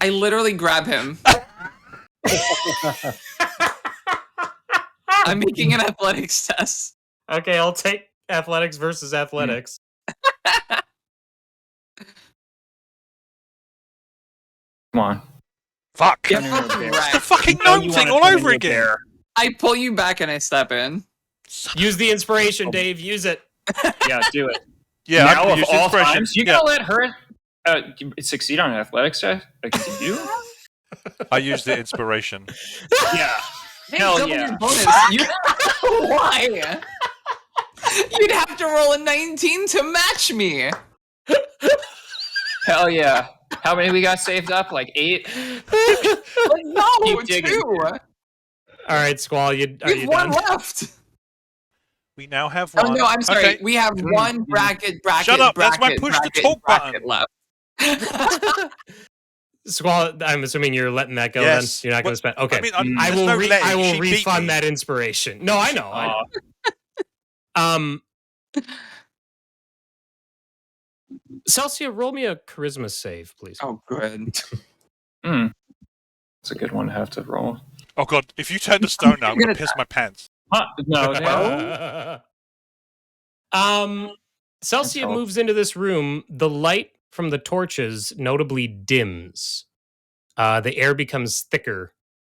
I literally grab him. I'm making an athletics test. Okay, I'll take athletics versus athletics. Come on. Fuck! Get Cannoneer fucking bear. wrecked. The fucking You know gnome you thing want all a over Cannoneer again! bear. I pull you back and I step in. Use the inspiration, Dave. Use it. Yeah, do it. Yeah, I'm now gonna of use all inspiration. times, you Yeah, gotta let her succeed on an athletics check against you? I used the inspiration. Yeah. Hey, Hell double yeah. your bonus. You... Why? You'd have to roll a 19 to match me. Hell yeah. How many we got saved up? Like 8? Like, no, Keep digging. 2. All right, Squall, are We you have one done? left. We now have Oh one. no, I'm sorry. Okay. We have one bracket. Shut up, that's my push to talk button. left. Squall, I'm assuming you're letting that go. Yes. Then you're not going to spend. Okay, I mean, Mm. I there's will. no leg. I will She beat me. refund that inspiration. No, I know. I know. Celsia, roll me a charisma save, please. Oh, good. It's a good one to have to roll. Oh god, if you turn to stone now, I'm gonna gonna piss my pants. No, no. Celsia all. moves into this room. The light from the torches notably dims. The air becomes thicker,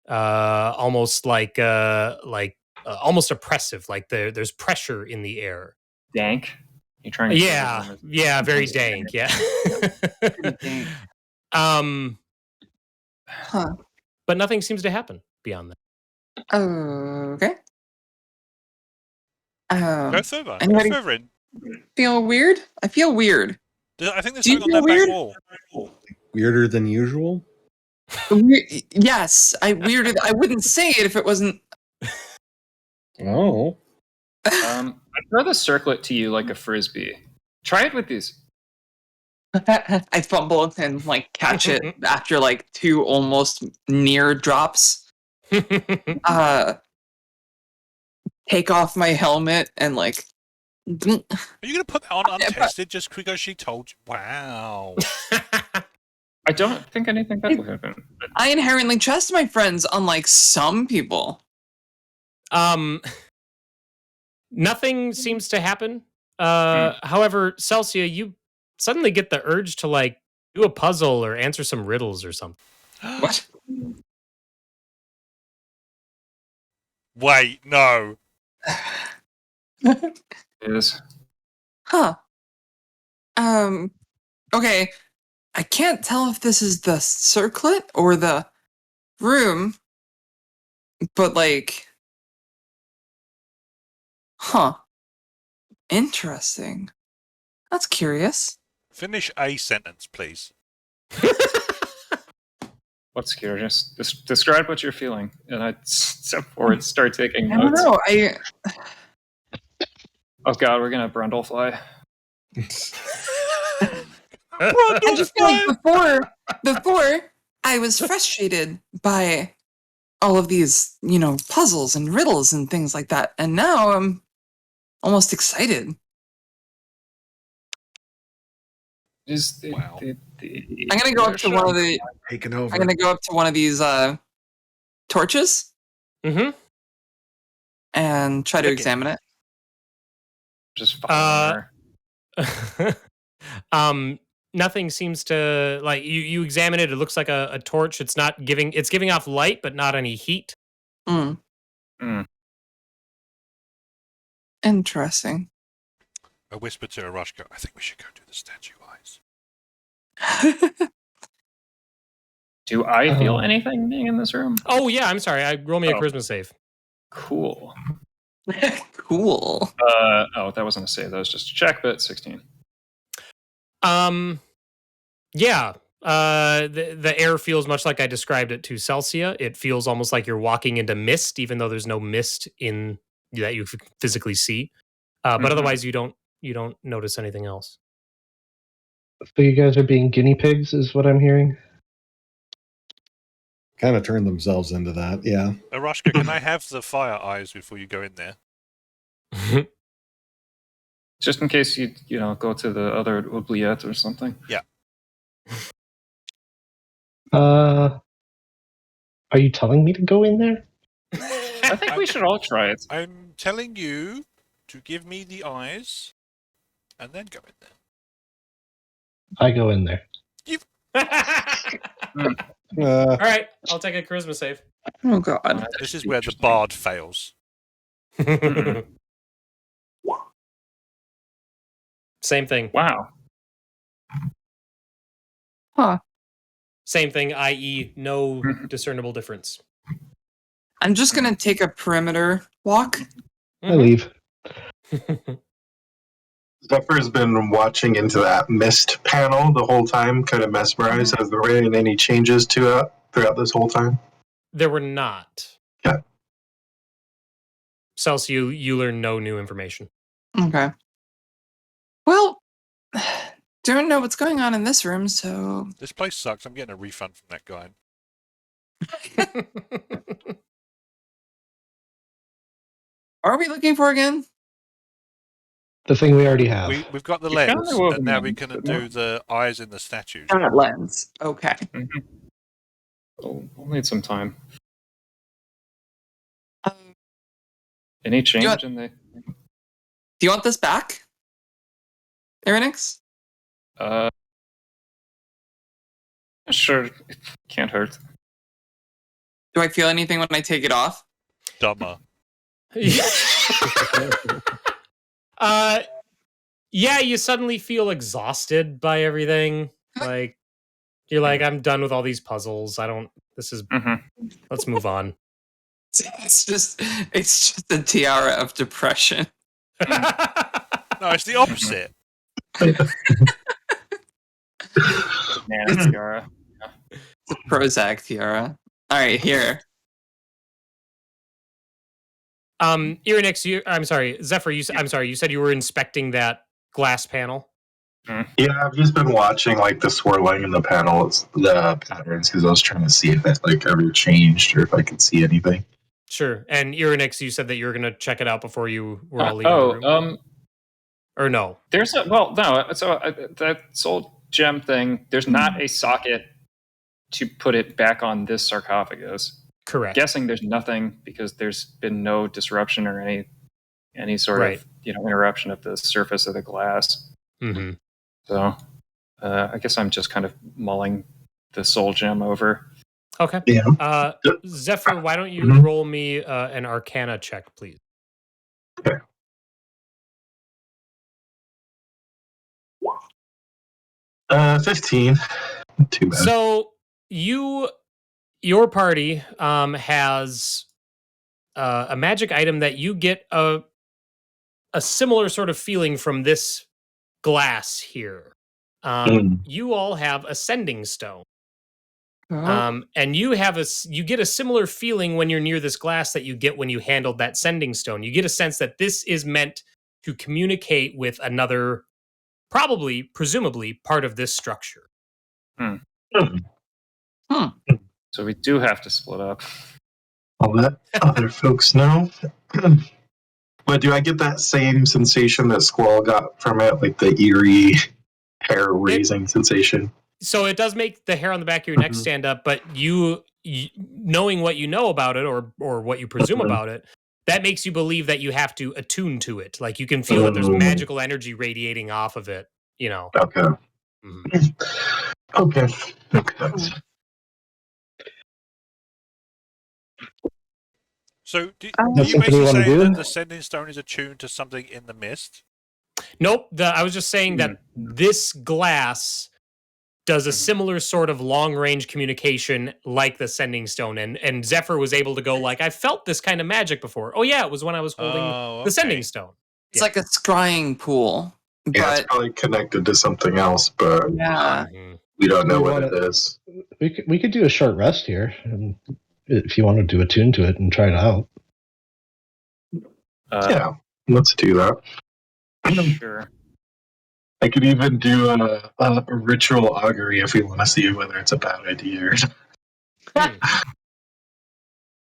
almost like almost oppressive. Like there's pressure in the air. Dank. You trying to Yeah, very dank. Yeah. Huh. But nothing seems to happen beyond that. Okay. Go further. Go anybody- further in. Feel weird? I feel weird. I think there's Do you something on that feel back weird? wall. Weirder than usual. Yes, I weirded. I wouldn't say it if it wasn't. Oh. I throw the circlet to you like a frisbee. Try it with these. I fumble and like catch it after like 2 almost near drops. Take off my helmet and like. Are you gonna put that on untested just because she told you? Wow. I don't think anything bad will happen. I inherently trust my friends, unlike some people. Nothing seems to happen. However, Celsia, you suddenly get the urge to like do a puzzle or answer some riddles or something. What? Wait, no. It is. Huh. Okay. I can't tell if this is the circlet or the room, but like, huh. Interesting. That's curious. Finish a sentence, please. What's curious? Just describe what you're feeling, and I step forward, start taking I don't notes. know. Oh god, we're gonna Brundlefly. I just feel like before I was frustrated by all of these, puzzles and riddles and things like that, and now I'm almost excited. Wow. I'm gonna go up to one of the. Taking over. I'm gonna go up to one of these torches Mm-hmm. and try to Okay. examine it. Just follow her. Nothing seems to like you examine it. It looks like a torch. It's giving off light, but not any heat. Mm. Interesting. I whispered to Aerashka, I think we should go do the statue eyes. Do I feel anything being in this room? Oh yeah, I'm sorry. Roll me a Oh. charisma save. Cool. Cool. That wasn't a save. That was just a check, but 16. Yeah. The air feels much like I described it to Celsia. It feels almost like you're walking into mist, even though there's no mist in that you physically see. But Mhm. otherwise, you don't notice anything else. So you guys are being guinea pigs, is what I'm hearing. Kind of turned themselves into that. Yeah. Aerashka, can I have the fire eyes before you go in there? Just in case you go to the other oubliette or something. Are you telling me to go in there? I think we should all try it. I'm telling you to give me the eyes and then go in there. I go in there. All right, I'll take a charisma save. Oh god. This is where the bard fails. Same thing. Wow. Huh. Same thing, i.e., no discernible difference. I'm just gonna take a perimeter walk. I leave. Zephyr's been watching into that mist panel the whole time, kind of mesmerized. Has there been any changes to it throughout this whole time? There were not. Yeah. Celsia, you learn no new information. Okay. Well, don't know what's going on in this room, so This place sucks. I'm getting a refund from that guy. what are we looking for again? The thing we already have. We've got the You found lens, the woven and now we lens, can but do not- the eyes in the statues. That lens. Okay. Oh, we'll need some time. Um, Any change want- in the? do you want this back, Irynyx? Sure. It can't hurt. Do I feel anything when I take it off? Dumber. Yeah, you suddenly feel exhausted by everything. Like you're like, I'm done with all these puzzles. Let's move on. It's just a tiara of depression. No, it's the opposite. Man, tiara. It's a Prozac tiara. All right, here. Irynyx, I'm sorry, Zephyr, you said you were inspecting that glass panel. Yeah, I've just been watching like the swirling in the panels, the patterns, because I was trying to see if it like ever changed or if I could see anything. Sure. And Irynyx, you said that you were going to check it out before you were all leaving the room. Or no? There's no. So that soul gem thing. There's not a socket to put it back on this sarcophagus. Correct. Guessing there's nothing because there's been no disruption or any sort Right. of interruption of the surface of the glass. Mm-hmm. So I guess I'm just kind of mulling the soul gem over. Okay. Yeah. Zephyr, why don't you Mhm. roll me an Arcana check, please? 15. Not too bad. So your party has a magic item that you get a similar sort of feeling from this glass here. You all have Ascending Stone. And you get a similar feeling when you're near this glass that you get when you handled that Sending Stone. You get a sense that this is meant to communicate with another, presumably, part of this structure. So we do have to split up. I'll let other folks know. But do I get that same sensation that Squall got from it, like the eerie hair-raising sensation? So it does make the hair on the back of your neck stand up, but you knowing what you know about it or what you presume about it, that makes you believe that you have to attune to it. Like you can feel that there's magical energy radiating off of it, Okay. Okay. So, do That's you something basically you wanna saying do? that the Sending Stone is attuned to something in the mist? Nope. I was just saying that this glass does a similar sort of long-range communication like the Sending Stone. And Zephyr was able to go like, I felt this kind of magic before. Oh, yeah, it was when I was holding the Sending Stone. It's like a scrying pool. Yeah, But it's probably connected to something else, but yeah. we don't know We what wanna- it is. We could do a short rest here, and if you want to do attune to it and try it out. Yeah, let's do that. Sure. I could even do a ritual augury if we want to see whether it's a bad idea.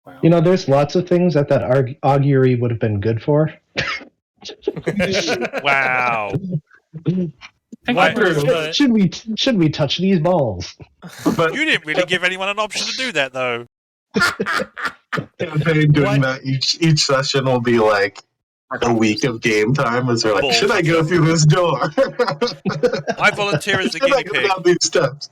Wow. There's lots of things that augury would have been good for. Wow. What was the- Should we touch these balls? But You didn't really give anyone an option to do that, though. campaign doing that each session will be like a week of game time as they're like, should I go through this door? I volunteer as the Should I guinea go pig. down these steps?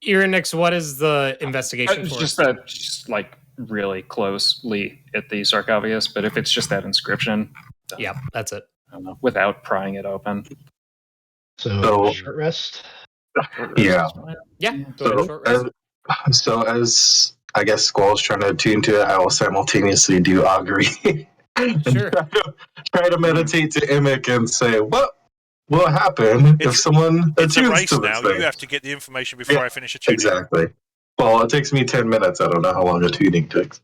Irynyx, what is the investigation It's for? just that, just like really closely at the sarcophagus. But if it's just that inscription, Yeah, that's it. I don't know, without prying it open. So short rest. Yeah. Yeah, go ahead, short rest. So as I guess Squall's trying to attune to it, I will simultaneously do augury. And Sure. try to meditate to Irynyx and say, what will happen if someone It's a attunes race to now. this thing? You have to get the information before Yeah, I finish a tuning. Exactly. Well, it takes me 10 minutes. I don't know how long a tuning takes.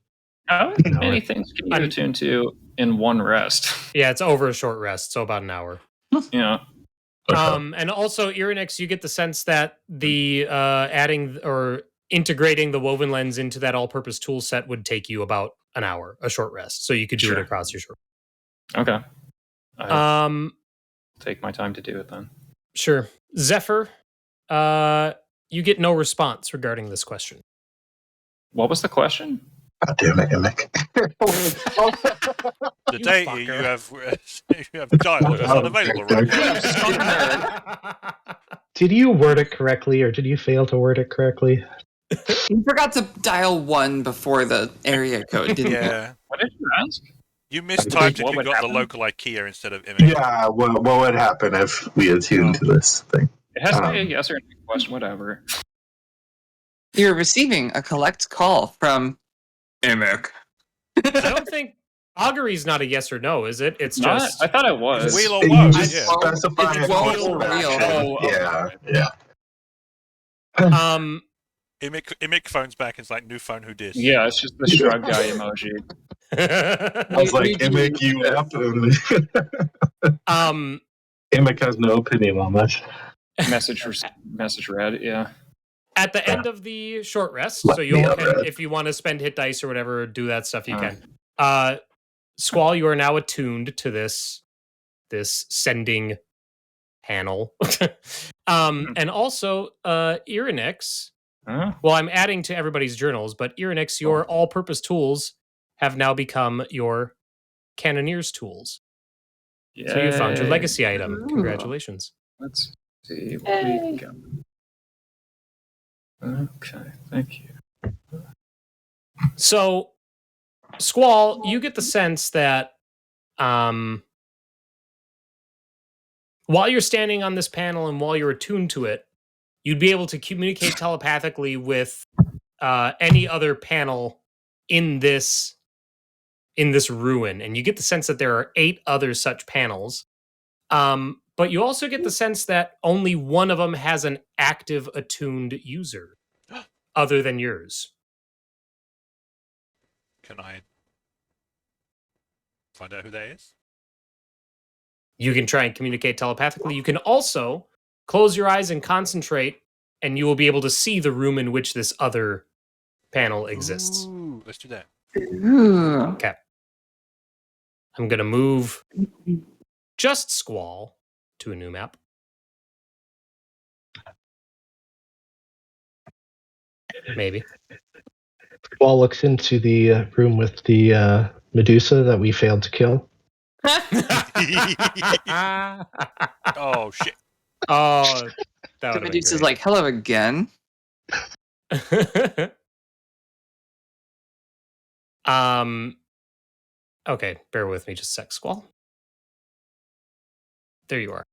How many things can you attune to in one rest? Yeah, it's over a short rest, so about an hour. Yeah. And also, Irynyx, you get the sense that the adding or integrating the woven lens into that all-purpose tool set would take you about an hour, a short rest. So you could do it across your short. Okay. Take my time to do it then. Sure. Zephyr, you get no response regarding this question. What was the question? God damn it, Irynyx. The data you have dialogue is unavailable right now. Did you word it correctly, or did you fail to word it correctly? You forgot to dial 1 before the area code, didn't you? Yeah. What did you ask? You mistyped if What you would got happen? the local IKEA instead of image. Yeah, what would happen if we attuned to this thing? It has to be a yes or no question, whatever. You're receiving a collect call from Irynyx. I don't think augury's not a yes or no, is it? It's Not, just I thought it was. Wheel or You woe, just yeah. specify It's a course wheel of or action. wheel. Oh, Yeah. Imic phones back and it's like, new phone, who dis? Yeah, it's just the shrug guy emoji. I was like, Irynyx, you up? Irynyx has no opinion on this. Message read, yeah. at the end of the short rest, so you all can, if you want to spend hit dice or whatever, do that stuff, you can. Squall, you are now attuned to this sending panel. And also, Irynyx, well, I'm adding to everybody's journals, but Irynyx, your all-purpose tools have now become your Cannoneer's tools. Yay. So you found your legacy item. Congratulations. Let's see what we got. Okay, thank you. So, Squall, you get the sense that while you're standing on this panel and while you're attuned to it, you'd be able to communicate telepathically with any other panel in this ruin, and you get the sense that there are 8 other such panels. But you also get the sense that only one of them has an active attuned user other than yours. Can I find out who that is? You can try and communicate telepathically. You can also close your eyes and concentrate, and you will be able to see the room in which this other panel exists. Ooh, let's do that. Ooh. Okay. I'm going to move just Squall to a new map. Maybe. Squall looks into the room with the Medusa that we failed to kill. Oh, shit. Oh, that The would Medusa's like, hello again. Okay, bear with me just a sec, Squall. There you are.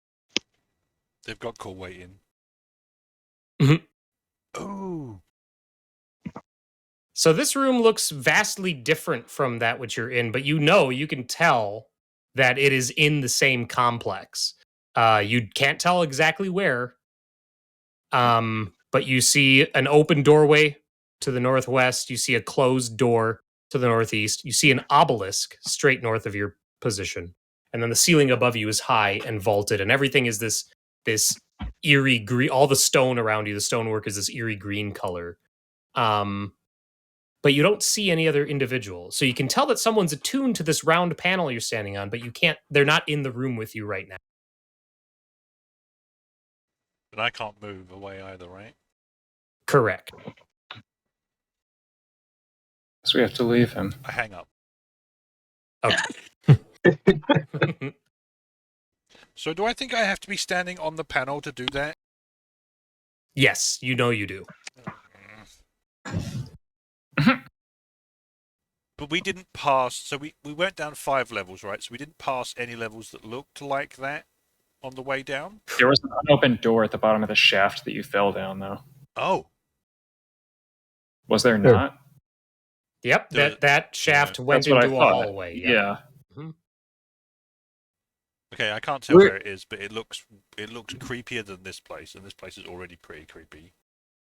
They've got call waiting. Mhm. Oh. So this room looks vastly different from that which you're in, but you can tell that it is in the same complex. You can't tell exactly where, but you see an open doorway to the northwest. You see a closed door to the northeast. You see an obelisk straight north of your position. And then the ceiling above you is high and vaulted, and everything is this eerie green. All the stone around you, the stonework is this eerie green color. But you don't see any other individual. So you can tell that someone's attuned to this round panel you're standing on, but they're not in the room with you right now. But I can't move away either, right? Correct. So we have to leave him. I hang up. Okay. So do I think I have to be standing on the panel to do that? Yes, you know you do. But we didn't pass, so we went down 5 levels, right? So we didn't pass any levels that looked like that on the way down? There was an unopened door at the bottom of the shaft that you fell down, though. Oh. Was there not? Yep, that shaft went That's what into I a thought. hallway. Yeah. Okay, I can't tell where it is, but it looks creepier than this place, and this place is already pretty creepy.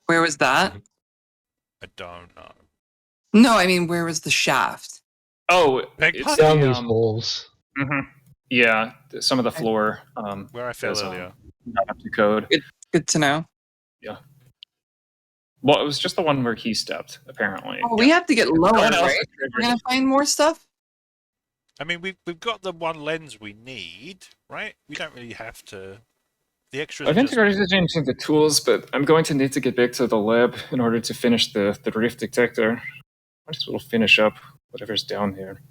Where was that? I don't know. No, I mean, where was the shaft? Oh, Peg it's pun. Down the, these holes. Yeah, some of the floor. Where I fell is, earlier. Not up to code. Good to know. Yeah. Well, it was just the one where he stepped, apparently. Oh, we have to get lower, No one else right? is We're triggered. gonna find more stuff. I mean, we've got the one lens we need, right? We don't really have to. The extras. I've integrated it into the tools, but I'm going to need to get back to the lab in order to finish the rift detector. Might as well finish up whatever's down here.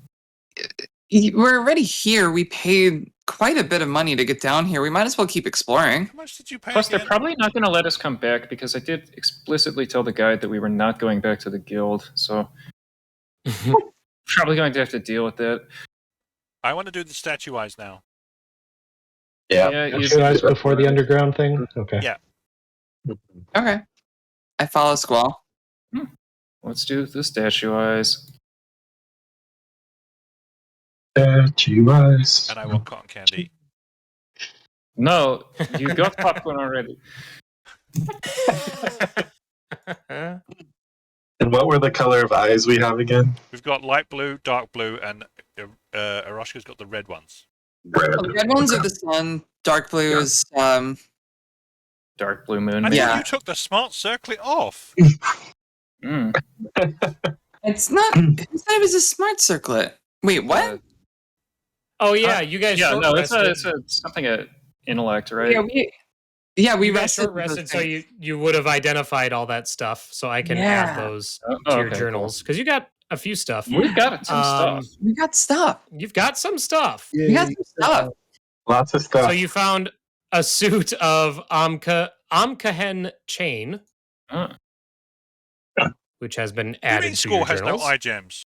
We're already here. We paid quite a bit of money to get down here. We might as well keep exploring. How much did you pay? Plus, again? they're probably not going to let us come back because I did explicitly tell the guide that we were not going back to the guild. So probably going to have to deal with that. I want to do the statue eyes now. Yeah, You guys before the underground thing? Okay. Yeah. Okay. I follow Squall. Let's do the statue eyes. Statue eyes. And I want cotton candy. No, you got popcorn already. And what were the color of eyes we have again? We've got light blue, dark blue, and Aerashka's got the red ones. Red. The red ones are the sun. Dark blue is Dark blue moon. I Yeah. think you took the smart circlet off. Mm. It's not. Who said it was a smart circlet? Wait, what? Oh yeah, you guys. Yeah, short no, it's rested. something at intellect, right? Yeah, we You guys rested. short rested, so you would have identified all that stuff. So I can Yeah. add those Oh, to your okay, journals because you got a few stuff. We've got some stuff. We got stuff. You've got some stuff. We got some stuff. Lots of stuff. So you found a suit of Amkahen chain, Oh. which has been You added mean to Squall your has no journals. eye gems?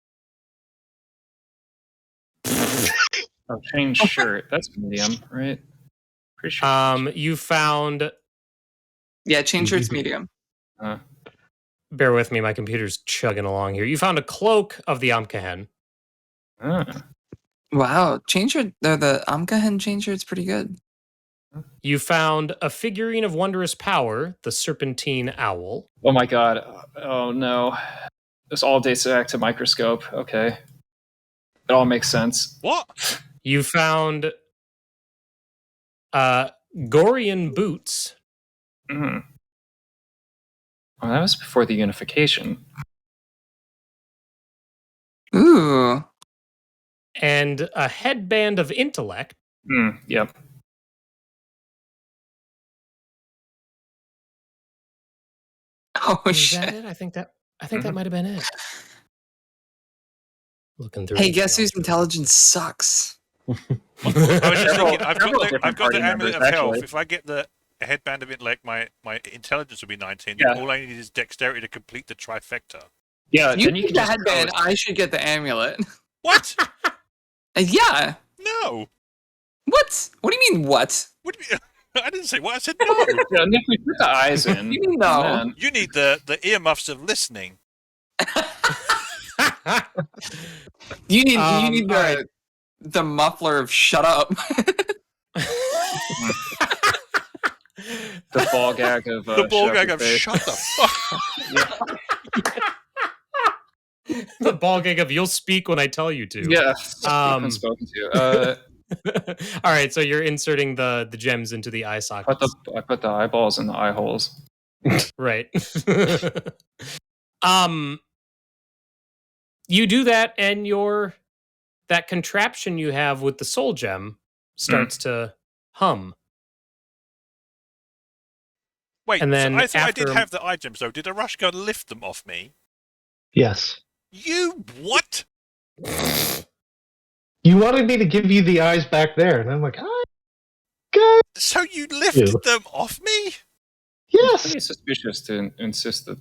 Oh, chain shirt. That's medium, right? Pretty sure. You found. Yeah, chain shirt's medium. Bear with me, my computer's chugging along here. You found a cloak of the Amkahen. Wow, chain shirt. The Amkahen chain shirt's pretty good. You found a figurine of wondrous power, the Serpentine Owl. Oh my god. Oh no. This all dates back to microscope. Okay. It all makes sense. What? You found Gorian boots. Mm. Well, that was before the unification. Ooh. And a headband of intellect. Yep. Oh Is shit. that it? I think that might have been it. Looking through. Hey, guess whose intelligence sucks? I was just thinking, I've several got different the party amulet of members, health. actually. If I get the headband of intellect, my intelligence will be 19. Yeah. All I need is dexterity to complete the trifecta. Yeah, You then you get can the just headband. I should get the amulet. What? Yeah. No. What? What do you mean? What? What do you mean? I didn't say what. I said no. Yeah, Nick, we put the eyes in. You mean no? and then- You need the earmuffs of listening. You need all right. the muffler of shut up. The ball gag of The ball shut up gag your of face. shut the fuck up. The ball gag of you'll speak when I tell you to. Yeah, Um, spoken to. All right, so you're inserting the gems into the eye sockets. I put the eyeballs in the eye holes. Right. You do that, and that contraption you have with the soul gem starts to hum. Wait, And then so I thought I did after- have the eye gems though. Did Aerashka lift them off me? Yes. You what? You wanted me to give you the eyes back there, and I'm like, ah, good. So you lifted Ew. them off me? Yes. Pretty suspicious to insist that.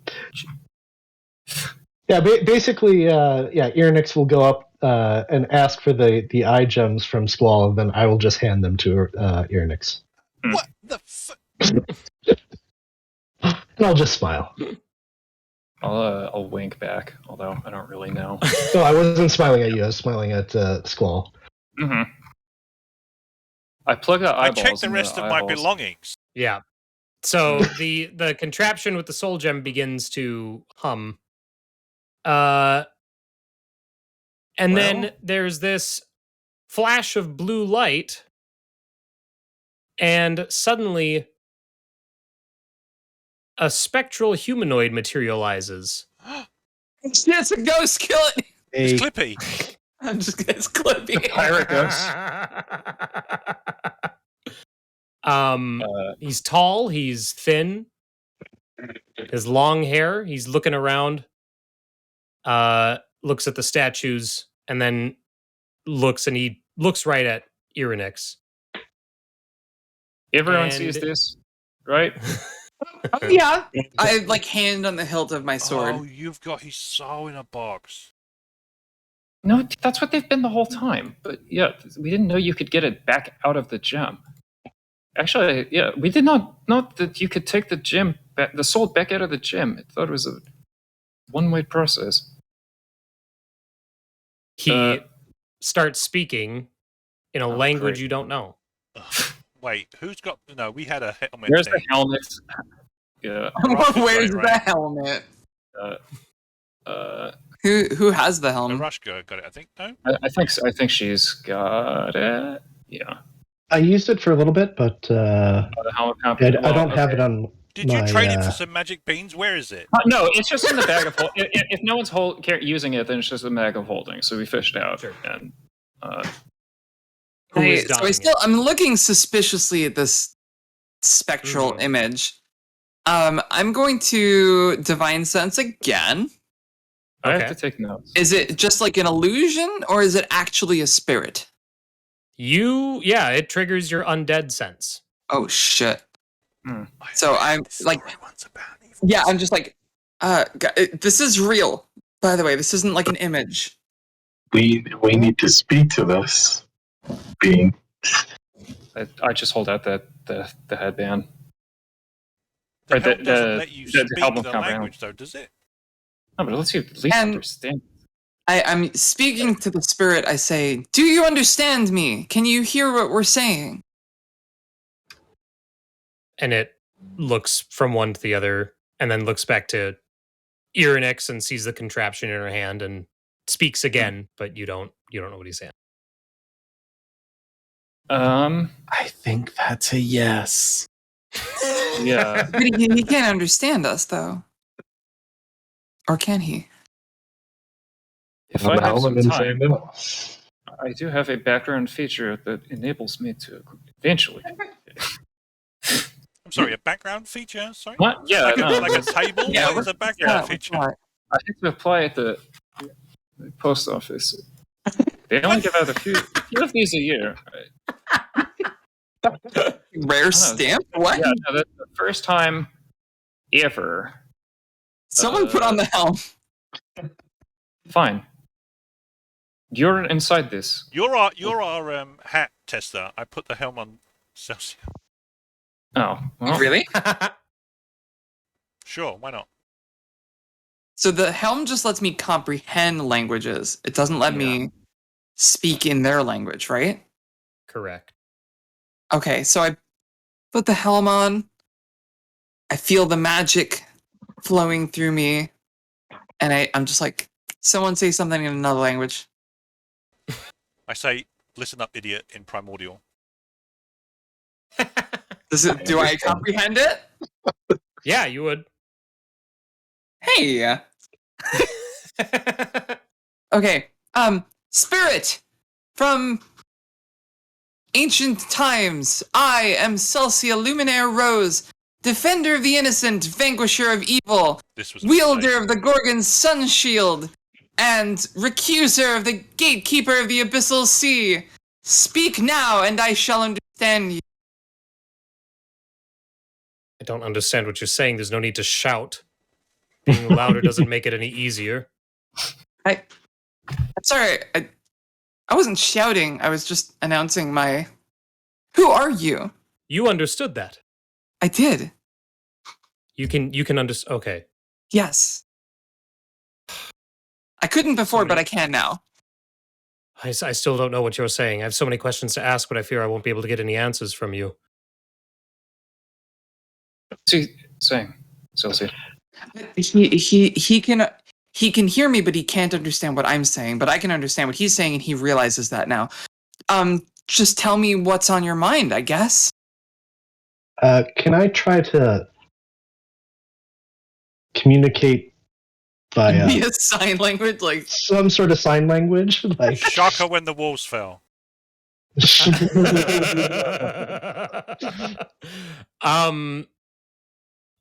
Yeah, basically, Irynyx will go up and ask for the eye gems from Squall, and then I will just hand them to Irynyx. What the And I'll just smile. I'll wink back, although I don't really know. No, I wasn't smiling at you. I was smiling at Squall. Mm-hmm. I plug the I eyeballs. checked the rest of my eyeballs. belongings. Yeah. So the contraption with the soul gem begins to hum. And then there's this flash of blue light, and suddenly a spectral humanoid materializes. Yes, a ghost, kill it! It's Clippy. I'm just gonna, it's Clippy. Pirate ghost. He's tall, he's thin, his long hair, he's looking around, looks at the statues, and then he looks right at Irynyx. Everyone And- sees this, right? Oh, yeah. I like hand on the hilt of my sword. Oh, you've got his soul in a box. No, that's what they've been the whole time. But yeah, we didn't know you could get it back out of the gem. Actually, yeah, we did not know that you could take the gem back, the soul back out of the gem. I thought it was a one-way process. He starts speaking in a language great. you don't know. Wait, who's got... No, we had a helmet. Where's the thing. helmet? Yeah. Where's right, the right. helmet? Uh, Who has the helmet? Aerashka got it, I think. No? I think so. I think she's got it. Yeah. I used it for a little bit, but The helmet I company. don't have it on. Did you my, trade it for some magic beans? Where is it? No, it's just in the bag of holding. If no one's using it, then it's just a bag of holding. So we fished it out. Sure. And Who is So donning it? I'm looking suspiciously at this spectral Mhm. image. I'm going to divine sense again. I Okay. have to take notes. Is it just like an illusion, or is it actually a spirit? It triggers your undead sense. Oh shit! Hmm. So I'm like, yeah, I'm just like, this is real. By the way, this isn't like an image. We need to speak to this being. I just hold out the headband. The Or helm doesn't let you the speak helmet the comprehend. language, though, does it? No, but it lets you at least And- understand. I'm speaking to the spirit. I say, "Do you understand me? Can you hear what we're saying?" And it looks from one to the other and then looks back to Irynyx and sees the contraption in her hand and speaks again, but you don't know what he's saying. I think that's a yes. Yeah. But he can't understand us, though. Or can he? If Well, I the have some helmet and time, say no. I do have a background feature that enables me to eventually. I'm sorry, a background feature? Sorry? What? Yeah, Like, no. like a table? Yeah, What is a background Yeah, feature? what? I have to apply at the post office. They only give out a few of these a year. Rare stamp? What? Yeah, no, that's the first time ever. Someone put on the helm. Fine. You're inside this. You're our hat tester. I put the helm on Celsia. Oh, well, Really? Sure, why not? So the helm just lets me comprehend languages. It doesn't let me speak in their language, right? Correct. Okay, so I put the helm on. I feel the magic flowing through me. And I'm just like, someone say something in another language. I say, listen up, idiot, in primordial. Do I comprehend it? Yeah, you would. Hey. Okay. Spirit from ancient times. I am Celsia Luminaire Rose, defender of the innocent, vanquisher of evil, This was a wielder mistake. of the Gorgon's sun shield, and recuser of the gatekeeper of the abyssal sea. Speak now, and I shall understand you. don't understand what you're saying. There's no need to shout. Being louder doesn't make it any easier. I'm sorry. I wasn't shouting. I was just announcing my. Who are you? You understood that. I did. You can understand. Okay. Yes. I couldn't before, but I can now. I still don't know what you're saying. I have so many questions to ask, but I fear I won't be able to get any answers from you. What's he saying, Celsia? He can hear me, but he can't understand what I'm saying. But I can understand what he's saying, and he realizes that now. Just tell me what's on your mind, I guess. Can I try to communicate by Via sign language, like some sort of sign language? Like Shocker when the walls fell.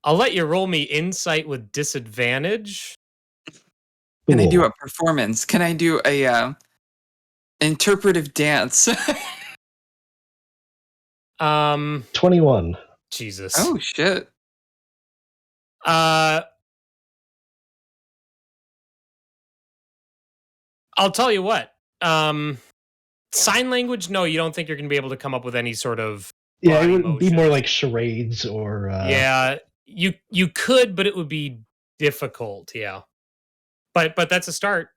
I'll let you roll me insight with disadvantage. Can I do a performance? Can I do a interpretive dance? 21. Jesus. Oh shit. I'll tell you what. Sign language, no, you don't think you're going to be able to come up with any sort of Yeah, it body would be motion. more like charades or Yeah, you could, but it would be difficult, yeah. But that's a start.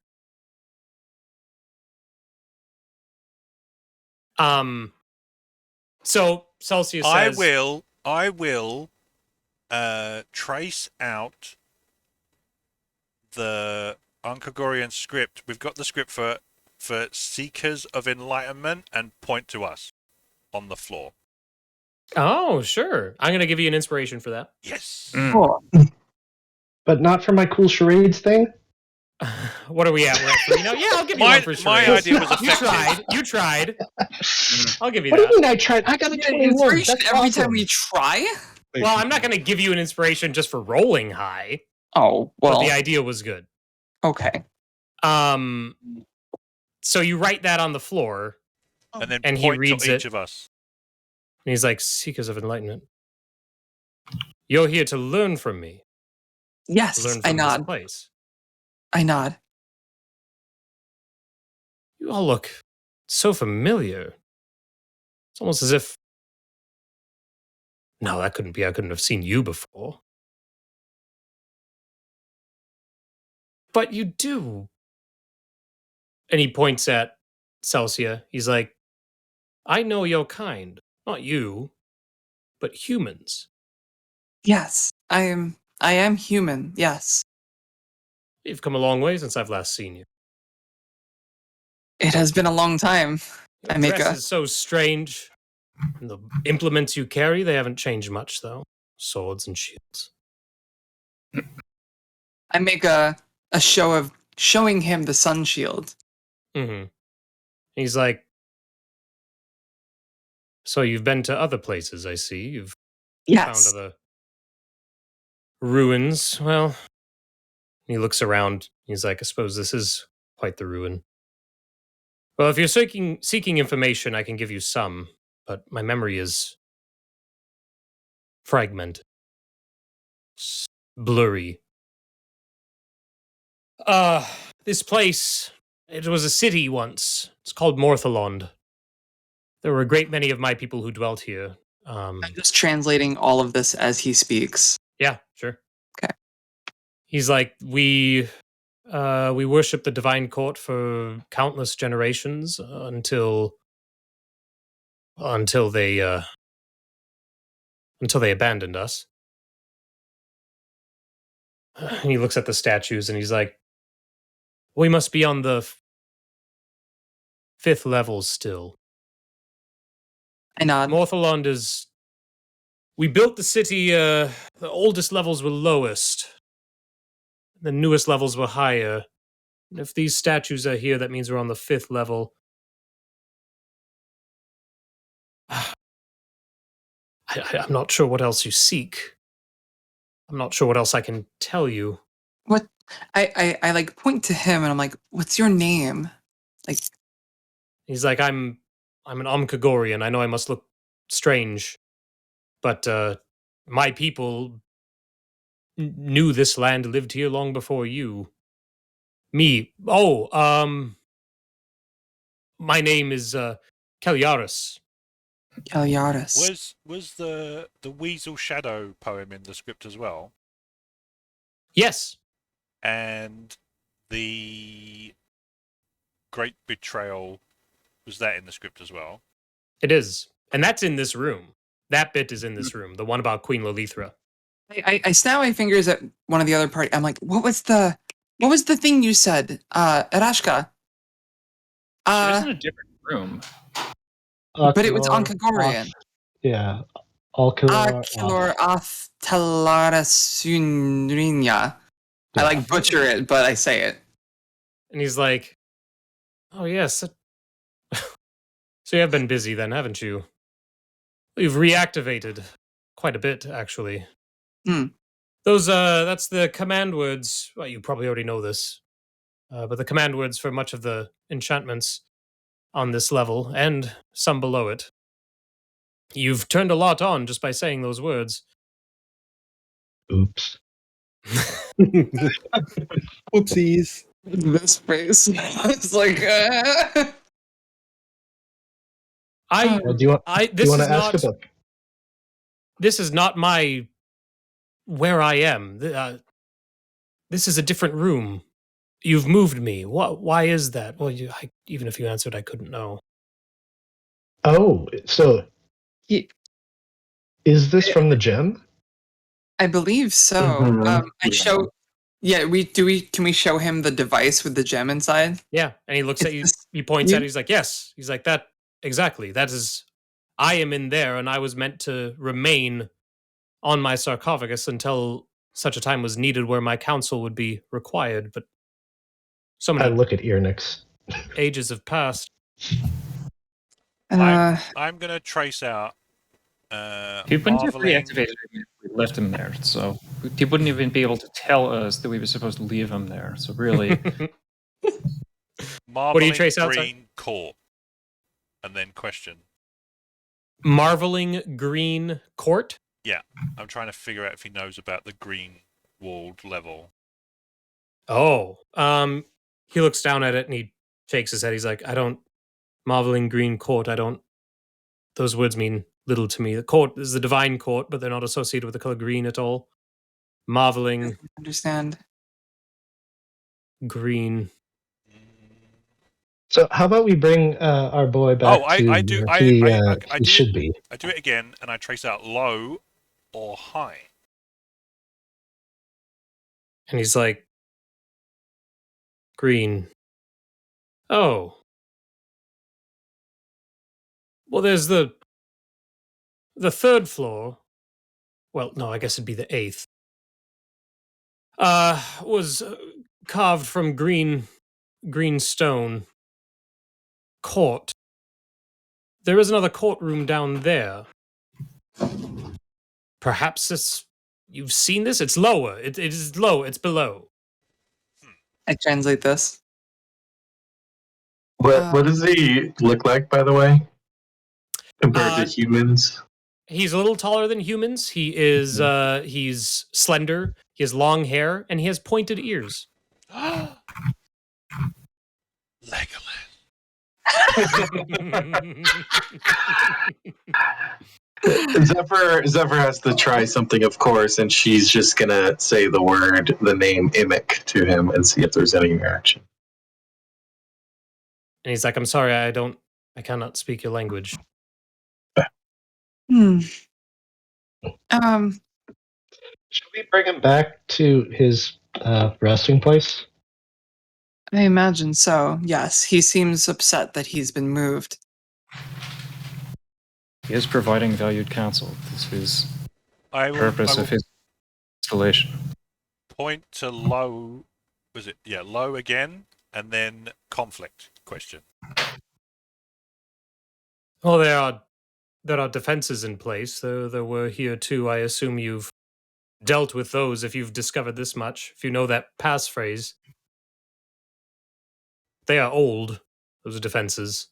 So Celsia says, I will trace out the Unkagorian script. We've got the script for Seekers of Enlightenment, and point to us on the floor. oh, sure. I'm going to give you an inspiration for that. Yes. Cool. but not for my cool charades thing. What are we at? We're at 3 now? Yeah, I'll give you one for sure. My idea was You effective. tried. You tried. I'll give you What do that. you mean I tried? I got a Get 21. inspiration That's every awesome. time we try? Well, I'm not going to give you an inspiration just for rolling high, Oh, but well, the idea was good. okay. So you write that on the floor, And then and he point reads to it. each of us. and he's like, Seekers of Enlightenment. You're here to learn from me. Yes, Learn I from this nod. place. I nod. You all look so familiar. It's almost as if... No, that couldn't be. I couldn't have seen you before. But you do. And he points at Celsia. He's like, I know your kind. Not you, but humans. Yes, I am human. Yes. You've come a long way since I've last seen you. It has been a long time. Your I make dress a is so strange. And the implements you carry, they haven't changed much, though. Swords and shields. show of showing him the sun shield. Mm-hmm. He's like, so you've been to other places, I see. You've Yes. found other ruins. Well, he looks around. He's like, I suppose this is quite the ruin. Well, if you're seeking information, I can give you some, but my memory is fragmented. It's blurry. This place, it was a city once. It's called Morthelond. There were a great many of my people who dwelt here. I'm just translating all of this as he speaks. Yeah, sure. Okay. He's like, we worshiped the divine court for countless generations until they abandoned us. And he looks at the statues and he's like, we must be on the 5th level still. I nod. Morthelond is... We built the city, the oldest levels were lowest. The newest levels were higher. And if these statues are here, that means we're on the 5th level. I'm not sure what else you seek. I'm not sure what else I can tell you. What? I like point to him and I'm like, what's your name? Like, He's like, I'm an Omkagorian. I know I must look strange, but my people knew this land, lived here long before you. Me. My name is Keliaris. Keliaris. Was the Weasel Shadow poem in the script as well? Yes. And the Great Betrayal, was that in the script as well? It is. And that's in this room. That bit is in this room. The one about Queen Lolithra. I snap my fingers at one of the other party. I'm like, what was the thing you said? Aerashka. It was in a different room. But it was on Alcalor, Kagorian. Yeah. Alcalor. Kilor Athtalarasuninya. I like butcher it, but I say it. And he's like, oh, yes. So you have been busy then, haven't you? You've reactivated quite a bit, actually. Those, that's the command words. Well, you probably already know this. But the command words for much of the enchantments on this level, and some below it. You've turned a lot on just by saying those words. Oops. Whoopsies. This face. It's like. Do you want to ask about? This is not my where I am. This is a different room. You've moved me. Why is that? Well, even if you answered, I couldn't know. Oh, so is this from the gem? I believe so. I show. Yeah, can we show him the device with the gem inside? Yeah, and he looks at you. He points at it. He's like, yes. He's like, that exactly. That is. I am in there, and I was meant to remain on my sarcophagus until such a time was needed where my counsel would be required. But so many. I look at Irynyx. Ages have passed. I'm going to trace out. He wouldn't have reactivated him if we left him there, so he wouldn't even be able to tell us that we were supposed to leave him there. So really, Marveling what do you trace Green outside? Court, and then question. Marveling Green Court? Yeah, I'm trying to figure out if he knows about the green walled level. Oh, he looks down at it and he shakes his head. He's like, Marveling Green Court, those words mean little to me. The court is the divine court, but they're not associated with the color green at all. Marveling. I understand. Green. So how about we bring our boy back to I do. where he do should it, be. I do it again, and I trace out low or high. And he's like, green. Oh. Well, there's the third floor. Well, no, I guess it'd be the 8th. Was carved from green stone. Court. There is another courtroom down there. Perhaps you've seen this? It's lower. It is low. It's below. I translate this. What does he look like, by the way, compared to humans? He's a little taller than humans. He is. He's slender. He has long hair, and he has pointed ears. Legolas. Zephyr has to try something, of course, and she's just gonna say the name Irynyx to him and see if there's any reaction. And he's like, I'm sorry, I cannot speak your language. Should we bring him back to his resting place? I imagine so. Yes, he seems upset that he's been moved. he is providing valued counsel. This is the purpose of his installation. Point to low. Was it? Yeah, low again, and then conflict question. Well, there are defenses in place. There were here too. I assume you've dealt with those if you've discovered this much. If you know that passphrase. They are old, those defenses.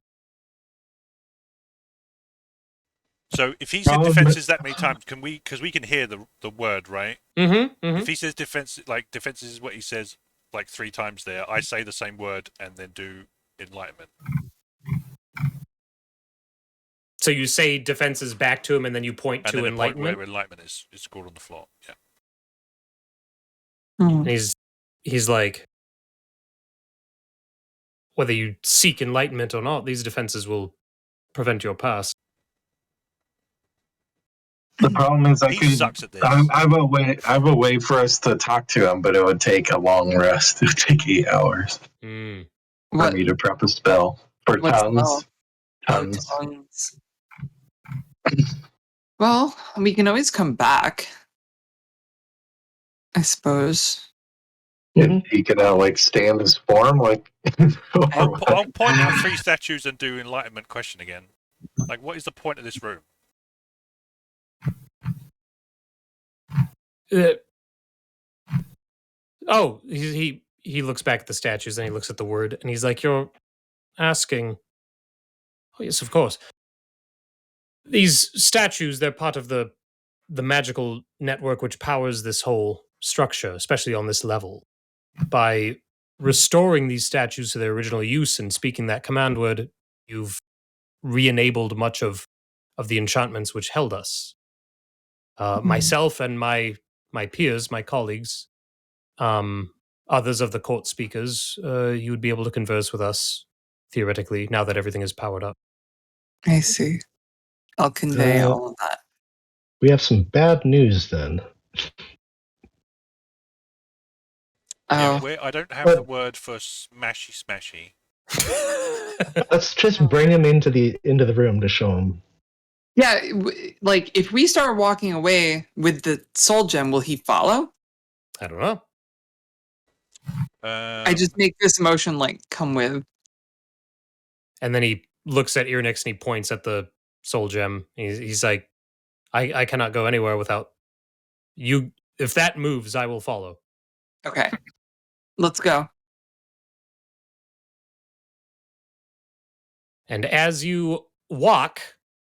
So if he said Problem- defenses that many times, can we? Because we can hear the word, right? Mm-hmm. Mm-hmm. If he says defenses is what he says like 3 times there, I say the same word and then do enlightenment. So you say defenses back to him, and then you point And to then the point enlightenment. where enlightenment is scored on the floor. Yeah. And he's like, whether you seek enlightenment or not, these defenses will prevent your pass. The problem is He sucks at this. I have a way for us to talk to him, but it would take a long rest. It would take 8 hours Mm. for What? me to prep a spell for What spell? tons. Tons. Well, we can always come back. I suppose. And he can stay in his form, like. I'll point at the 3 statues and do enlightenment question again. Like, what is the point of this room? Oh, he looks back at the statues and he looks at the word and he's like, "You're asking." Oh yes, of course. These statues, they're part of the magical network which powers this whole structure, especially on this level. By restoring these statues to their original use and speaking that command word, you've re-enabled much of the enchantments which held us. Myself and my peers, my colleagues, others of the court speakers, you would be able to converse with us, theoretically, now that everything is powered up. I see. I'll convey all of that. We have some bad news then. Yeah, Oh, I don't have the word for smashy. Let's just bring him into the room to show him. yeah. Like, if we start walking away with the soul gem, will he follow? I don't know. I just make this motion like, come with. And then he looks at Irynyx and he points at the soul gem. He's like, I cannot go anywhere without you. If that moves, I will follow. Okay. Let's go. And as you walk,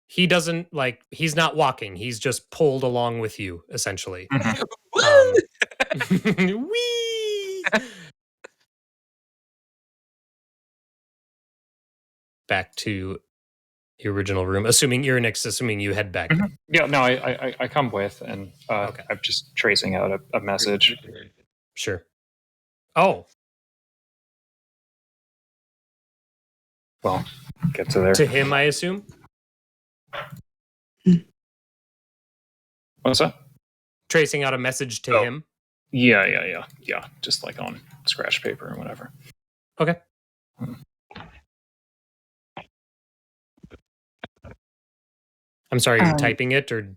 he doesn't he's not walking. He's just pulled along with you, essentially. Whee! Back to the original room, assuming you head back. Mm-hmm. Yeah, no, I come with, and Okay. I'm just tracing out a message. Sure. Oh, Well, get to there. to him, I assume? What's that? Tracing out a message to him? Yeah. Just like on scratch paper or whatever. Okay. I'm sorry, are you typing it or?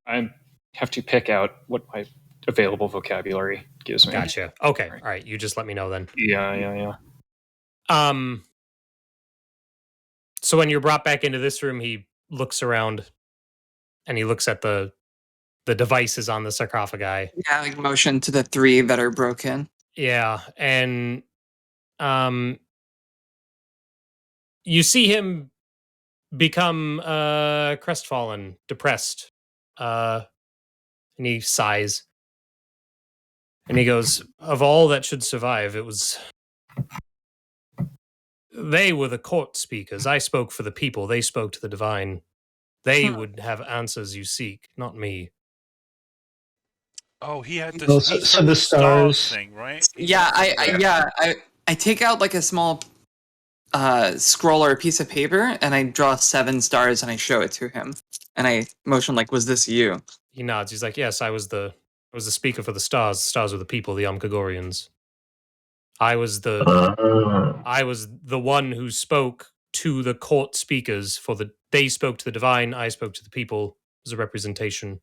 I have to pick out what my available vocabulary gives me. Gotcha. Okay. All right. You just let me know then. Yeah. So when you're brought back into this room, he looks around and he looks at the devices on the sarcophagi. Yeah, like motion to the 3 that are broken. Yeah, and you see him become crestfallen, depressed, and he sighs, and he goes, "Of all that should survive, it was they were the court speakers. I spoke for the people. They spoke to the divine. They would have answers you seek, not me." Oh, he had Well, the so the stars thing, right? Yeah, I take out like a small scroll or a piece of paper and I draw 7 stars and I show it to him. And I motion like, was this you? He nods. He's like, "Yes, I was the speaker for the stars. The stars were the people, the Omkagorians. I was the one who spoke to the court speakers they spoke to the divine, I spoke to the people as a representation."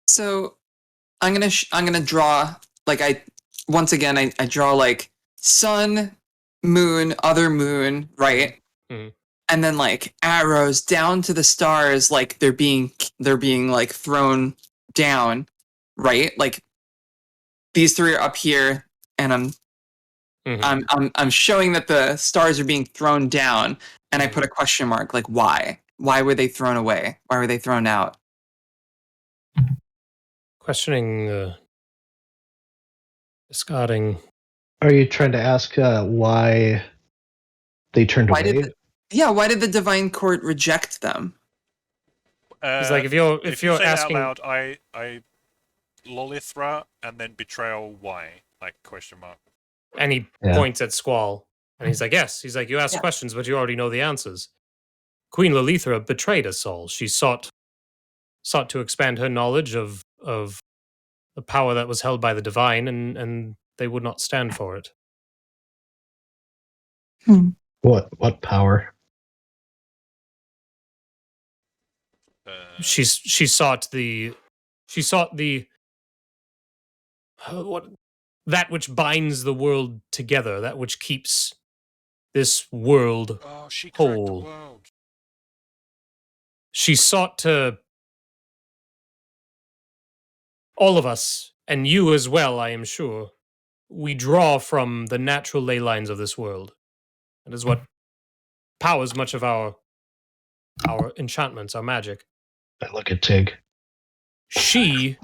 So I'm gonna draw like I draw like sun, moon, other moon, right? Mhm. And then like arrows down to the stars, like they're being like thrown down, right? Like these 3 are up here, and I'm I'm showing that the stars are being thrown down, and I put a question mark. Like, why? Why were they thrown away? Why were they thrown out? Questioning, discarding. Are you trying to ask why they turned Why away? why did the divine court reject them? He's like, if you're if you say asking, that out loud, I Lolithra and then betrayal. Why? Like question mark. and he points at Squall, and he's like, yes. He's like, you ask questions, but you already know the answers. Queen Lolithra betrayed us all. She sought to expand her knowledge of the power that was held by the divine, and they would not stand for it. What power? She sought the what, that which binds the world together, that which keeps this world she whole. The world. She sought to, all of us, and you as well, I am sure, we draw from the natural ley lines of this world. That is what powers much of our enchantments, our magic. I look at Tig. She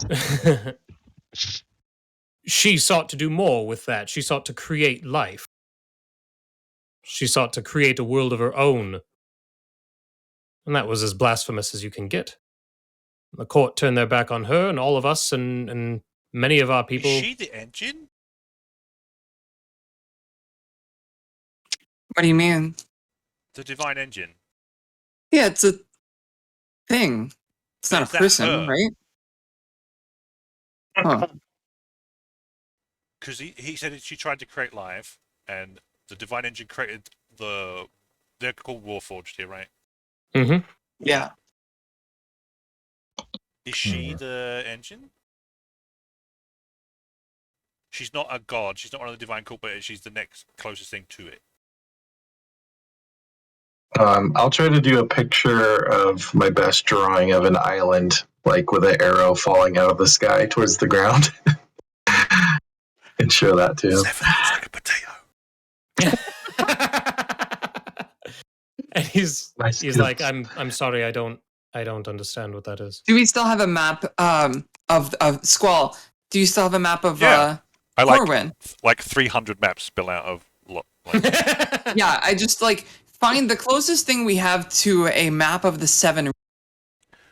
sought to do more with that. She sought to create life. She sought to create a world of her own. And that was as blasphemous as you can get. The court turned their back on her and all of us and many of our people. Is she the engine? What do you mean? The divine engine. Yeah, it's a thing. It's not Is a that person, her? right? Huh. Because he said she tried to create life, and the divine engine created they're called Warforged here, right? Mm-hmm. Yeah. Is she the engine? She's not a god. She's not one of the divine cult, but she's the next closest thing to it. I'll try to do a picture of my best drawing of an island, like with an arrow falling out of the sky towards the ground, and show that to him. Zephyr looks like a potato. And he's Nice like, kids. I'm sorry, I don't understand what that is. Do we still have a map of Squall? Do you still have a map of I Corwin? like 300 maps spill out of Yeah, I just find the closest thing we have to a map of the 7.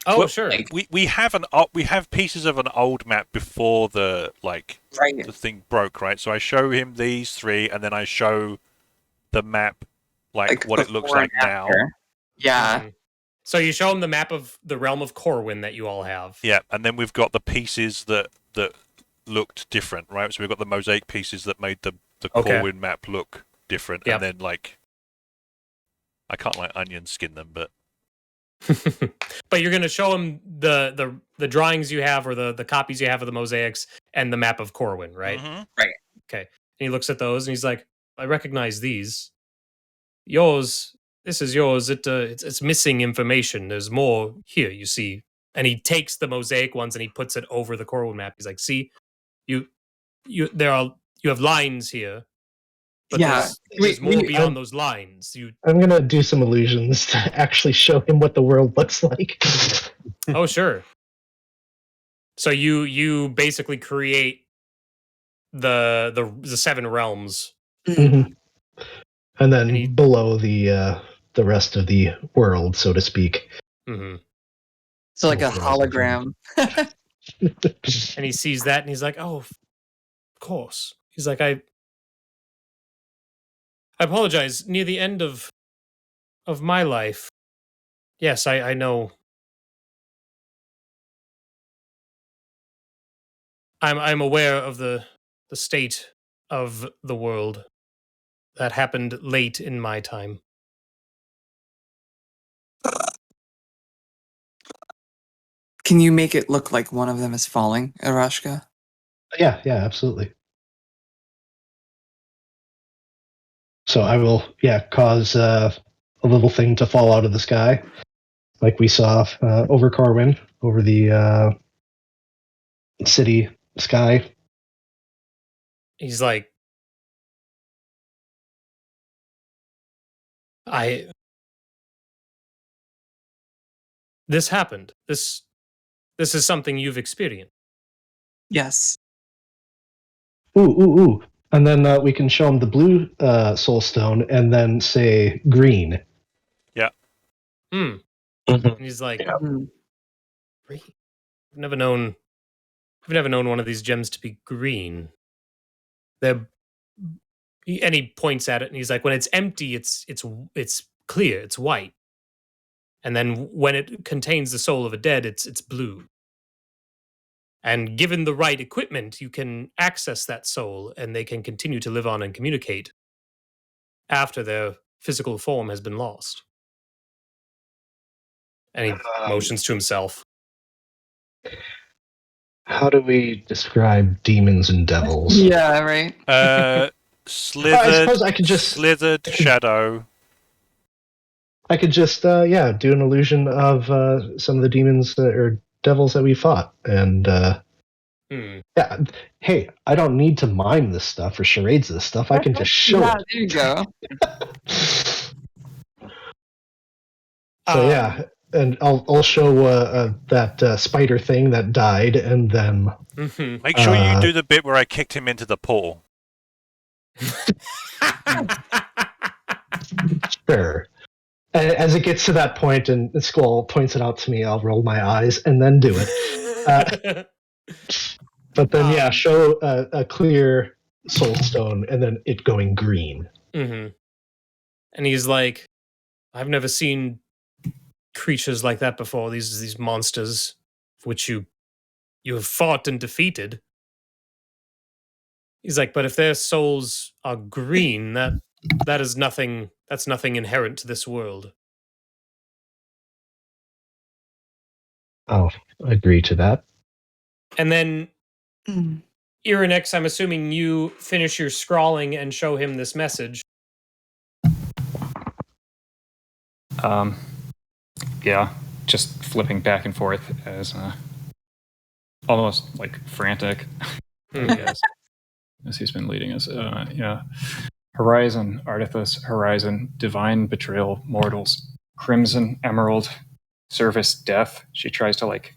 Oh, well, sure. We have pieces of an old map before the the thing broke, right? So I show him these 3, and then I show the map what it looks like now. Yeah. Mm-hmm. So you show him the map of the realm of Corwin that you all have. Yeah, and then we've got the pieces that looked different, right? So we've got the mosaic pieces that made the Corwin map look different, and then I can't onion skin them, but but you're going to show him the drawings you have, or the copies you have of the mosaics and the map of Corwin, right? Mm-hmm. Right. Okay. And he looks at those and he's like, I recognize these. Yours, this is yours. It's missing information. There's more here, you see. And he takes the mosaic ones and he puts it over the Corwin map. He's like, see, you have lines here. But there's more beyond those lines. I'm gonna do some illusions to actually show him what the world looks like. Oh, sure. So you basically create the 7 realms. Mm-hmm. And then below the rest of the world, so to speak. Mm-hmm. So like a hologram. And he sees that and he's like, oh, of course. He's like, I apologize. Near the end of my life, yes, I know. I'm aware of the state of the world that happened late in my time. Can you make it look like one of them is falling, Aerashka? Yeah, absolutely. So I will, cause a little thing to fall out of the sky, like we saw over Corwin, over the city sky. He's like, This happened. This is something you've experienced. Yes. Ooh. And then we can show him the blue soul stone and then say green. And he's like, Yeah. Mhm. green. I've never known one of these gems to be green. And he points at it and he's like, when it's empty, it's clear, it's white. And then when it contains the soul of a dead, it's blue. And given the right equipment, you can access that soul and they can continue to live on and communicate after their physical form has been lost. And he motions to himself. How do we describe demons and devils? Yeah, right. suppose I could just- slithered shadow. I could just, do an illusion of some of the demons or devils that we fought. And, yeah, hey, I don't need to mime this stuff or charades this stuff. I can just show Yeah, it. there you go. So, yeah, and I'll show that spider thing that died, and then... Make sure you do the bit where I kicked him into the pool. Sure. As it gets to that point and Squall points it out to me, I'll roll my eyes and then do it. But then, yeah, show a clear soul stone and then it going green. And he's like, I've never seen creatures like that before. These monsters, which you have fought and defeated. He's like, but if their souls are green, that is nothing. That's nothing inherent to this world. I'll agree to that. And then, Irynyx, I'm assuming you finish your scrawling and show him this message. Yeah, just flipping back and forth as almost like frantic. Yes, as he's been leading us. Yeah, Horizon, Ardathas, Horizon, Divine Betrayal, Mortals, Crimson, Emerald, Service, Death. She tries to like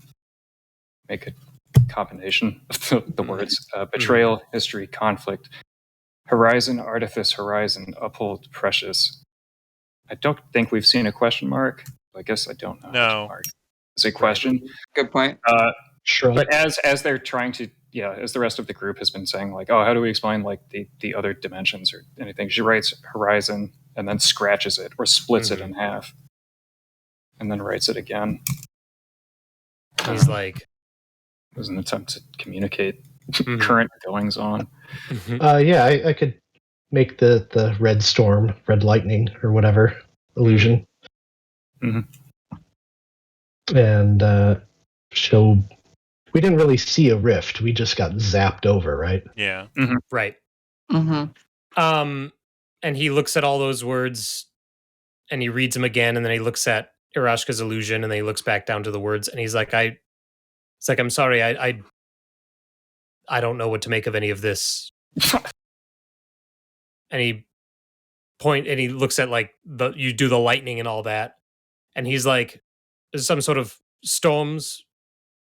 make a combination of the words. Betrayal, History, Conflict. Horizon, Ardathas, Horizon, Uphold, Precious. I don't think we've seen a question mark. I guess I don't know. No. Mark. It's a question. Good point. Sure. But as they're trying to, as the rest of the group has been saying, like, oh, how do we explain like the other dimensions or anything? She writes Horizon and then scratches it or splits it in half, and then writes it again. He's like, it was an attempt to communicate current goings on. Yeah, I could make the red storm, red lightning, or whatever illusion. And show... We didn't really see a rift. We just got zapped over, right? Yeah. Right. Mm-hmm. And he looks at all those words and he reads them again, and then he looks at Aerashka's illusion and then he looks back down to the words and he's like, I'm sorry, I don't know what to make of any of this. And he looks at like you do the lightning and all that. And he's like, there's some sort of storms,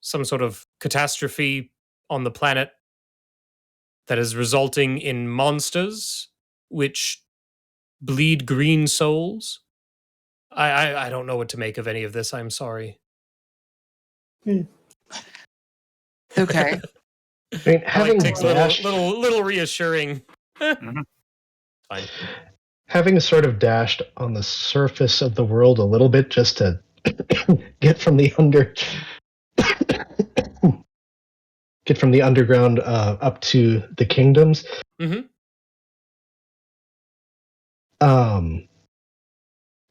some sort of catastrophe on the planet that is resulting in monsters which bleed green souls. I don't know what to make of any of this. I'm sorry. Okay. I mean, having takes dashed, little reassuring. Fine. having sort of dashed on the surface of the world a little bit just to get from the underground up to the kingdoms.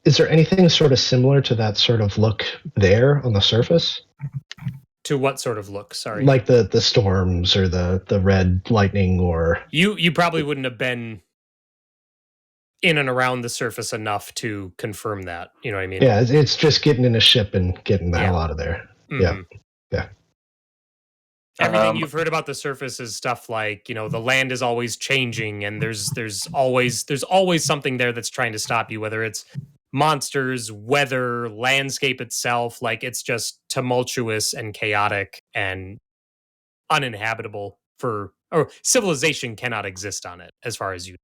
Is there anything sort of similar to that sort of look there on the surface? To what sort of look? Sorry. Like the storms or the red lightning or... You probably wouldn't have been in and around the surface enough to confirm that. You know what I mean? Yeah, it's just getting in a ship and getting the hell out of there. Mm-hmm. Yeah. Everything you've heard about the surface is stuff like, the land is always changing, and there's always something there that's trying to stop you, whether it's monsters, weather, landscape itself. Like, it's just tumultuous and chaotic and uninhabitable or civilization cannot exist on it, as far as you.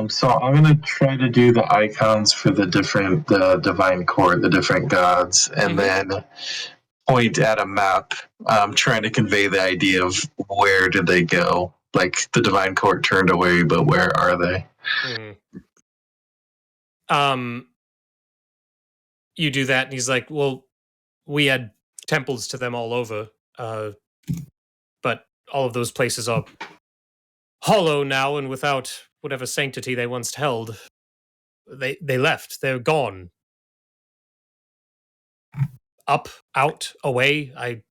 So I'm gonna try to do the icons for the divine court, the different gods, and then point at a map, trying to convey the idea of where did they go. Like, the divine court turned away, but where are they? You do that, and he's like, well, we had temples to them all over, but all of those places are hollow now and without whatever sanctity they once held. They left. They're gone. Up, out, away. I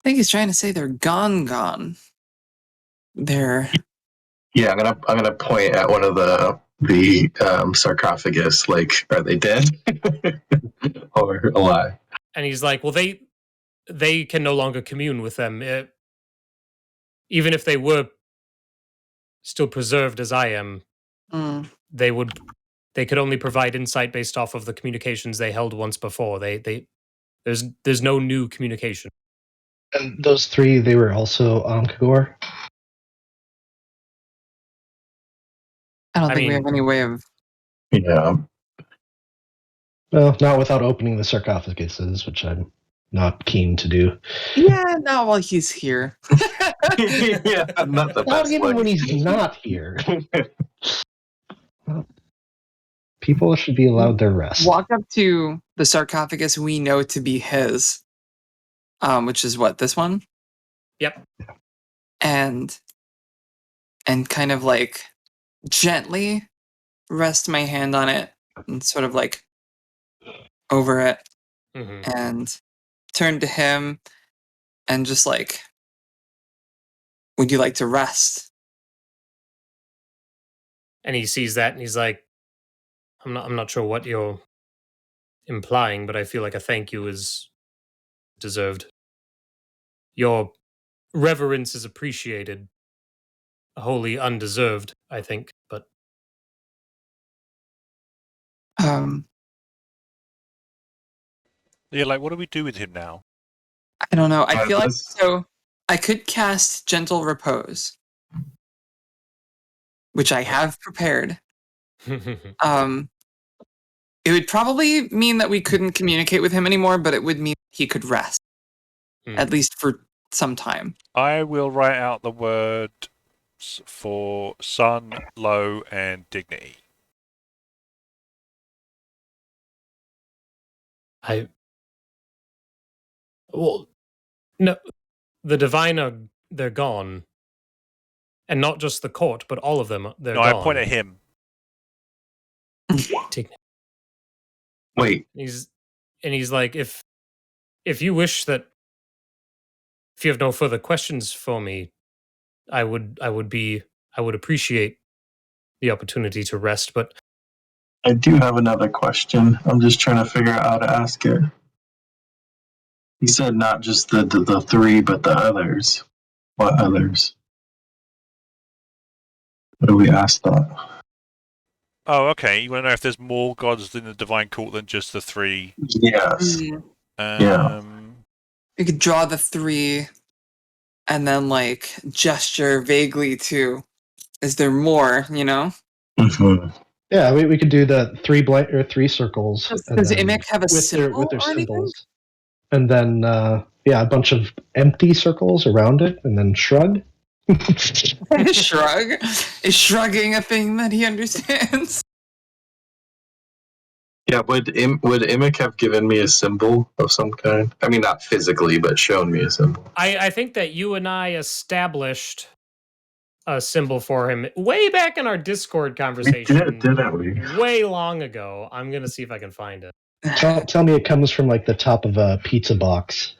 think he's trying to say they're gone. They're... Yeah, I'm gonna point at one of the sarcophagus. Like, are they dead or alive? And he's like, well, they can no longer commune with them. Even if they were still preserved as I am, they could only provide insight based off of the communications they held once before. There's no new communication. And those three, they were also Kagor? I don't think we have any way of... Yeah. Well, not without opening the sarcophaguses, which I'm not keen to do. Yeah, not while he's here. Yeah, not the Not best even way. when he's not here. People should be allowed their rest. Walk up to the sarcophagus we know to be his, which is what, this one? Yep. And kind of like gently rest my hand on it and sort of like over it, and turn to him and just like, would you like to rest? And he sees that and he's like, I'm not sure what you're implying, but I feel like a thank you is deserved. Your reverence is appreciated. Wholly undeserved, I think, but Yeah, like, what do we do with him now? I don't know. I feel like, so I could cast Gentle Repose, which I have prepared. It would probably mean that we couldn't communicate with him anymore, but it would mean he could rest, at least for some time. I will write out the words for sun, low, and dignity. Well, no, the divine they're gone, and not just the court, but all of them. They're gone. I point at him. Wait. He's like, if you wish that, if you have no further questions for me, I would appreciate the opportunity to rest. But I do have another question. I'm just trying to figure out how to ask it. He said not just the three, but the others. What others? What do we ask that? Oh, okay. You want to know if there's more gods in the Divine Court than just the three? Yes. Yeah. You could draw the three and then, like, gesture vaguely to, is there more, you know? Yeah, we could do the three circles. Does Irynyx have a symbol with their or symbols? And then, a bunch of empty circles around it, and then shrug. Shrug? Is shrugging a thing that he understands? Yeah, would Irynyx have given me a symbol of some kind? I mean, not physically, but shown me a symbol. I think that you and I established a symbol for him way back in our Discord conversation. We didn't we? Way long ago. I'm going to see if I can find it. Tell me it comes from, like, the top of a pizza box.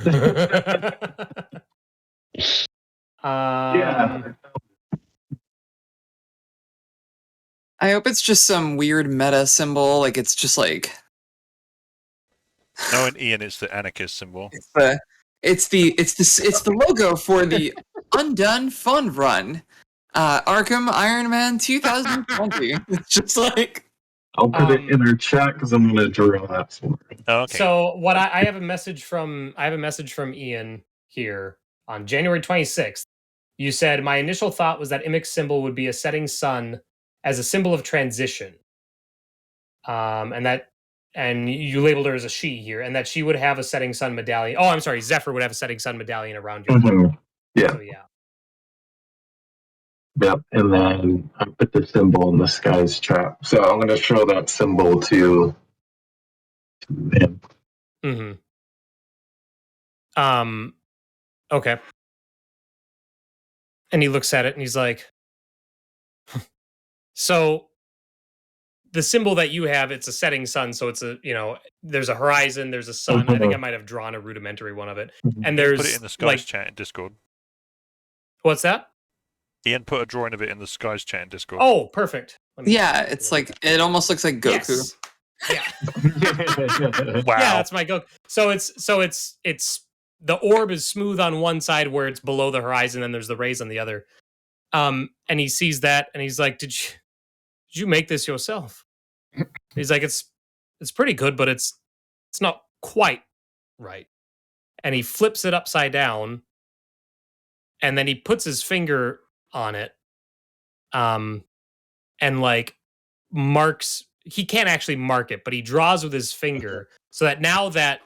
Yeah. I hope it's just some weird meta symbol. Like it's just like No, in Ian, it's the anarchist symbol. it's the logo for the Undone Fun Run, Arkham Iron Man 2020. It's just like I'll put it in our chat because I'm going to draw that for it. Oh, okay. So what I have a message from Ian here on January 26th. You said my initial thought was that Irynyx symbol would be a setting sun as a symbol of transition. And you labeled her as a she here, and that she would have a setting sun medallion. Oh, I'm sorry, Zephyr would have a setting sun medallion around your neck. Yeah. So yeah. Yep. And then I put the symbol in the skies chat. So I'm going to show that symbol to him. Mm-hmm. Okay. And he looks at it and he's like, so the symbol that you have, it's a setting sun. So it's there's a horizon, there's a sun. I think I might have drawn a rudimentary one of it. And there's Put it in the Skies chat in Discord. What's that? Ian put a drawing of it in the Skies chat in Discord. Oh, perfect. yeah, it's like it almost looks like Goku. Yes. Wow. Yeah, that's my Goku. So it's the orb is smooth on one side where it's below the horizon, and there's the rays on the other. And he sees that, and he's like, "Did you make this yourself?" He's like, "It's pretty good, but it's not quite right." And he flips it upside down, and then he puts his finger on it, and like marks. He can't actually mark it, but he draws with his finger so that now that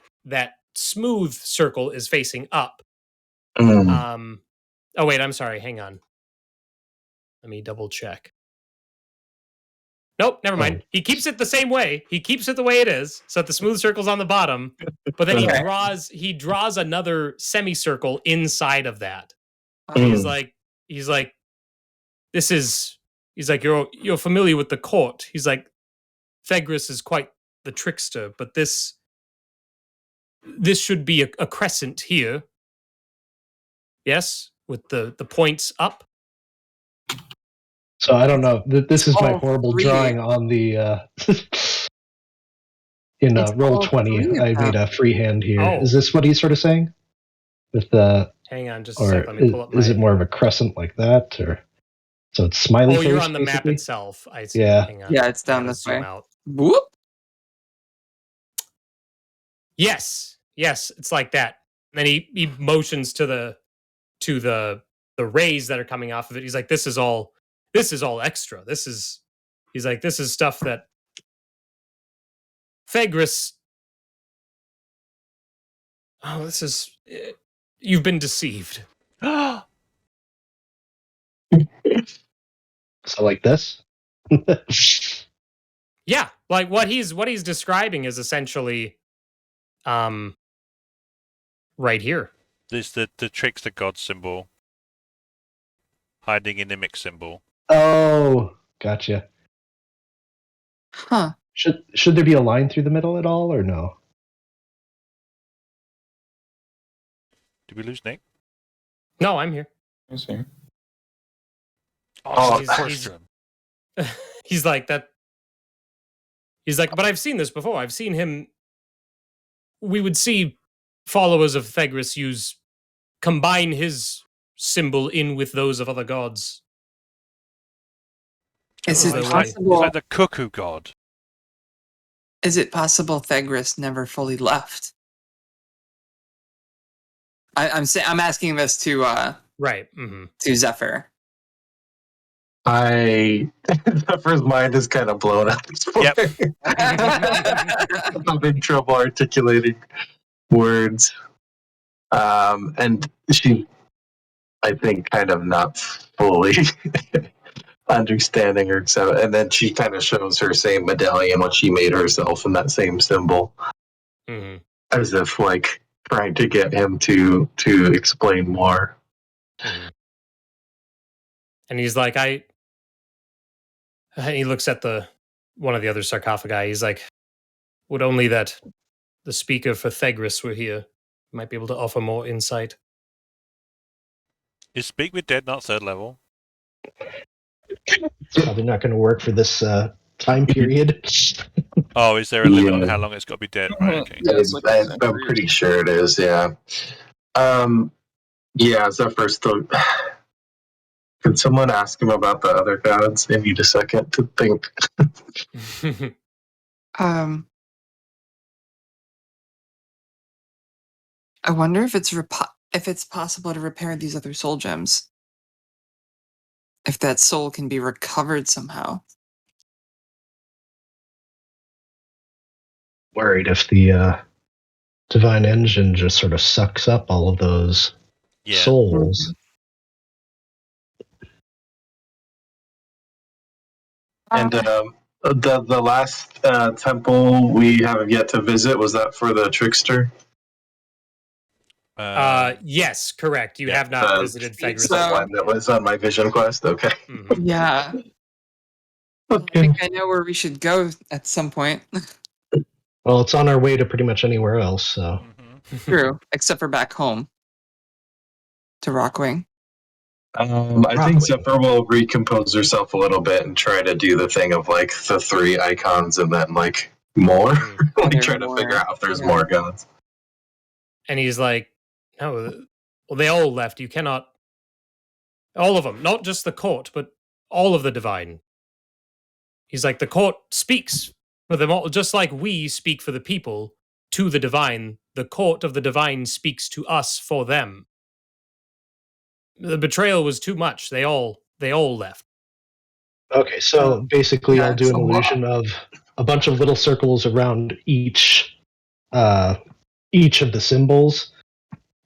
smooth circle is facing up. Oh wait, I'm sorry. Hang on. Let me double check. Nope, never mind. He keeps it the same way. He keeps it the way it is, so that the smooth circle's on the bottom. But then he draws another semicircle inside of that. He's like, you're familiar with the court. He's like, Thegris is quite the trickster, but this should be a crescent here. Yes, with the points up. So I don't know. This is my horrible drawing on the in roll 20. I made a freehand here. Oh. Is this what he's sort of saying? With the hang on, just a sec. Let me pull up. Is it more of a crescent like that, or so it's smiley face? Oh, you're on the basically? map itself. I see. Yeah, hang on. Yeah, it's down this way. Out. Whoop. Yes, it's like that. And then he motions to the rays that are coming off of it. He's like, this is all extra. He's like, this is stuff that Thegris. Oh, this is you've been deceived. So like this. Yeah, like what he's describing is essentially right here. There's the trickster god symbol hiding in the mix symbol. Oh, gotcha. Huh. Should there be a line through the middle at all, or no? Did we lose Nick? No, I'm here. Yes, sir. Oh, he's like that. He's like, but I've seen this before. I've seen him. We would see followers of Thegris combine his symbol in with those of other gods. Is it It's possible? like the cuckoo god. Is it possible Thegris never fully left? I'm asking this to right mm-hmm. to Zephyr. Zephyr's mind is kind of blown at this point. Yep. I'm having trouble articulating words. And she, I think, kind of not fully understanding her. So, and then she kind of shows her same medallion, what she made herself, and that same symbol, as if like trying to get him to explain more. And he's like, and he looks at one of the other sarcophagi. He's like, would only that the speaker for Thegris were here, might be able to offer more insight. Is Speak with Dead not third level? It's probably not going to work for this time period. Oh, is there a limit on Yeah. how long it's got to be dead? Right. Okay. Yeah, it's like a I'm century or pretty something. sure it is. Yeah. Yeah. Zephyr still. Can someone ask him about the other gods? I need a second to think. I wonder if it's possible to repair these other soul gems. If that soul can be recovered somehow. Worried if the divine engine just sort of sucks up all of those Yeah. souls. And the last temple we have yet to visit, was that for the trickster? Yes, correct. You Yeah. have not visited It's Fegris. the one that was on my vision quest. Okay. Mhm. Yeah. I Okay. think I know where we should go at some point. Well, it's on our way to pretty much anywhere else, so. True. Except for back home. To Rockwing. I Rockwing. think Zephyr will recompose herself a little bit and try to do the thing of like the 3 icons and then like more. Like try to figure out if there's more gods. And he's like, no, well, they all left. You cannot. All of them, not just the court, but all of the divine. He's like, the court speaks for them all, just like we speak for the people to the divine. The court of the divine speaks to us for them. The betrayal was too much. They all left. Okay, so basically I'll do it's an a lot. illusion of a bunch of little circles around each of the symbols,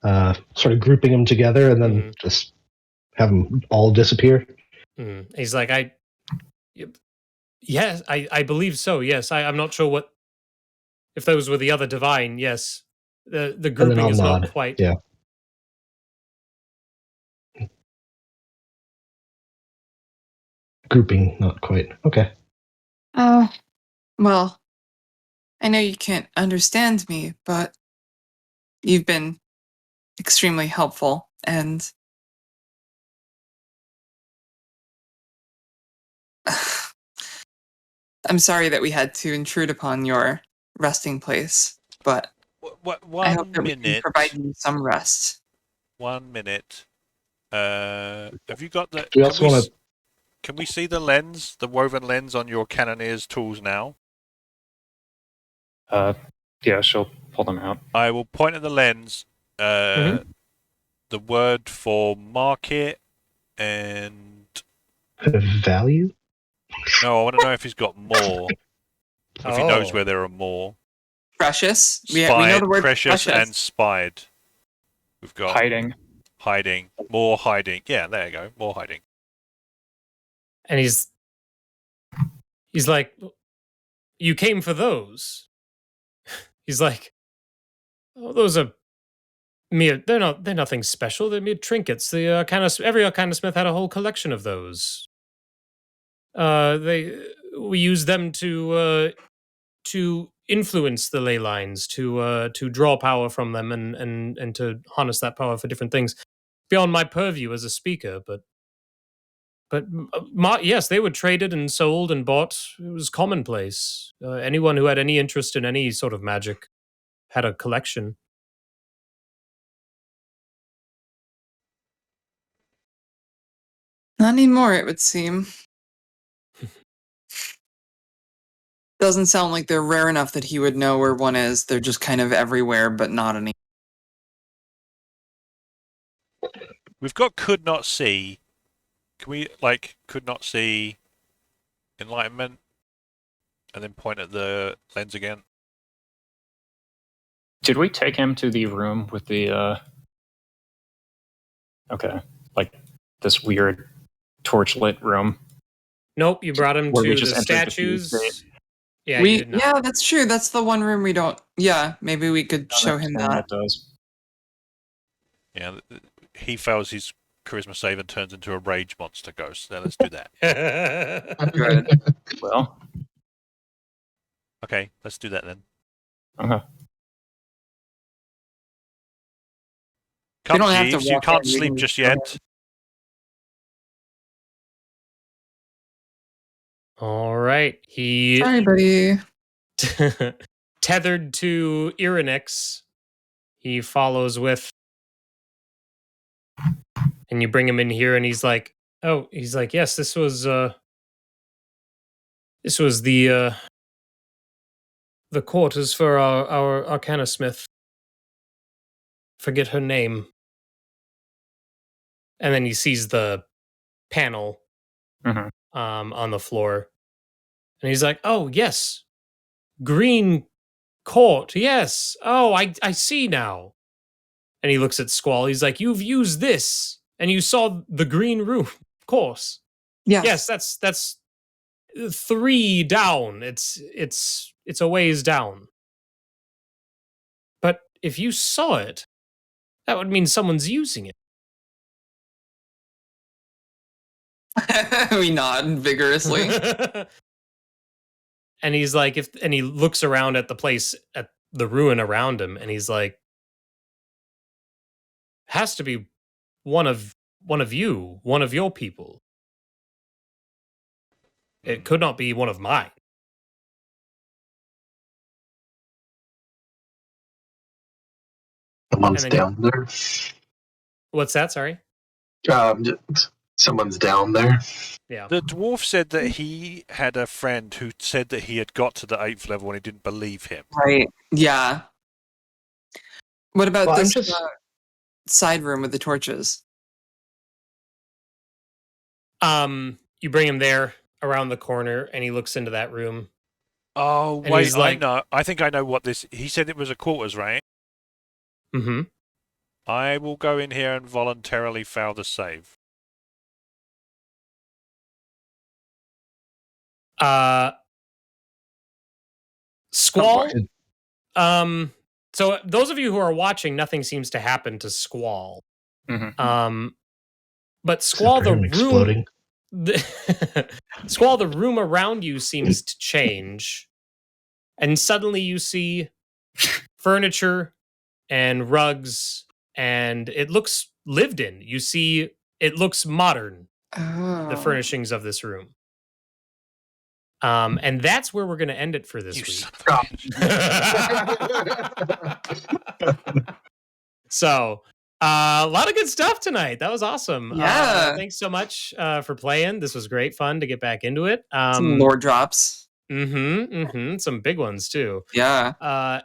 sort of grouping them together and then just have them all disappear. He's like, yes, I believe so. Yes, I'm not sure if those were the other divine. Yes, the grouping is not quite. Yeah. Grouping, not quite. Okay. Well, I know you can't understand me, but you've been extremely helpful, and I'm sorry that we had to intrude upon your resting place, but I hope that we can provide you some rest. 1 minute. Have you got the? We also want to. Can we see the lens, the woven lens on your Cannoneer's tools now? Yeah, she'll pull them out. I will point at the lens. The word for market and Value? no, I want to know if he's got more. If he knows where there are more. Precious. We Spied, know the word precious and spied. We've got hiding, more hiding. Yeah, there you go, more hiding. And he's like, you came for those. He's like, oh, those are mere. They're nothing special. They're mere trinkets. The every Arcana Smith had a whole collection of those. We use them to influence the ley lines, to draw power from them, and to harness that power for different things. Beyond my purview as a speaker, but yes, they were traded and sold and bought. It was commonplace. Anyone who had any interest in any sort of magic had a collection. Not anymore, it would seem. Doesn't sound like they're rare enough that he would know where one is. They're just kind of everywhere, but not any. We've got could not see. Can we could not see enlightenment and then point at the lens again? Did we take him to the room with the okay, like this weird torchlit room? Nope, you brought him Where we to just the entered the statues. Yeah, you did not. Yeah, that's true. That's the one room we don't. Yeah, maybe we could show him that. Does. Yeah, he fails his charisma save and turns into a rage monster ghost. So let's do that. Good. Well, okay, let's do that then. Okay. Come, don't have to Jeeves, you walk can't in, we sleep can just just go yet. All right. He Sorry, buddy. tethered to Irynyx. He follows with, and you bring him in here, and he's like, yes, this was the quarters for our Arcana Smith. Forget her name. And then he sees the panel on the floor, and he's like, oh yes, Green Court, yes. Oh, I see now. And he looks at Squall. He's like, you've used this, and you saw the green room, of course. Yes. Yes, that's 3 down. It's a ways down. But if you saw it, that would mean someone's using it. We nod vigorously. And he's like, and he looks around at the place, at the ruin around him, and he's like, has to be one of you, one of your people. It could not be one of mine. Someone's And then- down there. What's that? Sorry. Someone's down there. Yeah. The dwarf said that he had a friend who said that he had got to the 8th level and he didn't believe him. Right. Yeah. What about Well, I'm this just- side room with the torches? You bring him there around the corner, and he looks into that room. Oh, And wait, he's like- I know. I think I know what this... He said it was a quarters, right? Mm-hmm. I will go in here and voluntarily fail the save. Squall. Oh, So those of you who are watching, nothing seems to happen to Squall. But Squall, the room, exploding. Squall, the room around you seems to change, and suddenly you see furniture and rugs, and it looks lived in. You see, it looks modern. Oh. The furnishings of this room. And that's where we're going to end it for this You week. son of a bitch. So, a lot of good stuff tonight. That was awesome. Yeah. Thanks so much for playing. This was great fun to get back into it. Some lore drops. Some big ones too. Yeah.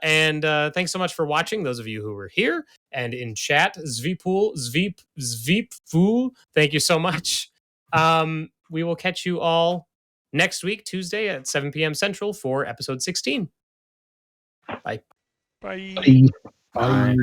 And thanks so much for watching. Those of you who were here and in chat, Zveepfool, thank you so much. We will catch you all next week, Tuesday at 7 p.m. Central for episode 16. Bye. Bye. Bye. Bye.